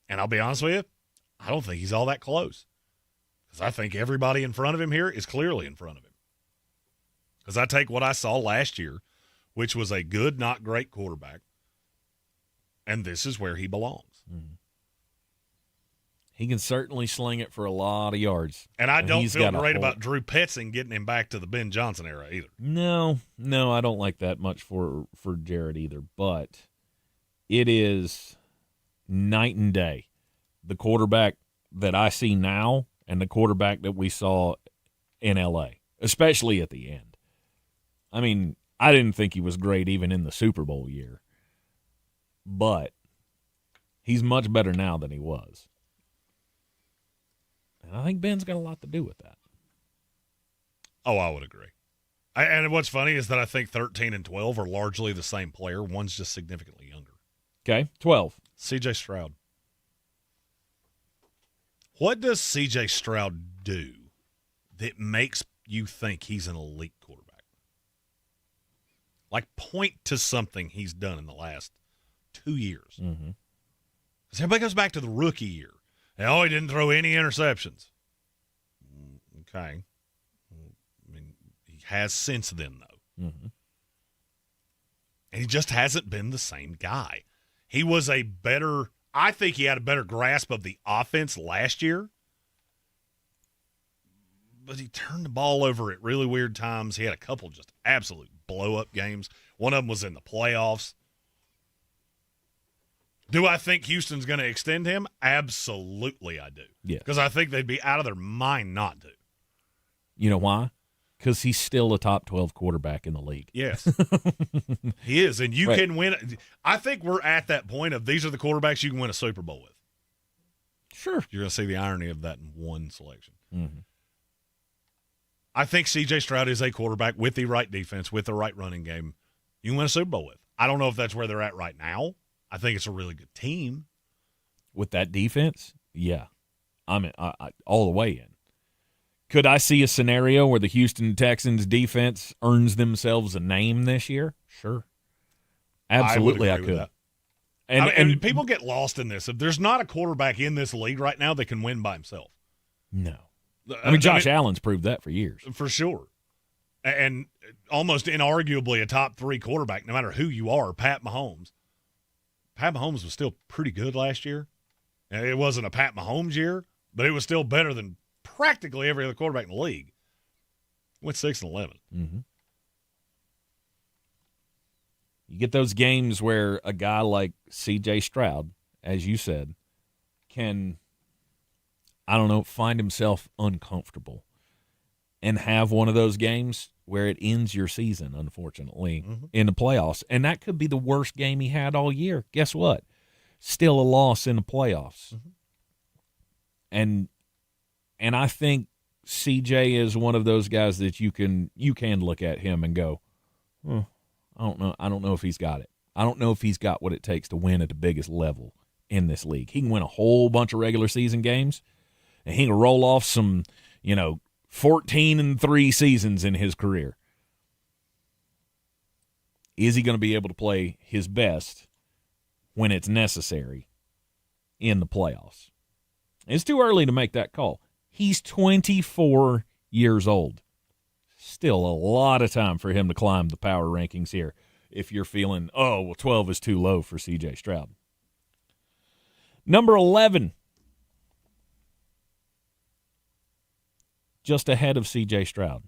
And I'll be honest with you, I don't think he's all that close. Because I think everybody in front of him here is clearly in front of him. Because I take what I saw last year, which was a good, not great quarterback, and this is where he belongs. Mm-hmm. He can certainly sling it for a lot of yards. And I don't feel great about Drew Petzing getting him back to the Ben Johnson era either. No, I don't like that much for Jared either. But it is night and day. The quarterback that I see now and the quarterback that we saw in L.A., especially at the end. I mean, I didn't think he was great even in the Super Bowl year. But he's much better now than he was. And I think Ben's got a lot to do with that. Oh, I would agree. And what's funny is that I think 13 and 12 are largely the same player. One's just significantly younger. Okay, 12. C.J. Stroud. What does C.J. Stroud do that makes you think he's an elite quarterback? Like, point to something he's done in the last 2 years. Mm-hmm. Because everybody goes back to the rookie year. Oh, he didn't throw any interceptions. Okay. I mean, he has since then, though. Mm-hmm. And he just hasn't been the same guy. He was I think he had a better grasp of the offense last year. But he turned the ball over at really weird times. He had a couple just absolute blow-up games. One of them was in the playoffs. Do I think Houston's going to extend him? Absolutely I do. Yeah. Because I think they'd be out of their mind not to. You know why? Because he's still a top 12 quarterback in the league. Yes. He is. And you can win. I think we're at that point of these are the quarterbacks you can win a Super Bowl with. Sure. You're going to see the irony of that in one selection. Mm-hmm. I think C.J. Stroud is a quarterback with the right defense, with the right running game, you can win a Super Bowl with. I don't know if that's where they're at right now. I think it's a really good team. With that defense, yeah. I'm all the way in. Could I see a scenario where the Houston Texans defense earns themselves a name this year? Sure. Absolutely, I could. And people get lost in this. If there's not a quarterback in this league right now that can win by himself. No. I mean, Josh Allen's proved that for years. For sure. And almost inarguably a top 3 quarterback, no matter who you are, Pat Mahomes. Pat Mahomes was still pretty good last year. And it wasn't a Pat Mahomes year, but it was still better than practically every other quarterback in the league. Went 6-11. Mm-hmm. You get those games where a guy like C.J. Stroud, as you said, can, I don't know, find himself uncomfortable and have one of those games where it ends your season, unfortunately, in the playoffs. And that could be the worst game he had all year. Guess what? Still a loss in the playoffs. And I think CJ is one of those guys that you can look at him and go, I don't know. I don't know if he's got it. I don't know if he's got what it takes to win at the biggest level in this league. He can win a whole bunch of regular season games, and he can roll off some, 14-3 seasons in his career. Is he going to be able to play his best when it's necessary in the playoffs? It's too early to make that call. He's 24 years old. Still a lot of time for him to climb the power rankings here if you're feeling, 12 is too low for C.J. Stroud. Number 11. Just ahead of C.J. Stroud.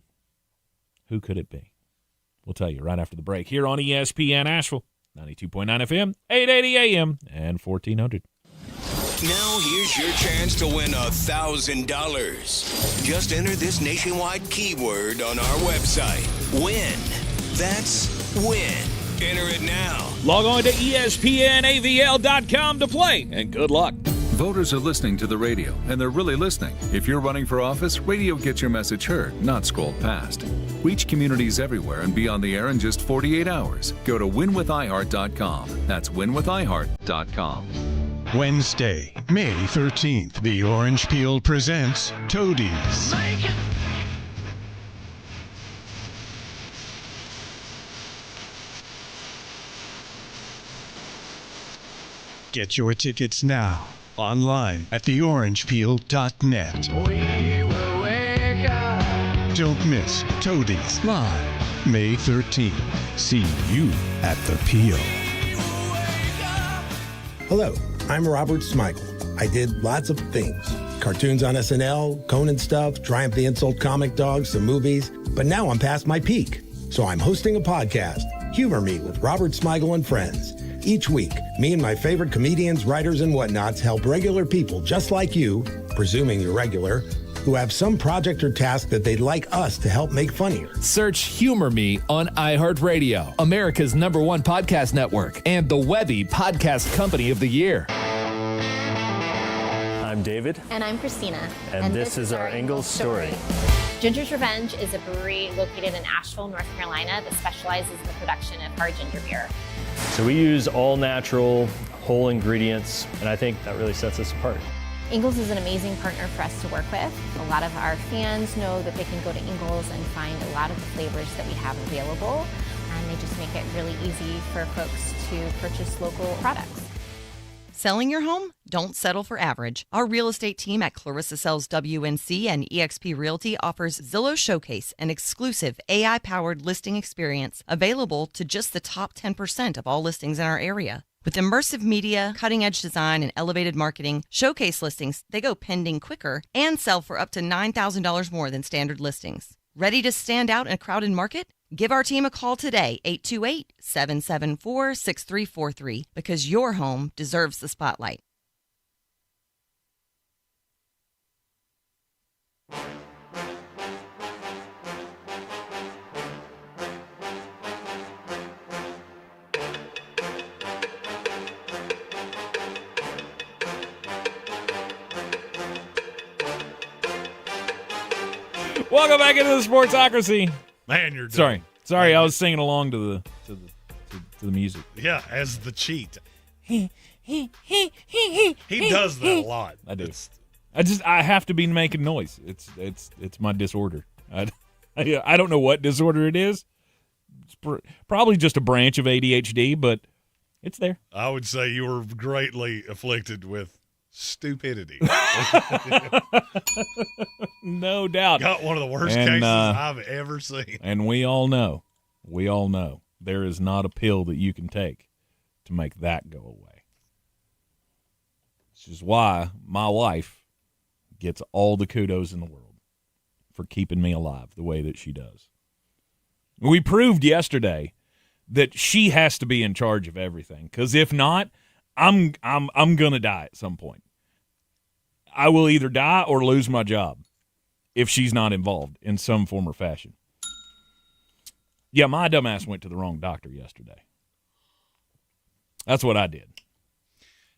Who could it be? We'll tell you right after the break here on ESPN Asheville, 92.9 FM, 880 AM, and 1400. Now here's your chance to win $1,000. Just enter this nationwide keyword on our website. Win. That's win. Enter it now. Log on to ESPNAVL.com to play, and good luck. Voters are listening to the radio, and they're really listening. If you're running for office, radio gets your message heard, not scrolled past. Reach communities everywhere and be on the air in just 48 hours. Go to winwithiheart.com. That's winwithiheart.com. Wednesday, May 13th, the Orange Peel presents Toadies. Get your tickets now, online at theorangepeel.net. Don't miss Toadies live, May 13th. See you at the Peel. Hello, I'm Robert Smigel. I did lots of things. Cartoons on SNL, Conan stuff, Triumph the Insult comic dogs, some movies. But now I'm past my peak. So I'm hosting a podcast, Humor Me with Robert Smigel and Friends. Each week, me and my favorite comedians, writers, and whatnots help regular people just like you, presuming you're regular, who have some project or task that they'd like us to help make funnier. Search Humor Me on iHeartRadio, America's #1 podcast network, and the Webby Podcast Company of the Year. I'm David. And I'm Christina. And this is our Ingalls story. Ginger's Revenge is a brewery located in Asheville, North Carolina that specializes in the production of hard ginger beer. So we use all natural, whole ingredients, and I think that really sets us apart. Ingalls is an amazing partner for us to work with. A lot of our fans know that they can go to Ingalls and find a lot of the flavors that we have available, and they just make it really easy for folks to purchase local products. Selling your home? Don't settle for average. Our real estate team at Clarissa Sells WNC and eXp Realty offers Zillow Showcase, an exclusive AI-powered listing experience available to just the top 10% of all listings in our area. With immersive media, cutting-edge design, and elevated marketing, Showcase listings, they go pending quicker and sell for up to $9,000 more than standard listings. Ready to stand out in a crowded market? Give our team a call today, 828-774-6343, because your home deserves the spotlight. Welcome back into the Sportsocracy. Man, you're done. Sorry, I was singing along to the music. Yeah, as the cheat. He does that a lot. I do. I have to be making noise. It's my disorder. I don't know what disorder it is. It's probably just a branch of ADHD, but it's there. I would say you were greatly afflicted with stupidity. No doubt. Got one of the worst cases I've ever seen. And we all know, there is not a pill that you can take to make that go away. Which is why my wife gets all the kudos in the world for keeping me alive the way that she does. We proved yesterday that she has to be in charge of everything, because if not, I'm gonna die at some point. I will either die or lose my job if she's not involved in some form or fashion. Yeah, my dumbass went to the wrong doctor yesterday. That's what I did.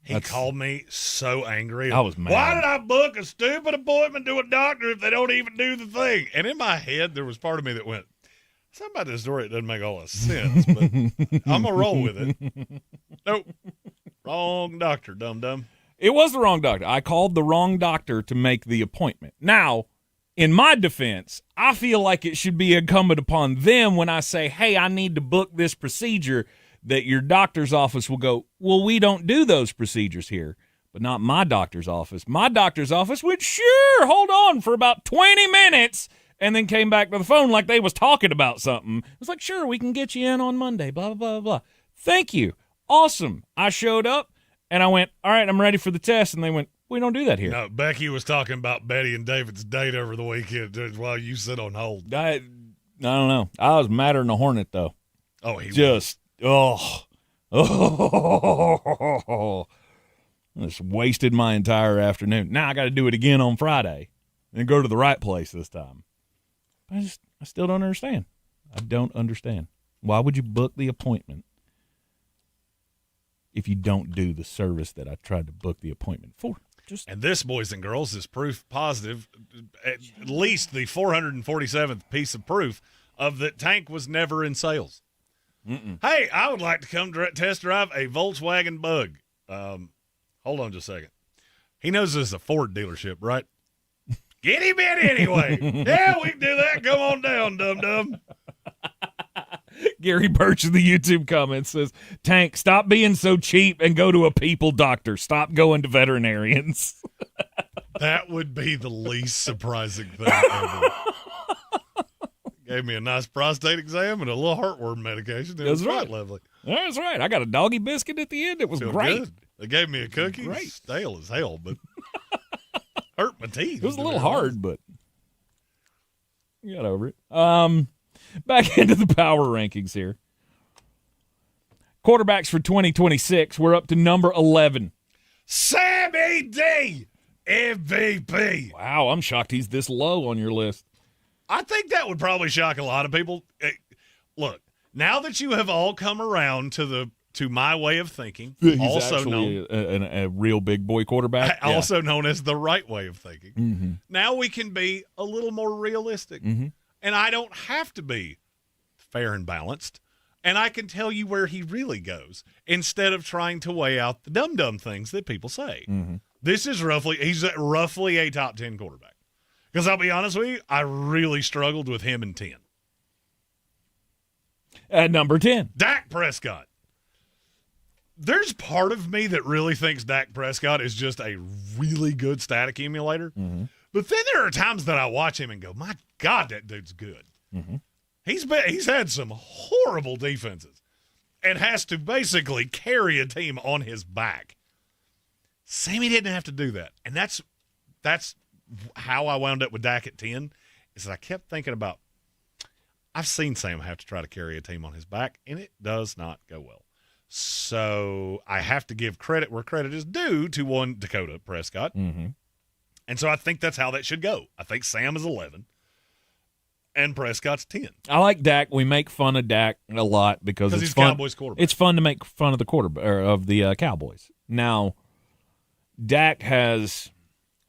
He called me so angry. I was mad. Why did I book a stupid appointment to a doctor if they don't even do the thing? And in my head, there was part of me that went, something about this story, it doesn't make all the sense, but I'm going to roll with it. Nope. Wrong doctor, dum-dum. It was the wrong doctor. I called the wrong doctor to make the appointment. Now, in my defense, I feel like it should be incumbent upon them when I say, hey, I need to book this procedure, that your doctor's office will go, well, we don't do those procedures here. But not my doctor's office. My doctor's office went, sure, hold on for about 20 minutes, and then came back to the phone like they was talking about something. It was like, sure, we can get you in on Monday, blah, blah, blah, blah. Thank you. Awesome. I showed up, and I went, all right, I'm ready for the test. And they went, we don't do that here. No, Becky was talking about Betty and David's date over the weekend while you sit on hold. I don't know. I was madder than a hornet, though. Oh, he just, Just wasted my entire afternoon. Now I got to do it again on Friday and go to the right place this time. I still don't understand. I don't understand. Why would you book the appointment if you don't do the service that I tried to book the appointment for? And this, boys and girls, is proof positive, at least the 447th piece of proof of that Tank was never in sales. Hey, I would like to come test drive a Volkswagen Bug. Hold on just a second. He knows this is a Ford dealership, right? Get him in anyway. Yeah, we can do that. Come on down, dum-dum. Gary Birch in the YouTube comments says, Tank, stop being so cheap and go to a people doctor. Stop going to veterinarians. That would be the least surprising thing ever. Gave me a nice prostate exam and a little heartworm medication. That's right. Quite lovely. That's right. I got a doggy biscuit at the end. It was great. Good. They gave me a cookie. Great. Stale as hell, but hurt my teeth. It was a little hard, but you got over it. Back into the power rankings here. Quarterbacks for 2026, we're up to number 11. Sammy D, MVP. Wow, I'm shocked he's this low on your list. I think that would probably shock a lot of people. Look, now that you have all come around to my way of thinking, he's also actually known a real big boy quarterback, also known as the right way of thinking. Mm-hmm. Now we can be a little more realistic, and I don't have to be fair and balanced, and I can tell you where he really goes instead of trying to weigh out the dumb things that people say. He's roughly a top 10 quarterback. Because I'll be honest with you, I really struggled with him in 10. At number 10, Dak Prescott. There's part of me that really thinks Dak Prescott is just a really good stat accumulator. But then there are times that I watch him and go, my God, that dude's good. He's had some horrible defenses and has to basically carry a team on his back. Sammy didn't have to do that. And that's how I wound up with Dak at 10, is that I kept thinking about, I've seen Sam have to try to carry a team on his back, and it does not go well. So I have to give credit where credit is due to one Dakota Prescott. And so I think that's how that should go. I think Sam is 11 and Prescott's 10. I like Dak. We make fun of Dak a lot because it's he's fun. Cowboys quarterback. It's fun to make fun of the quarterback or of the Cowboys. Now, Dak has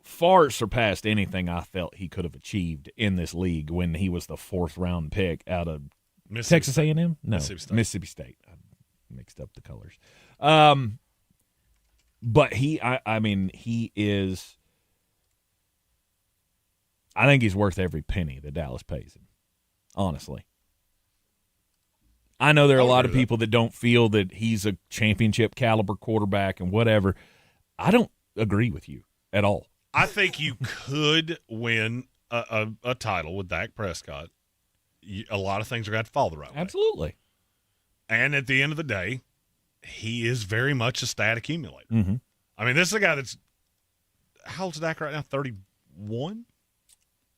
far surpassed anything I felt he could have achieved in this league when he was the 4th round pick out of Texas A&M? No, Mississippi State. I mixed up the colors. But he is – I think he's worth every penny that Dallas pays him, honestly. I know there are a lot of people that don't feel that he's a championship caliber quarterback and whatever. I don't agree with you at all. I think you could win a title with Dak Prescott. A lot of things are going to fall the right way. Absolutely. And at the end of the day, he is very much a stat accumulator. I mean, this is a guy that's – how old's Dak right now? 31?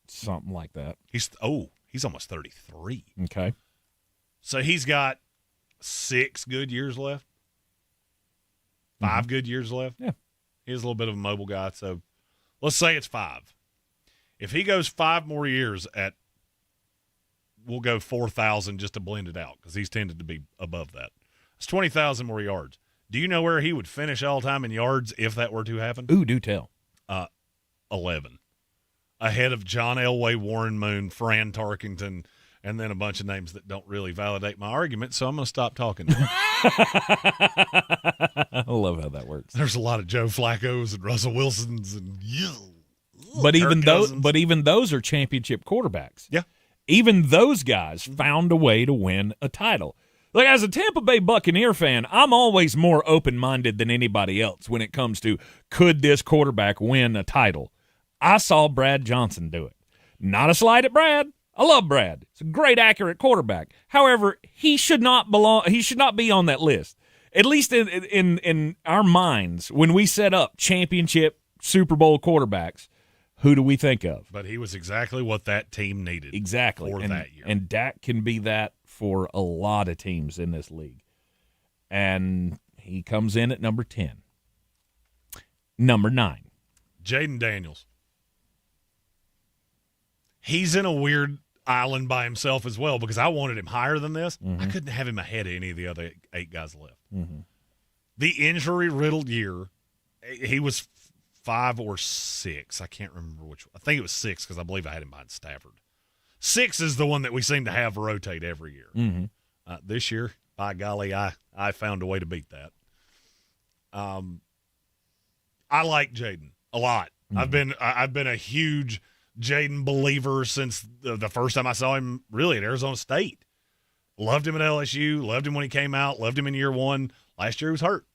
Something like that. He's almost 33. Okay. So he's got 6 good years left. 5 good years left. Yeah. He's a little bit of a mobile guy, so let's say it's 5. If he goes 5 more years at, we'll go 4,000 just to blend it out because he's tended to be above that. It's 20,000 more yards. Do you know where he would finish all time in yards if that were to happen? Ooh, do tell. 11. Ahead of John Elway, Warren Moon, Fran Tarkington, and then a bunch of names that don't really validate my argument, so I'm going to stop talking. I love how that works. There's a lot of Joe Flacco's and Russell Wilsons and But even those are championship quarterbacks. Yeah. Even those guys found a way to win a title. Like, as a Tampa Bay Buccaneer fan, I'm always more open-minded than anybody else when it comes to could this quarterback win a title. I saw Brad Johnson do it. Not a slight at Brad. I love Brad. He's a great, accurate quarterback. However, he should not be on that list. At least in our minds, when we set up championship Super Bowl quarterbacks, who do we think of? But he was exactly what that team needed. Exactly. For that year. And Dak can be that for a lot of teams in this league. And he comes in at number 10. Number 9. Jaden Daniels. He's in a weird island by himself as well because I wanted him higher than this. Mm-hmm. I couldn't have him ahead of any of the other 8 guys left. Mm-hmm. The injury-riddled year, he was 5 or 6. I can't remember which one. I think it was 6 because I believe I had him behind Stafford. 6 is the one that we seem to have rotate every year. Mm-hmm. This year, by golly, I found a way to beat that. I like Jaden a lot. Mm-hmm. I've been a huge Jaden believer since the first time I saw him really at Arizona State. Loved him at LSU, loved him when he came out, loved him in year 1. Last year he was hurt.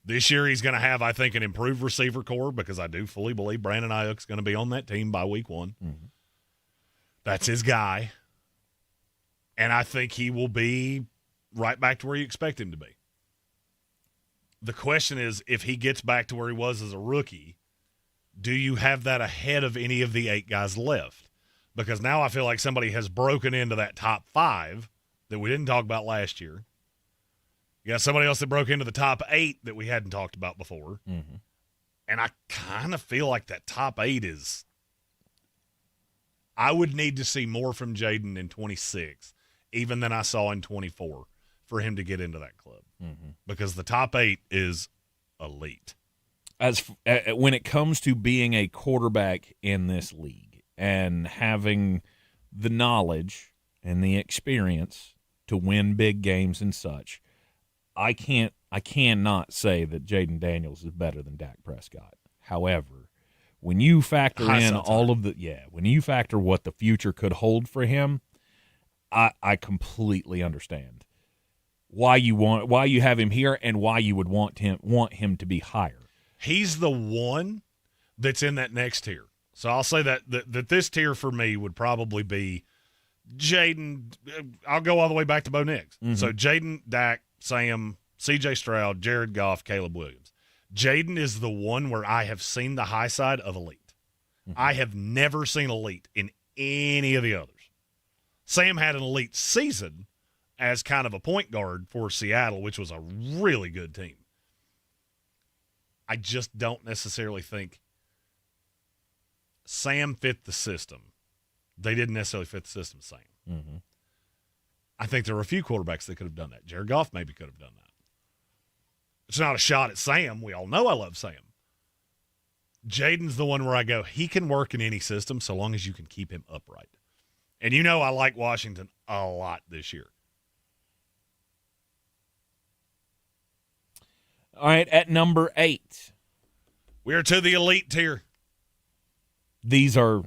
This year he's going to have, I think, an improved receiver core because I do fully believe Brandon Ayuk's going to be on that team by week 1. Mm-hmm. That's his guy. And I think he will be right back to where you expect him to be. The question is, if he gets back to where he was as a rookie, do you have that ahead of any of the 8 guys left? Because now I feel like somebody has broken into that top 5 that we didn't talk about last year. You got somebody else that broke into the top 8 that we hadn't talked about before. Mm-hmm. And I kind of feel like that top 8 is – I would need to see more from Jaden in 26, even than I saw in 24, for him to get into that club. Mm-hmm. Because the top 8 is elite. When it comes to being a quarterback in this league and having the knowledge and the experience to win big games and such, I cannot say that Jaden Daniels is better than Dak Prescott. However, when you factor in when you factor what the future could hold for him, I completely understand why you have him here and why you would want him to be higher. He's the one that's in that next tier. So I'll say that this tier for me would probably be Jaden. I'll go all the way back to Bo Nix. Mm-hmm. So Jaden, Dak, Sam, C.J. Stroud, Jared Goff, Caleb Williams. Jaden is the one where I have seen the high side of elite. Mm-hmm. I have never seen elite in any of the others. Sam had an elite season as kind of a point guard for Seattle, which was a really good team. I just don't necessarily think Sam fit the system. They didn't necessarily fit the system the same. Mm-hmm. I think there were a few quarterbacks that could have done that. Jared Goff maybe could have done that. It's not a shot at Sam. We all know I love Sam. Jaden's the one where I go, he can work in any system so long as you can keep him upright. And you know I like Washington a lot this year. All right, at number 8. We are to the elite tier. These are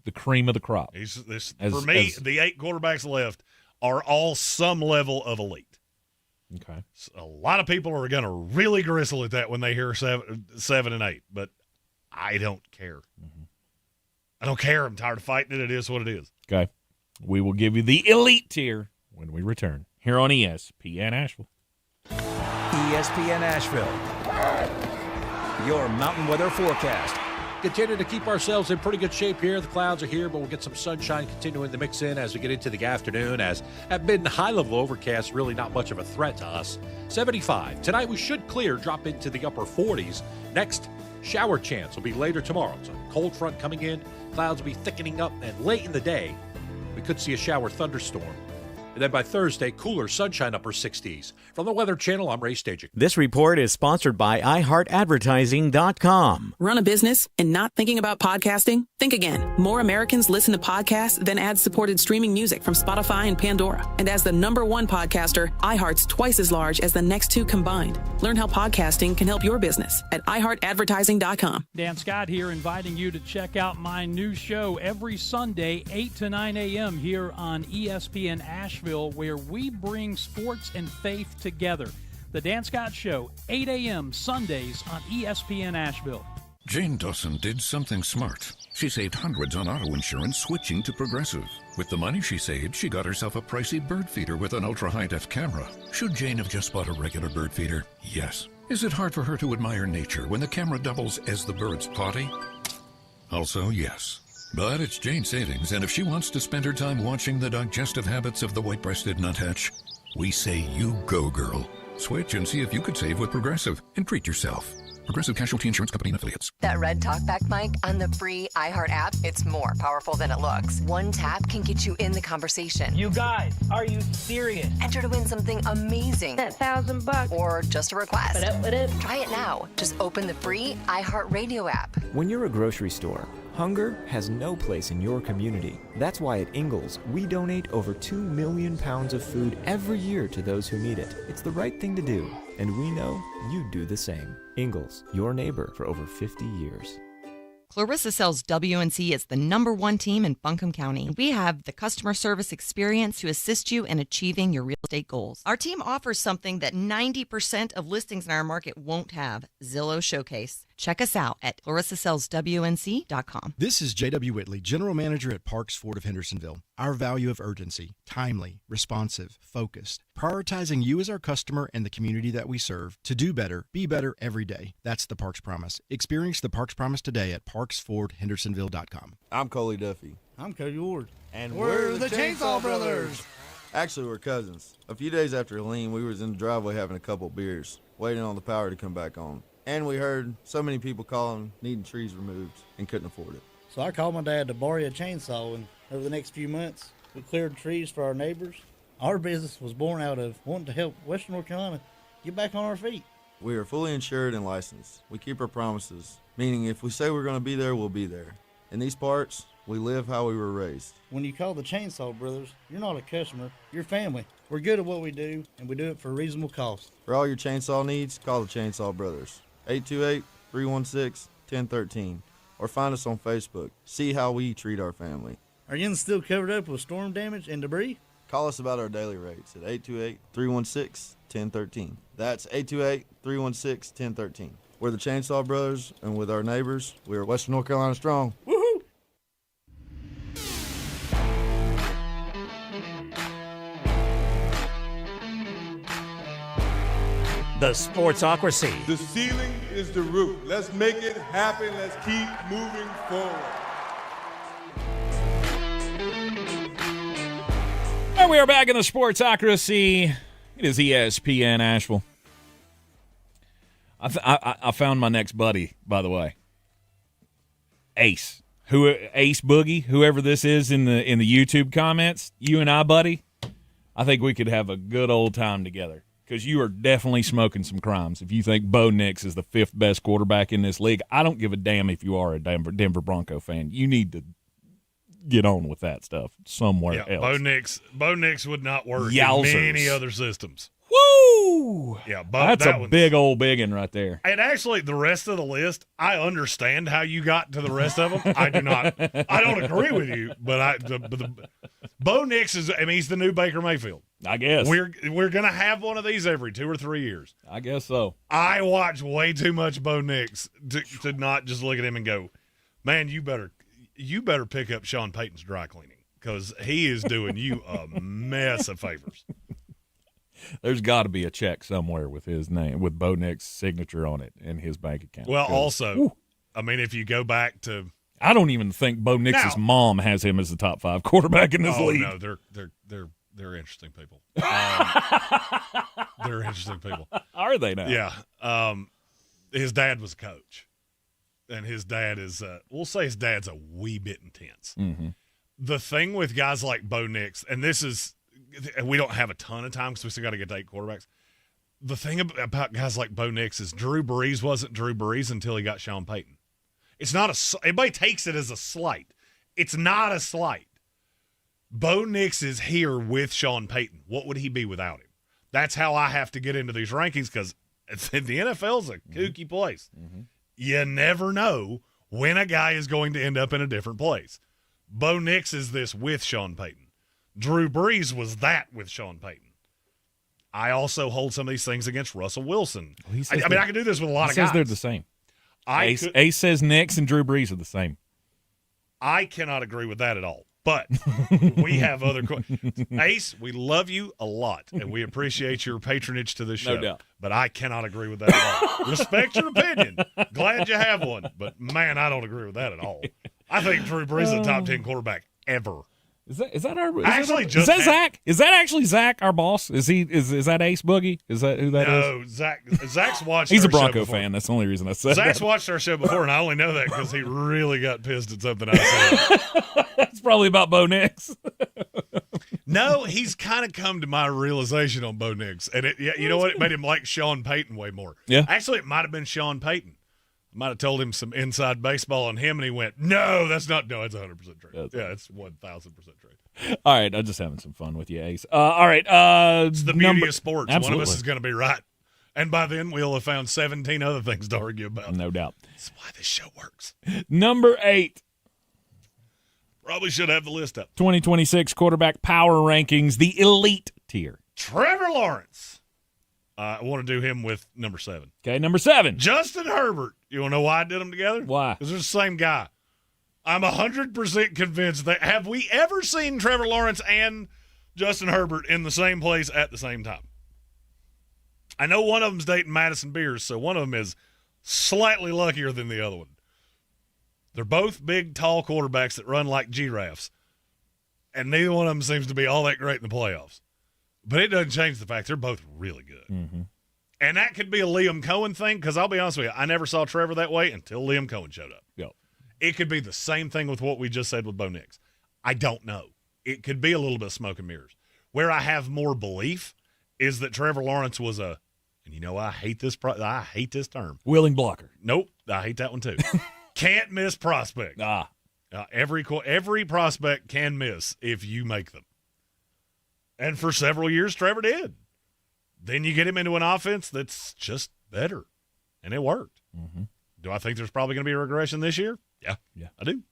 the cream of the crop. For me, the 8 quarterbacks left are all some level of elite. Okay. So a lot of people are going to really gristle at that when they hear 7 and 8, but I don't care. Mm-hmm. I don't care. I'm tired of fighting it. It is what it is. Okay. We will give you the elite tier when we return here on ESPN Asheville. ESPN Asheville, your mountain weather forecast. Continue to keep ourselves in pretty good shape here. The clouds are here, but we'll get some sunshine continuing to mix in as we get into the afternoon, as at mid and high-level overcast, really not much of a threat to us. 75. Tonight we should clear, drop into the upper 40s. Next shower chance will be later tomorrow. It's a cold front coming in. Clouds will be thickening up, and late in the day, we could see a shower thunderstorm And then by Thursday, cooler sunshine upper 60s. From the Weather Channel, I'm Ray Stajic. This report is sponsored by iHeartAdvertising.com. Run a business and not thinking about podcasting? Think again. More Americans listen to podcasts than ad-supported streaming music from Spotify and Pandora. And as the #1 podcaster, iHeart's twice as large as the next two combined. Learn how podcasting can help your business at iHeartAdvertising.com. Dan Scott here, inviting you to check out my new show every Sunday, 8 to 9 a.m. here on ESPN Asheville, where we bring sports and faith together. The Dan Scott Show, 8 a.m. Sundays on ESPN Asheville. Jane Dawson did something smart. She saved hundreds on auto insurance switching to Progressive. With the money she saved, she got herself a pricey bird feeder with an ultra-high-def camera. Should Jane have just bought a regular bird feeder? Yes. Is it hard for her to admire nature when the camera doubles as the bird's potty? Also, yes. But it's Jane's savings, and if she wants to spend her time watching the digestive habits of the white-breasted nuthatch, we say you go, girl. Switch and see if you could save with Progressive and treat yourself. Progressive Casualty Insurance Company and Affiliates. That red talkback mic on the free iHeart app, it's more powerful than it looks. One tap can get you in the conversation. You guys, are you serious? Enter to win something amazing. That $1,000. Or just a request. What up? Try it now. Just open the free iHeart Radio app. When you're a grocery store, hunger has no place in your community. That's why at Ingalls, we donate over 2 million pounds of food every year to those who need it. It's the right thing to do, and we know you'd do the same. Ingalls, your neighbor for over 50 years. Clarissa Sells WNC is the #1 team in Buncombe County. We have the customer service experience to assist you in achieving your real estate goals. Our team offers something that 90% of listings in our market won't have: Zillow Showcase. Check us out at clarissasellswnc.com. This is J.W. Whitley, General Manager at Parks Ford of Hendersonville. Our value of urgency, timely, responsive, focused, prioritizing you as our customer and the community that we serve to do better, be better every day. That's the Parks Promise. Experience the Parks Promise today at parksfordhendersonville.com. I'm Coley Duffy. I'm Cody Ward. And we're the Chainsaw Brothers. Actually, we're cousins. A few days after Helene, we was in the driveway having a couple beers, waiting on the power to come back on. And we heard so many people calling, needing trees removed, and couldn't afford it. So I called my dad to borrow a chainsaw, and over the next few months, we cleared trees for our neighbors. Our business was born out of wanting to help Western North Carolina get back on our feet. We are fully insured and licensed. We keep our promises, meaning if we say we're going to be there, we'll be there. In these parts, we live how we were raised. When you call the Chainsaw Brothers, you're not a customer, you're family. We're good at what we do, and we do it for a reasonable cost. For all your chainsaw needs, call the Chainsaw Brothers. 828-316-1013. Or find us on Facebook. See how we treat our family. Are you still covered up with storm damage and debris? Call us about our daily rates at 828-316-1013. That's 828-316-1013. We're the Chainsaw Brothers, and with our neighbors, we are Western North Carolina strong. Woohoo! The Sportsocracy. The ceiling is the roof. Let's make it happen. Let's keep moving forward. And we are back in the Sportsocracy. It is ESPN Asheville. I found my next buddy, by the way. Ace. Ace Boogie, whoever this is in the YouTube comments, you and I, buddy, I think we could have a good old time together. Because you are definitely smoking some crimes. If you think Bo Nix is the 5th best quarterback in this league, I don't give a damn if you are a Denver Bronco fan. You need to get on with that stuff somewhere else. Bo Nix would not work Yowzers. in any other systems. Woo! Yeah, that's a big old biggin right there. And actually, the rest of the list, I understand how you got to the rest of them. I do not. I don't agree with you, but Bo Nix is. I mean, he's the new Baker Mayfield. I guess we're gonna have one of these every 2 or 3 years. I guess so. I watch way too much Bo Nix to not just look at him and go, "Man, you better pick up Sean Payton's dry cleaning because he is doing you a mess of favors." There's got to be a check somewhere with his name, with Bo Nix's signature on it in his bank account. Well, also, I mean, if you go back to, I don't even think Bo Nix's mom has him as the top 5 quarterback in this league. No, they're interesting people. They're interesting people. Are they now? Yeah. His dad was a coach, and his dad is, we'll say his dad's a wee bit intense. Mm-hmm. The thing with guys like Bo Nix, and this is we don't have a ton of time because we still got to get to 8 quarterbacks. The thing about guys like Bo Nix is Drew Brees wasn't Drew Brees until he got Sean Payton. It's not everybody takes it as a slight. It's not a slight. Bo Nix is here with Sean Payton. What would he be without him? That's how I have to get into these rankings because the NFL's a kooky place. Mm-hmm. You never know when a guy is going to end up in a different place. Bo Nix is this with Sean Payton. Drew Brees was that with Sean Payton. I also hold some of these things against Russell Wilson. Well, I mean, I can do this with a lot of guys. He says they're the same. Ace says Nix and Drew Brees are the same. I cannot agree with that at all. But we have other Ace, we love you a lot, and we appreciate your patronage to this show. No doubt. But I cannot agree with that at all. Respect your opinion. Glad you have one. But, man, I don't agree with that at all. I think Drew Brees is a top 10 quarterback ever. Is that our? Is that Zach? Is that actually Zach, our boss? Is that Ace Boogie? Is that who that is? No, Zach's watched. He's our a Bronco show fan. That's the only reason I said Zach's that. watched our show before, and I only know that because he really got pissed at something I said. That's probably about Bo Nix. No, he's kind of come to my realization on Bo Nix, and you know what? It made him like Sean Payton way more. Yeah, actually, it might have been Sean Payton. I might have told him some inside baseball on him, and he went, "No, that's not. No, it's 100% true. Yeah, it's 1,000% true." All right, I'm just having some fun with you, Ace. All right, it's the beauty of sports. Absolutely. One of us is going to be right, and by then we'll have found 17 other things to argue about. No doubt. That's why this show works. Number 8. Probably should have the list up. 2026 quarterback power rankings, the elite tier. Trevor Lawrence. I want to do him with number 7. Okay, number 7. Justin Herbert. You want to know why I did them together? Why? Because they're the same guy. I'm 100% convinced that have we ever seen Trevor Lawrence and Justin Herbert in the same place at the same time? I know one of them's dating Madison Beers, so one of them is slightly luckier than the other one. They're both big, tall quarterbacks that run like giraffes, and neither one of them seems to be all that great in the playoffs. But it doesn't change the fact they're both really good. Mm-hmm. And that could be a Liam Cohen thing, because I'll be honest with you, I never saw Trevor that way until Liam Cohen showed up. Yep. It could be the same thing with what we just said with Bo Nix. I don't know. It could be a little bit of smoke and mirrors. Where I have more belief is that Trevor Lawrence was and you know, I hate this term. Willing blocker. Nope, I hate that one too. Can't miss prospect. Every prospect can miss if you make them. And for several years, Trevor did. Then you get him into an offense that's just better, and it worked. Mm-hmm. Do I think there's probably going to be a regression this year? Yeah, I do.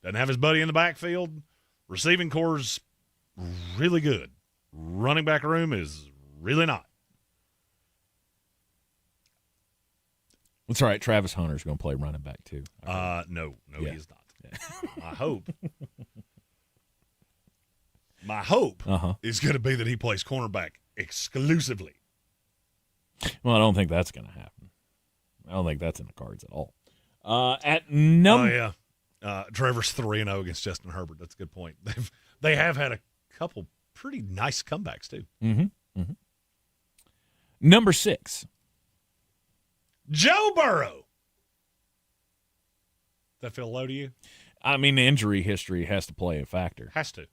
Doesn't have his buddy in the backfield. Receiving core's really good. Running back room is really not. That's all right. Travis Hunter's going to play running back too. No, he's not. Yeah. My hope is going to be that he plays cornerback exclusively. Well, I don't think that's going to happen. I don't think that's in the cards at all. Trevor's 3-0 against Justin Herbert. That's a good point. They have had a couple pretty nice comebacks too. Mm-hmm. Mm-hmm. Number 6. Joe Burrow. Does that feel low to you? I mean, the injury history has to play a factor. Has to.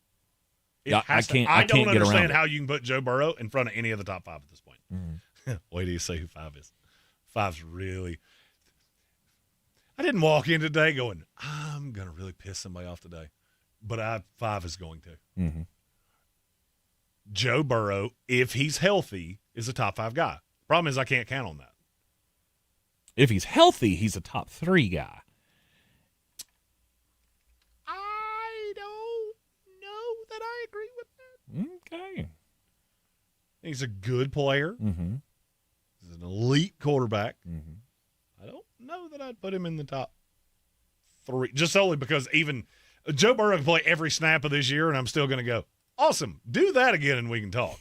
I don't understand how you can put Joe Burrow in front of any of the top 5 at this point. Mm-hmm. Wait till you see who 5 is. 5's really. I didn't walk in today going, I'm going to really piss somebody off today. But 5 is going to. Mm-hmm. Joe Burrow, if he's healthy, is a top 5 guy. Problem is I can't count on that. If he's healthy, he's a top 3 guy. I don't know that I agree with that. Okay. He's a good player. Mm-hmm. He's an elite quarterback. Mm-hmm. I don't know that I'd put him in the top 3, just solely because even Joe Burrow can play every snap of this year, and I'm still going to go, awesome, do that again and we can talk.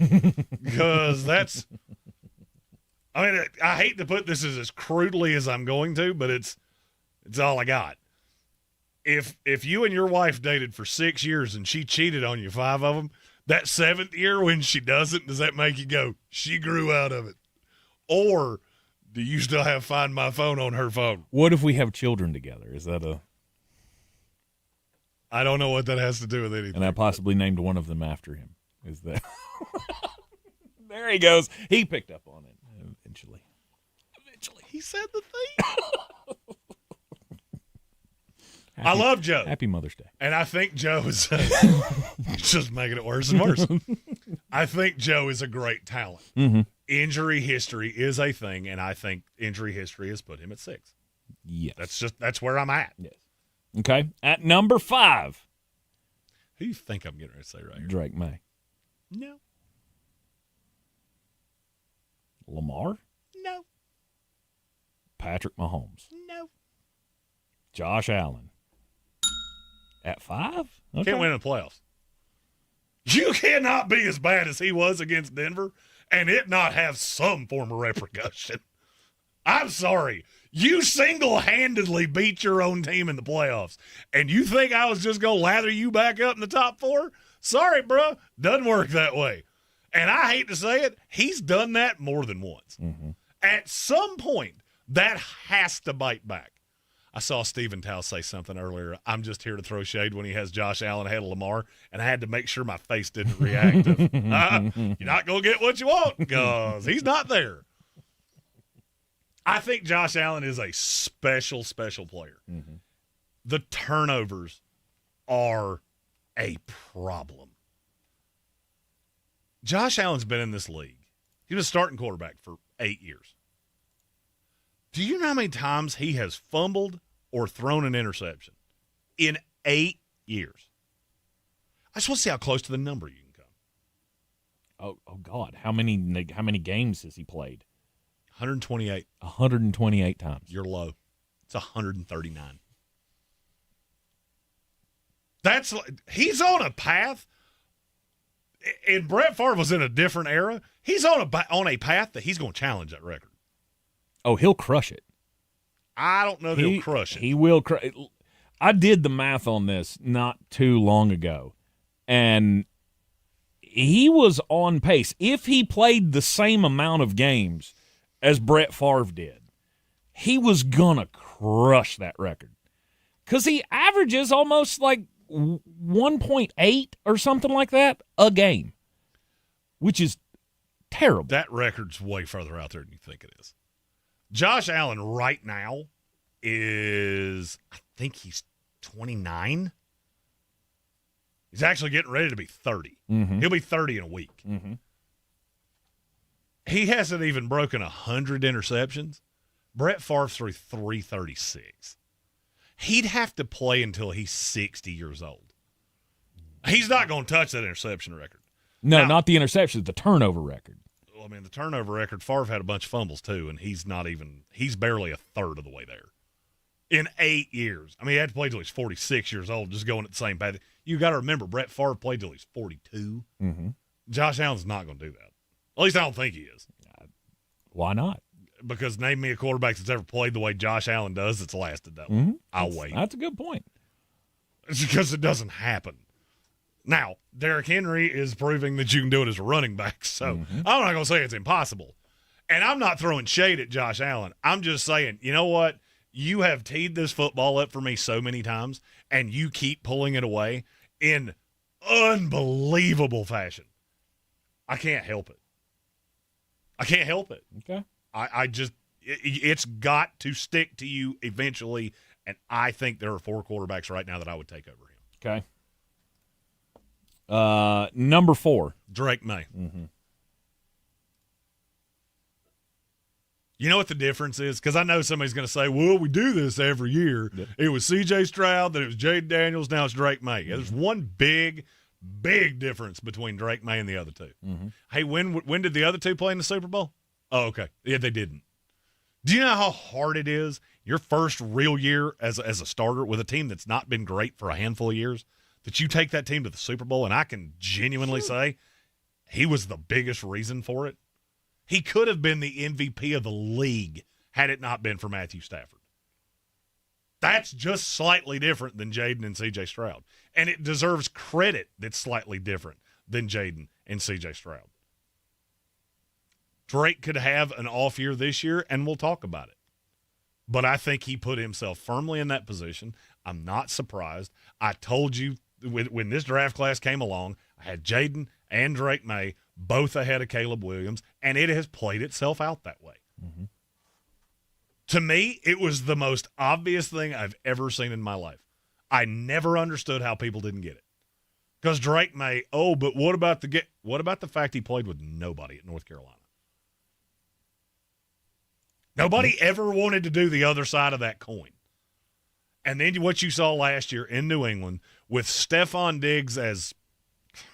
Because that's – I mean, I hate to put this as crudely as I'm going to, but it's all I got. If you and your wife dated for 6 years and she cheated on you 5 of them, that 7th year when she doesn't, does that make you go, she grew out of it? Or do you still have Find My Phone on her phone? What if we have children together? Is that a... I don't know what that has to do with anything. And I possibly named one of them after him. is that. There he goes. He picked up on it eventually. He said the thing. I love Joe. Happy Mother's Day. And I think Joe is just making it worse and worse. I think Joe is a great talent. Mm-hmm. Injury history is a thing, and I think injury history has put him at 6. Yes. That's where I'm at. Yes. Okay. At number 5. Who do you think I'm getting ready to say right here? Drake May. No. Lamar? No. Patrick Mahomes. No. Josh Allen. At 5? Okay. Can't win in the playoffs. You cannot be as bad as he was against Denver and it not have some form of repercussion. I'm sorry. You single-handedly beat your own team in the playoffs, and you think I was just going to lather you back up in the top 4? Sorry, bro. Doesn't work that way. And I hate to say it, he's done that more than once. Mm-hmm. At some point, that has to bite back. I saw Stephen Tao say something earlier. I'm just here to throw shade when he has Josh Allen ahead of Lamar, and I had to make sure my face didn't react. You're not going to get what you want because he's not there. I think Josh Allen is a special, special player. Mm-hmm. The turnovers are a problem. Josh Allen's been in this league. He was a starting quarterback for 8 years. Do you know how many times he has fumbled or thrown an interception in 8 years? I just want to see how close to the number you can come. Oh God. How many games has he played? 128. 128 times. You're low. It's 139. He's on a path. And Brett Favre was in a different era. He's on a path that he's going to challenge that record. Oh, he'll crush it. I don't know if he'll crush it. He will crush it. I did the math on this not too long ago, and he was on pace. If he played the same amount of games as Brett Favre did, he was going to crush that record. Because he averages almost like 1.8 or something like that a game, which is terrible. That record's way further out there than you think it is. Josh Allen right now is, I think he's 29. He's actually getting ready to be 30. Mm-hmm. He'll be 30 in a week. Mm-hmm. He hasn't even broken 100 interceptions. Brett Favre threw 336. He'd have to play until he's 60 years old. He's not going to touch that interception record. No, not the interceptions, the turnover record. Well, I mean, the turnover record, Favre had a bunch of fumbles too, and he's barely a third of the way there. In 8 years. I mean, he had to play till he's 46 years old, just going at the same path. You got to remember, Brett Favre played till he's 42. Mm-hmm. Josh Allen's not going to do that. At least I don't think he is. Why not? Because name me a quarterback that's ever played the way Josh Allen does that's lasted that long. Mm-hmm. I'll wait. That's a good point. It's because it doesn't happen. Now, Derrick Henry is proving that you can do it as a running back, so I'm not going to say it's impossible. And I'm not throwing shade at Josh Allen. I'm just saying, you know what? You have teed this football up for me so many times, and you keep pulling it away in unbelievable fashion. I can't help it. I can't help it. Okay. It's got to stick to you eventually, and I think there are 4 quarterbacks right now that I would take over him. Okay. Number 4. Drake May. Mm-hmm. You know what the difference is? Because I know somebody's going to say, well, we do this every year. Yeah. It was C.J. Stroud, then it was Jade Daniels, now it's Drake May. Yeah, there's one big difference between Drake May and the other two. Mm-hmm. Hey, when did the other two play in the Super Bowl? Oh, okay. Yeah, they didn't. Do you know how hard it is, your first real year as a starter with a team that's not been great for a handful of years, that you take that team to the Super Bowl, and I can genuinely say he was the biggest reason for it. He could have been the MVP of the league had it not been for Matthew Stafford. That's just slightly different than Jaden and C.J. Stroud. And it deserves credit that's slightly different than Jaden and C.J. Stroud. Drake could have an off year this year, and we'll talk about it. But I think he put himself firmly in that position. I'm not surprised. I told you when this draft class came along, I had Jaden and Drake May, both ahead of Caleb Williams, and it has played itself out that way. Mm-hmm. To me, it was the most obvious thing I've ever seen in my life. I never understood how people didn't get it. Because Drake May, but what about the fact he played with nobody at North Carolina? Nobody ever wanted to do the other side of that coin. And then what you saw last year in New England with Stephon Diggs as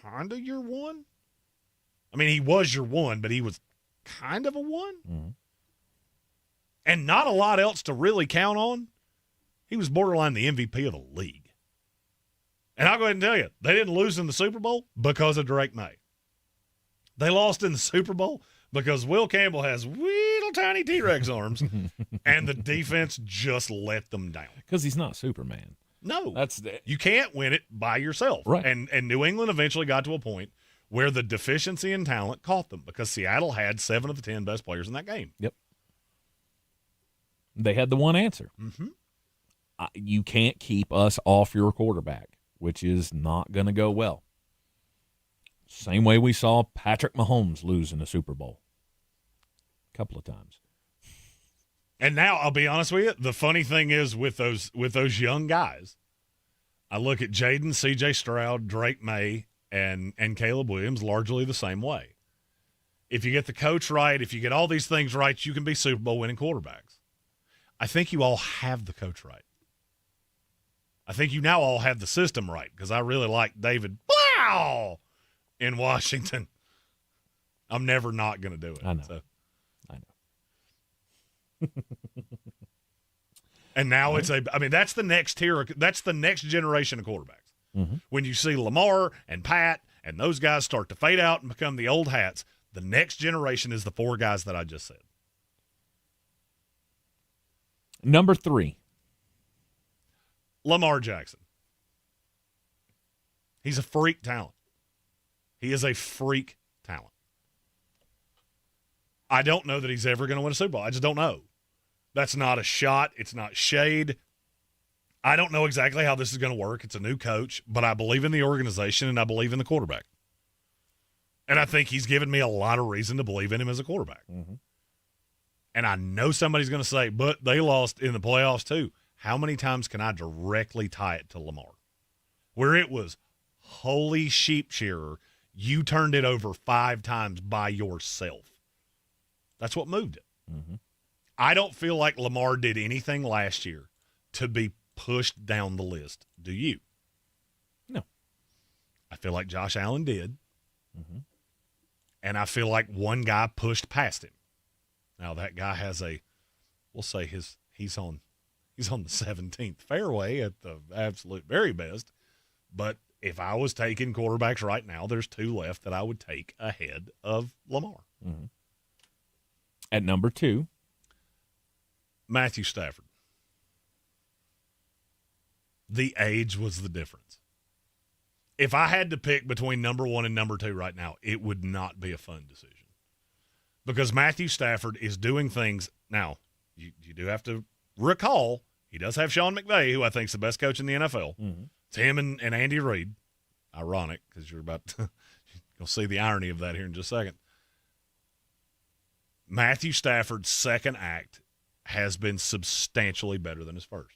kind of your one. I mean, he was your one, but he was kind of a one. Mm-hmm. And not a lot else to really count on. He was borderline the MVP of the league. And I'll go ahead and tell you, they didn't lose in the Super Bowl because of Drake May. They lost in the Super Bowl because Will Campbell has little tiny T-Rex arms, and the defense just let them down. Because he's not Superman. No. You can't win it by yourself. Right. And New England eventually got to a point where the deficiency in talent caught them because Seattle had 7 of the 10 best players in that game. Yep. They had the one answer. Mm-hmm. You can't keep us off your quarterback, which is not going to go well. Same way we saw Patrick Mahomes lose in the Super Bowl a couple of times. And now, I'll be honest with you, the funny thing is with those young guys, I look at Jaden, C.J. Stroud, Drake May, and Caleb Williams largely the same way. If you get the coach right, if you get all these things right, you can be Super Bowl winning quarterbacks. I think you all have the coach right. I think you now all have the system right because I really like David Blau in Washington. I'm never not going to do it. I know. So. I know. And now that's the next tier. That's the next generation of quarterbacks. Mm-hmm. When you see Lamar and Pat and those guys start to fade out and become the old hats, the next generation is the 4 guys that I just said. Number 3. Lamar Jackson. He's a freak talent. He is a freak talent. I don't know that he's ever going to win a Super Bowl. I just don't know. That's not a shot. It's not shade. I don't know exactly how this is going to work. It's a new coach, but I believe in the organization and I believe in the quarterback. And I think he's given me a lot of reason to believe in him as a quarterback. Mm-hmm. And I know somebody's going to say, but they lost in the playoffs too. How many times can I directly tie it to Lamar? Where it was, holy sheep shearer, you turned it over 5 times by yourself. That's what moved it. Mm-hmm. I don't feel like Lamar did anything last year to be pushed down the list. Do you? No. I feel like Josh Allen did. Mm-hmm. And I feel like one guy pushed past him. Now that guy has we'll say he's on the 17th fairway at the absolute very best. But if I was taking quarterbacks right now, there's 2 left that I would take ahead of Lamar. Mm-hmm. At number 2, Matthew Stafford. The age was the difference. If I had to pick between number 1 and number 2 right now, it would not be a fun decision. Because Matthew Stafford is doing things. Now, you do have to recall, he does have Sean McVay, who I think is the best coach in the NFL. Mm-hmm. It's him and Andy Reid. Ironic, because you're about to you'll see the irony of that here in just a second. Matthew Stafford's second act has been substantially better than his first.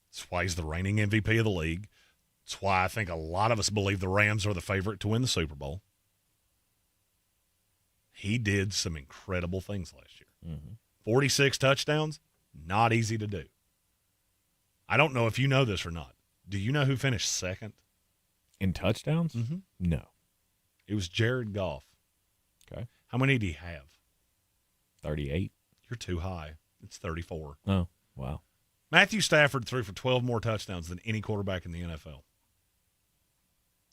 That's why he's the reigning MVP of the league. That's why I think a lot of us believe the Rams are the favorite to win the Super Bowl. He did some incredible things last year. Mm-hmm. 46 touchdowns, not easy to do. I don't know if you know this or not. Do you know who finished second? In touchdowns? Mm-hmm. No. It was Jared Goff. Okay. How many did he have? 38. You're too high. It's 34. Oh, wow. Matthew Stafford threw for 12 more touchdowns than any quarterback in the NFL.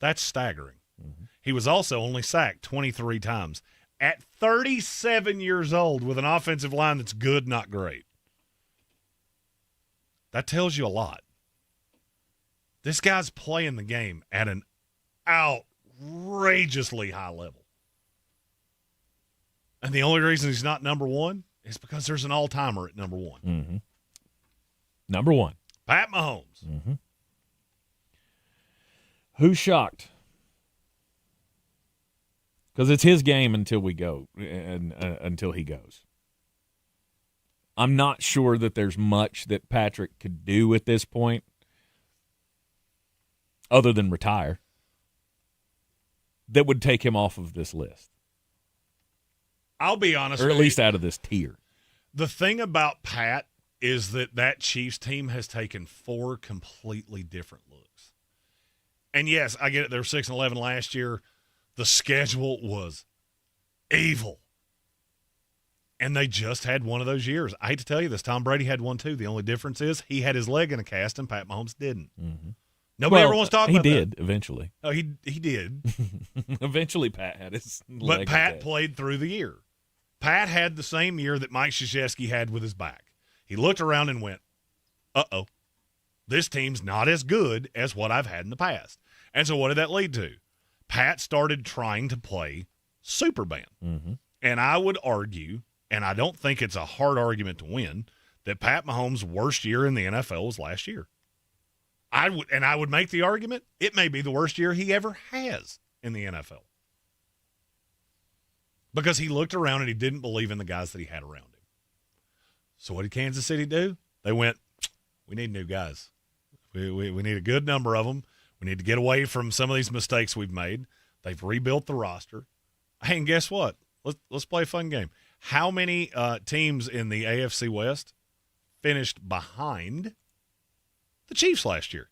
That's staggering. Mm-hmm. He was also only sacked 23 times at 37 years old with an offensive line that's good, not great. That tells you a lot. This guy's playing the game at an outrageously high level. And the only reason he's not number 1 is because there's an all-timer at number 1. Mm-hmm. Number 1. Pat Mahomes. Mm-hmm. Who's shocked because it's his game until we go and until he goes. I'm not sure that there's much that Patrick could do at this point other than retire that would take him off of this list. I'll be honest or with at you. least out of this tier. The thing about Pat is that Chiefs team has taken 4 completely different looks. And yes, I get it. They were 6-11 last year. The schedule was evil. And they just had one of those years. I hate to tell you this. Tom Brady had one too. The only difference is he had his leg in a cast and Pat Mahomes didn't. Mm-hmm. Nobody ever wants to talk about that. He did eventually. Oh, he did. Eventually Pat had his leg. But Pat played through the year. Pat had the same year that Mike Krzyzewski had with his back. He looked around and went, uh-oh, this team's not as good as what I've had in the past. And so what did that lead to? Pat started trying to play Superman. Mm-hmm. And I would argue, and I don't think it's a hard argument to win, that Pat Mahomes' worst year in the NFL was last year. I would make the argument it may be the worst year he ever has in the NFL. Because he looked around and he didn't believe in the guys that he had around him. So what did Kansas City do? They went, we need new guys. We need a good number of them. We need to get away from some of these mistakes we've made. They've rebuilt the roster. Hey, and guess what? Let's play a fun game. How many teams in the AFC West finished behind the Chiefs last year?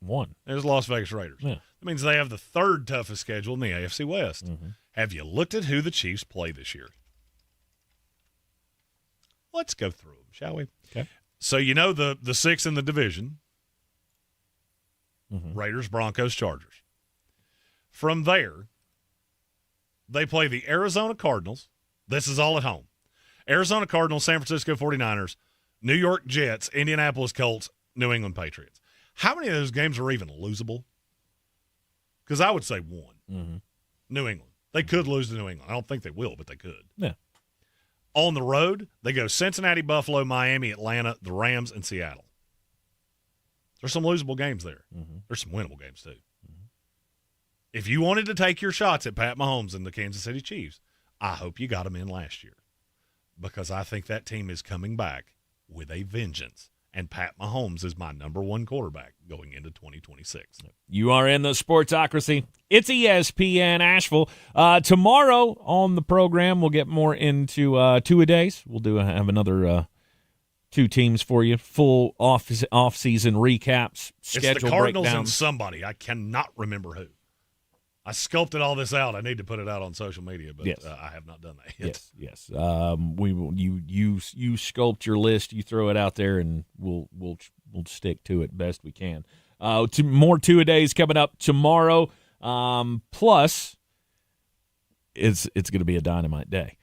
1. It was Las Vegas Raiders. Yeah. That means they have the 3rd toughest schedule in the AFC West. Mm-hmm. Have you looked at who the Chiefs play this year? Let's go through them, shall we? Okay. So you know the 6 in the division, Mm-hmm. Raiders, Broncos, Chargers. From there, they play the Arizona Cardinals. This is all at home. Arizona Cardinals, San Francisco 49ers, New York Jets, Indianapolis Colts, New England Patriots. How many of those games are even losable? Because I would say 1. Mm-hmm. New England. They could lose to New England. I don't think they will, but they could. Yeah. On the road, they go Cincinnati, Buffalo, Miami, Atlanta, the Rams, and Seattle. There's some losable games there. Mm-hmm. There's some winnable games, too. Mm-hmm. If you wanted to take your shots at Pat Mahomes and the Kansas City Chiefs, I hope you got them in last year. Because I think that team is coming back with a vengeance. And Pat Mahomes is my number 1 quarterback going into 2026. You are in the Sportsocracy. It's ESPN Asheville. Tomorrow on the program, we'll get more into two-a-days. We'll have another 2 teams for you, full off-season recaps, schedule it's the Cardinals breakdowns. And somebody. I cannot remember who. I sculpted all this out. I need to put it out on social media, but yes. I have not done that yet. Yes. We will. You sculpt your list. You throw it out there, and we'll stick to it best we can. More two-a-days coming up tomorrow. Plus, it's going to be a Dynamite day.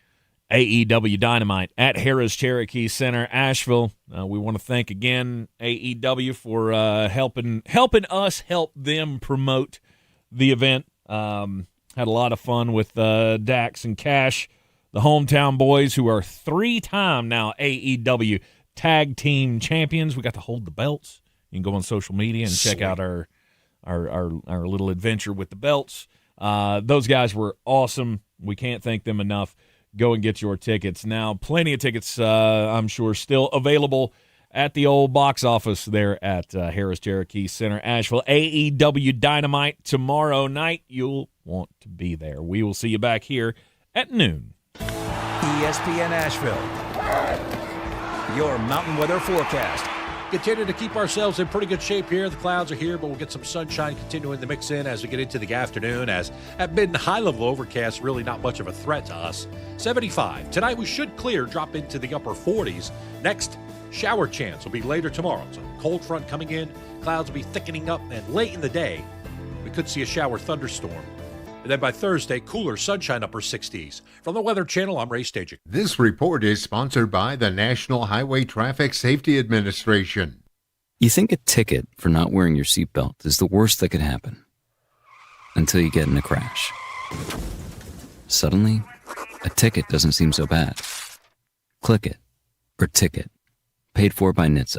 AEW Dynamite at Harris Cherokee Center, Asheville. We want to thank again AEW for helping us help them promote the event. Had a lot of fun with Dax and Cash, the hometown boys, who are 3-time now AEW tag team champions. We got to hold the belts. You can go on social media and check out our little adventure with the belts. Those guys were awesome. We can't thank them enough. Go and get your tickets now. Plenty of tickets, I'm sure, still available at the old box office there at Harris Cherokee Center, Asheville. AEW Dynamite tomorrow night. You'll want to be there. We will see you back here at noon. ESPN Asheville, your mountain weather forecast. Continue to keep ourselves in pretty good shape here. The clouds are here, but we'll get some sunshine continuing to mix in as we get into the afternoon. As at mid and high level overcast, really not much of a threat to us. 75. Tonight we should clear, drop into the upper 40s. Next shower chance will be later tomorrow. So cold front coming in, clouds will be thickening up, and late in the day, we could see a shower thunderstorm. And then by Thursday, cooler sunshine upper 60s. From the Weather Channel, I'm Ray Stajic. This report is sponsored by the National Highway Traffic Safety Administration. You think a ticket for not wearing your seatbelt is the worst that could happen. Until you get in a crash. Suddenly, a ticket doesn't seem so bad. Click it. Or ticket. Paid for by NHTSA.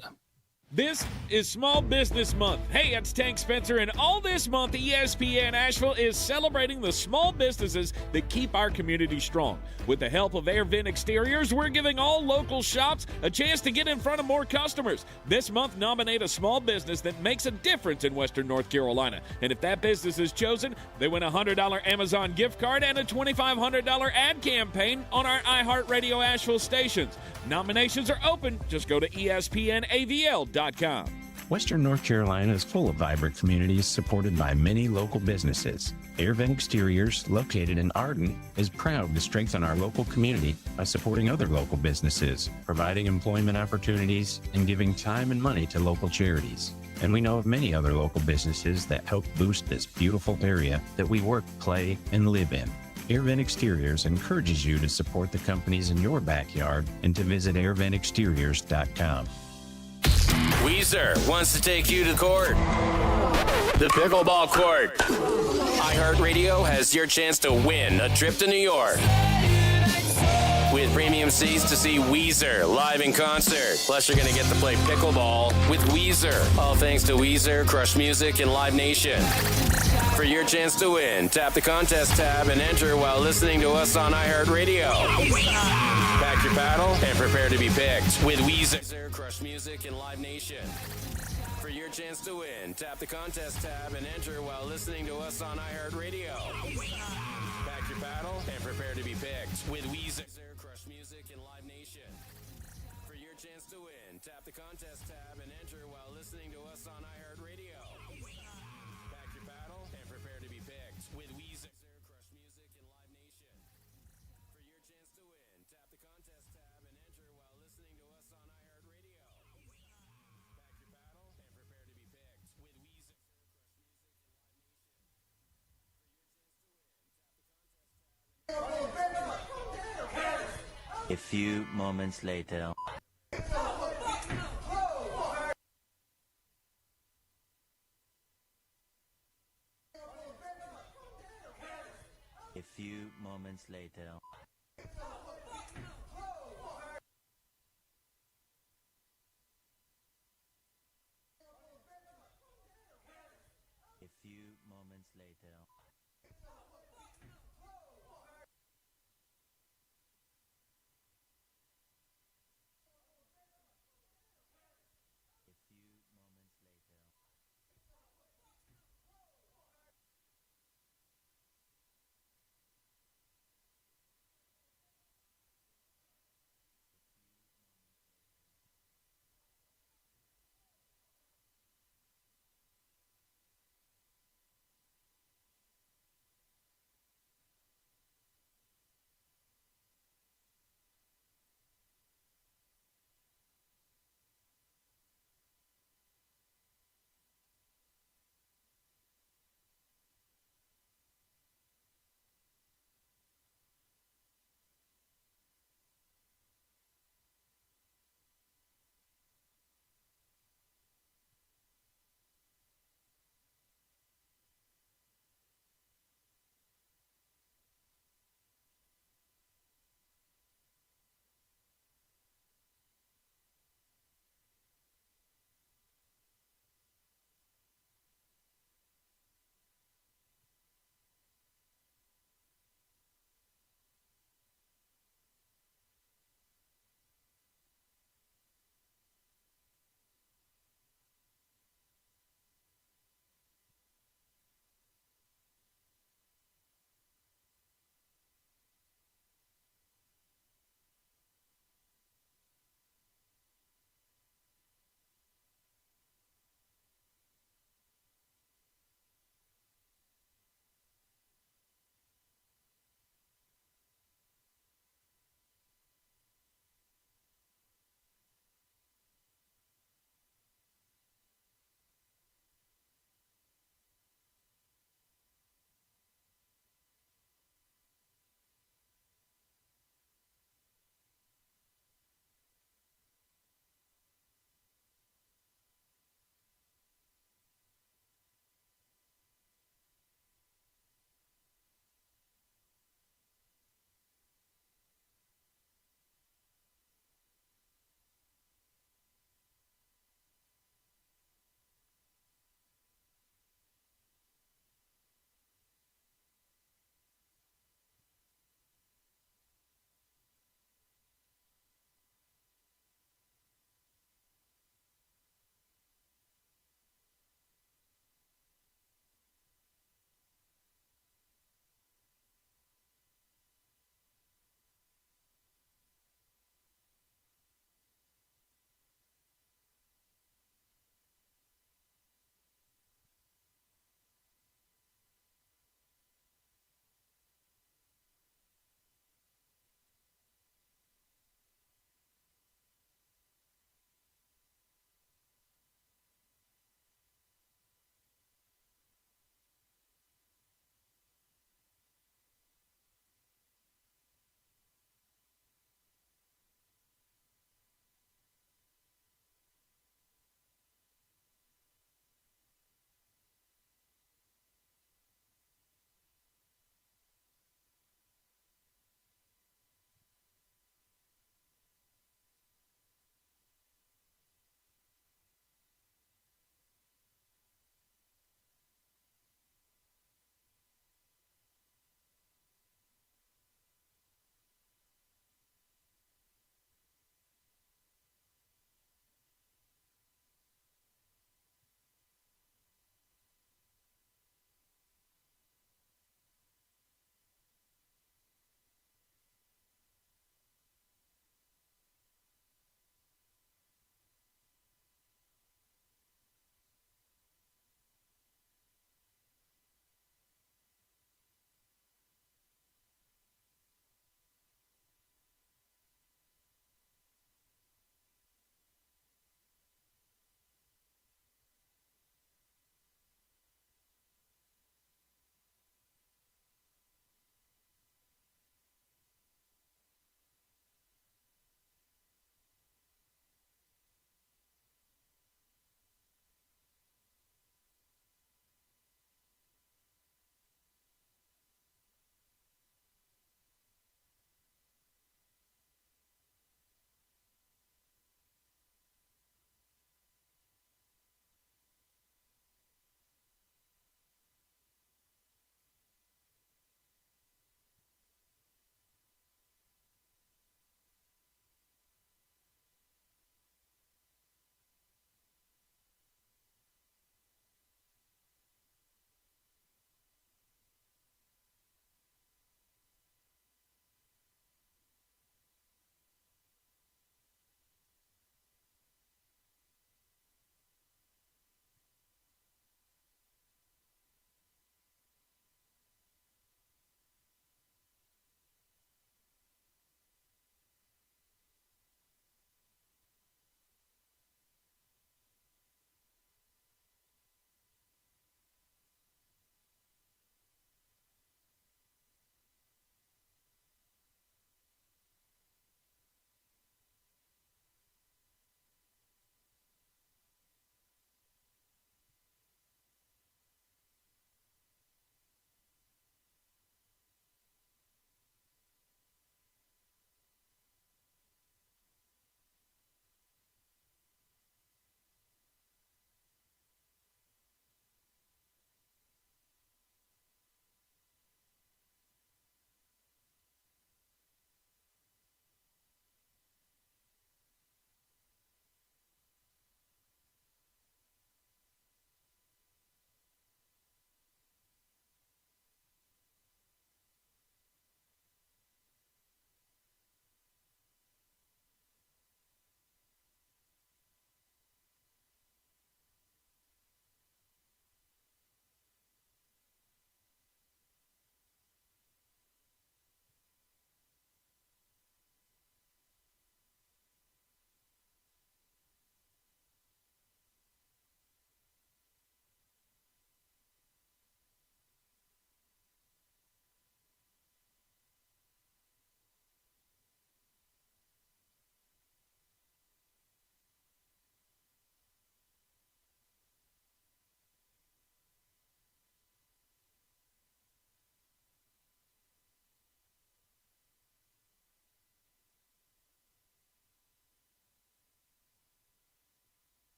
This is Small Business Month. Hey, it's Tank Spencer, and all this month, ESPN Asheville is celebrating the small businesses that keep our community strong. With the help of Air Vent Exteriors, we're giving all local shops a chance to get in front of more customers. This month, nominate a small business that makes a difference in Western North Carolina. And if that business is chosen, they win a $100 Amazon gift card and a $2,500 ad campaign on our iHeartRadio Asheville stations. Nominations are open. Just go to ESPNAVL.com. Western North Carolina is full of vibrant communities supported by many local businesses. Air Vent Exteriors, located in Arden, is proud to strengthen our local community by supporting other local businesses, providing employment opportunities, and giving time and money to local charities. And we know of many other local businesses that help boost this beautiful area that we work, play, and live in. Air Vent Exteriors encourages you to support the companies in your backyard and to visit airventexteriors.com. Weezer wants to take you to court. The pickleball court. iHeartRadio has your chance to win a trip to New York. With premium seats to see Weezer live in concert. Plus, you're going to get to play pickleball with Weezer. All thanks to Weezer, Crush Music, and Live Nation. For your chance to win, tap the contest tab and enter while listening to us on iHeartRadio. Pack your paddle and prepare to be picked with Weezer, Crush Music, and Live Nation. For your chance to win, tap the contest tab and enter while listening to us on iHeartRadio. Pack your paddle and prepare to be picked with Weezer, Crush Music, and Live Nation. For your chance to win, tap the contest tab and enter while listening to us on iHeartRadio. Pack your paddle and prepare to be picked with Weezer, Crush Music, and Live Nation. For your chance to win, tap the contest tab and enter while listening to us on iHeartRadio. Pack your paddle and prepare to be picked with Weezer, Crush Music, and Live Nation. A few moments later. A few moments later. A few moments later.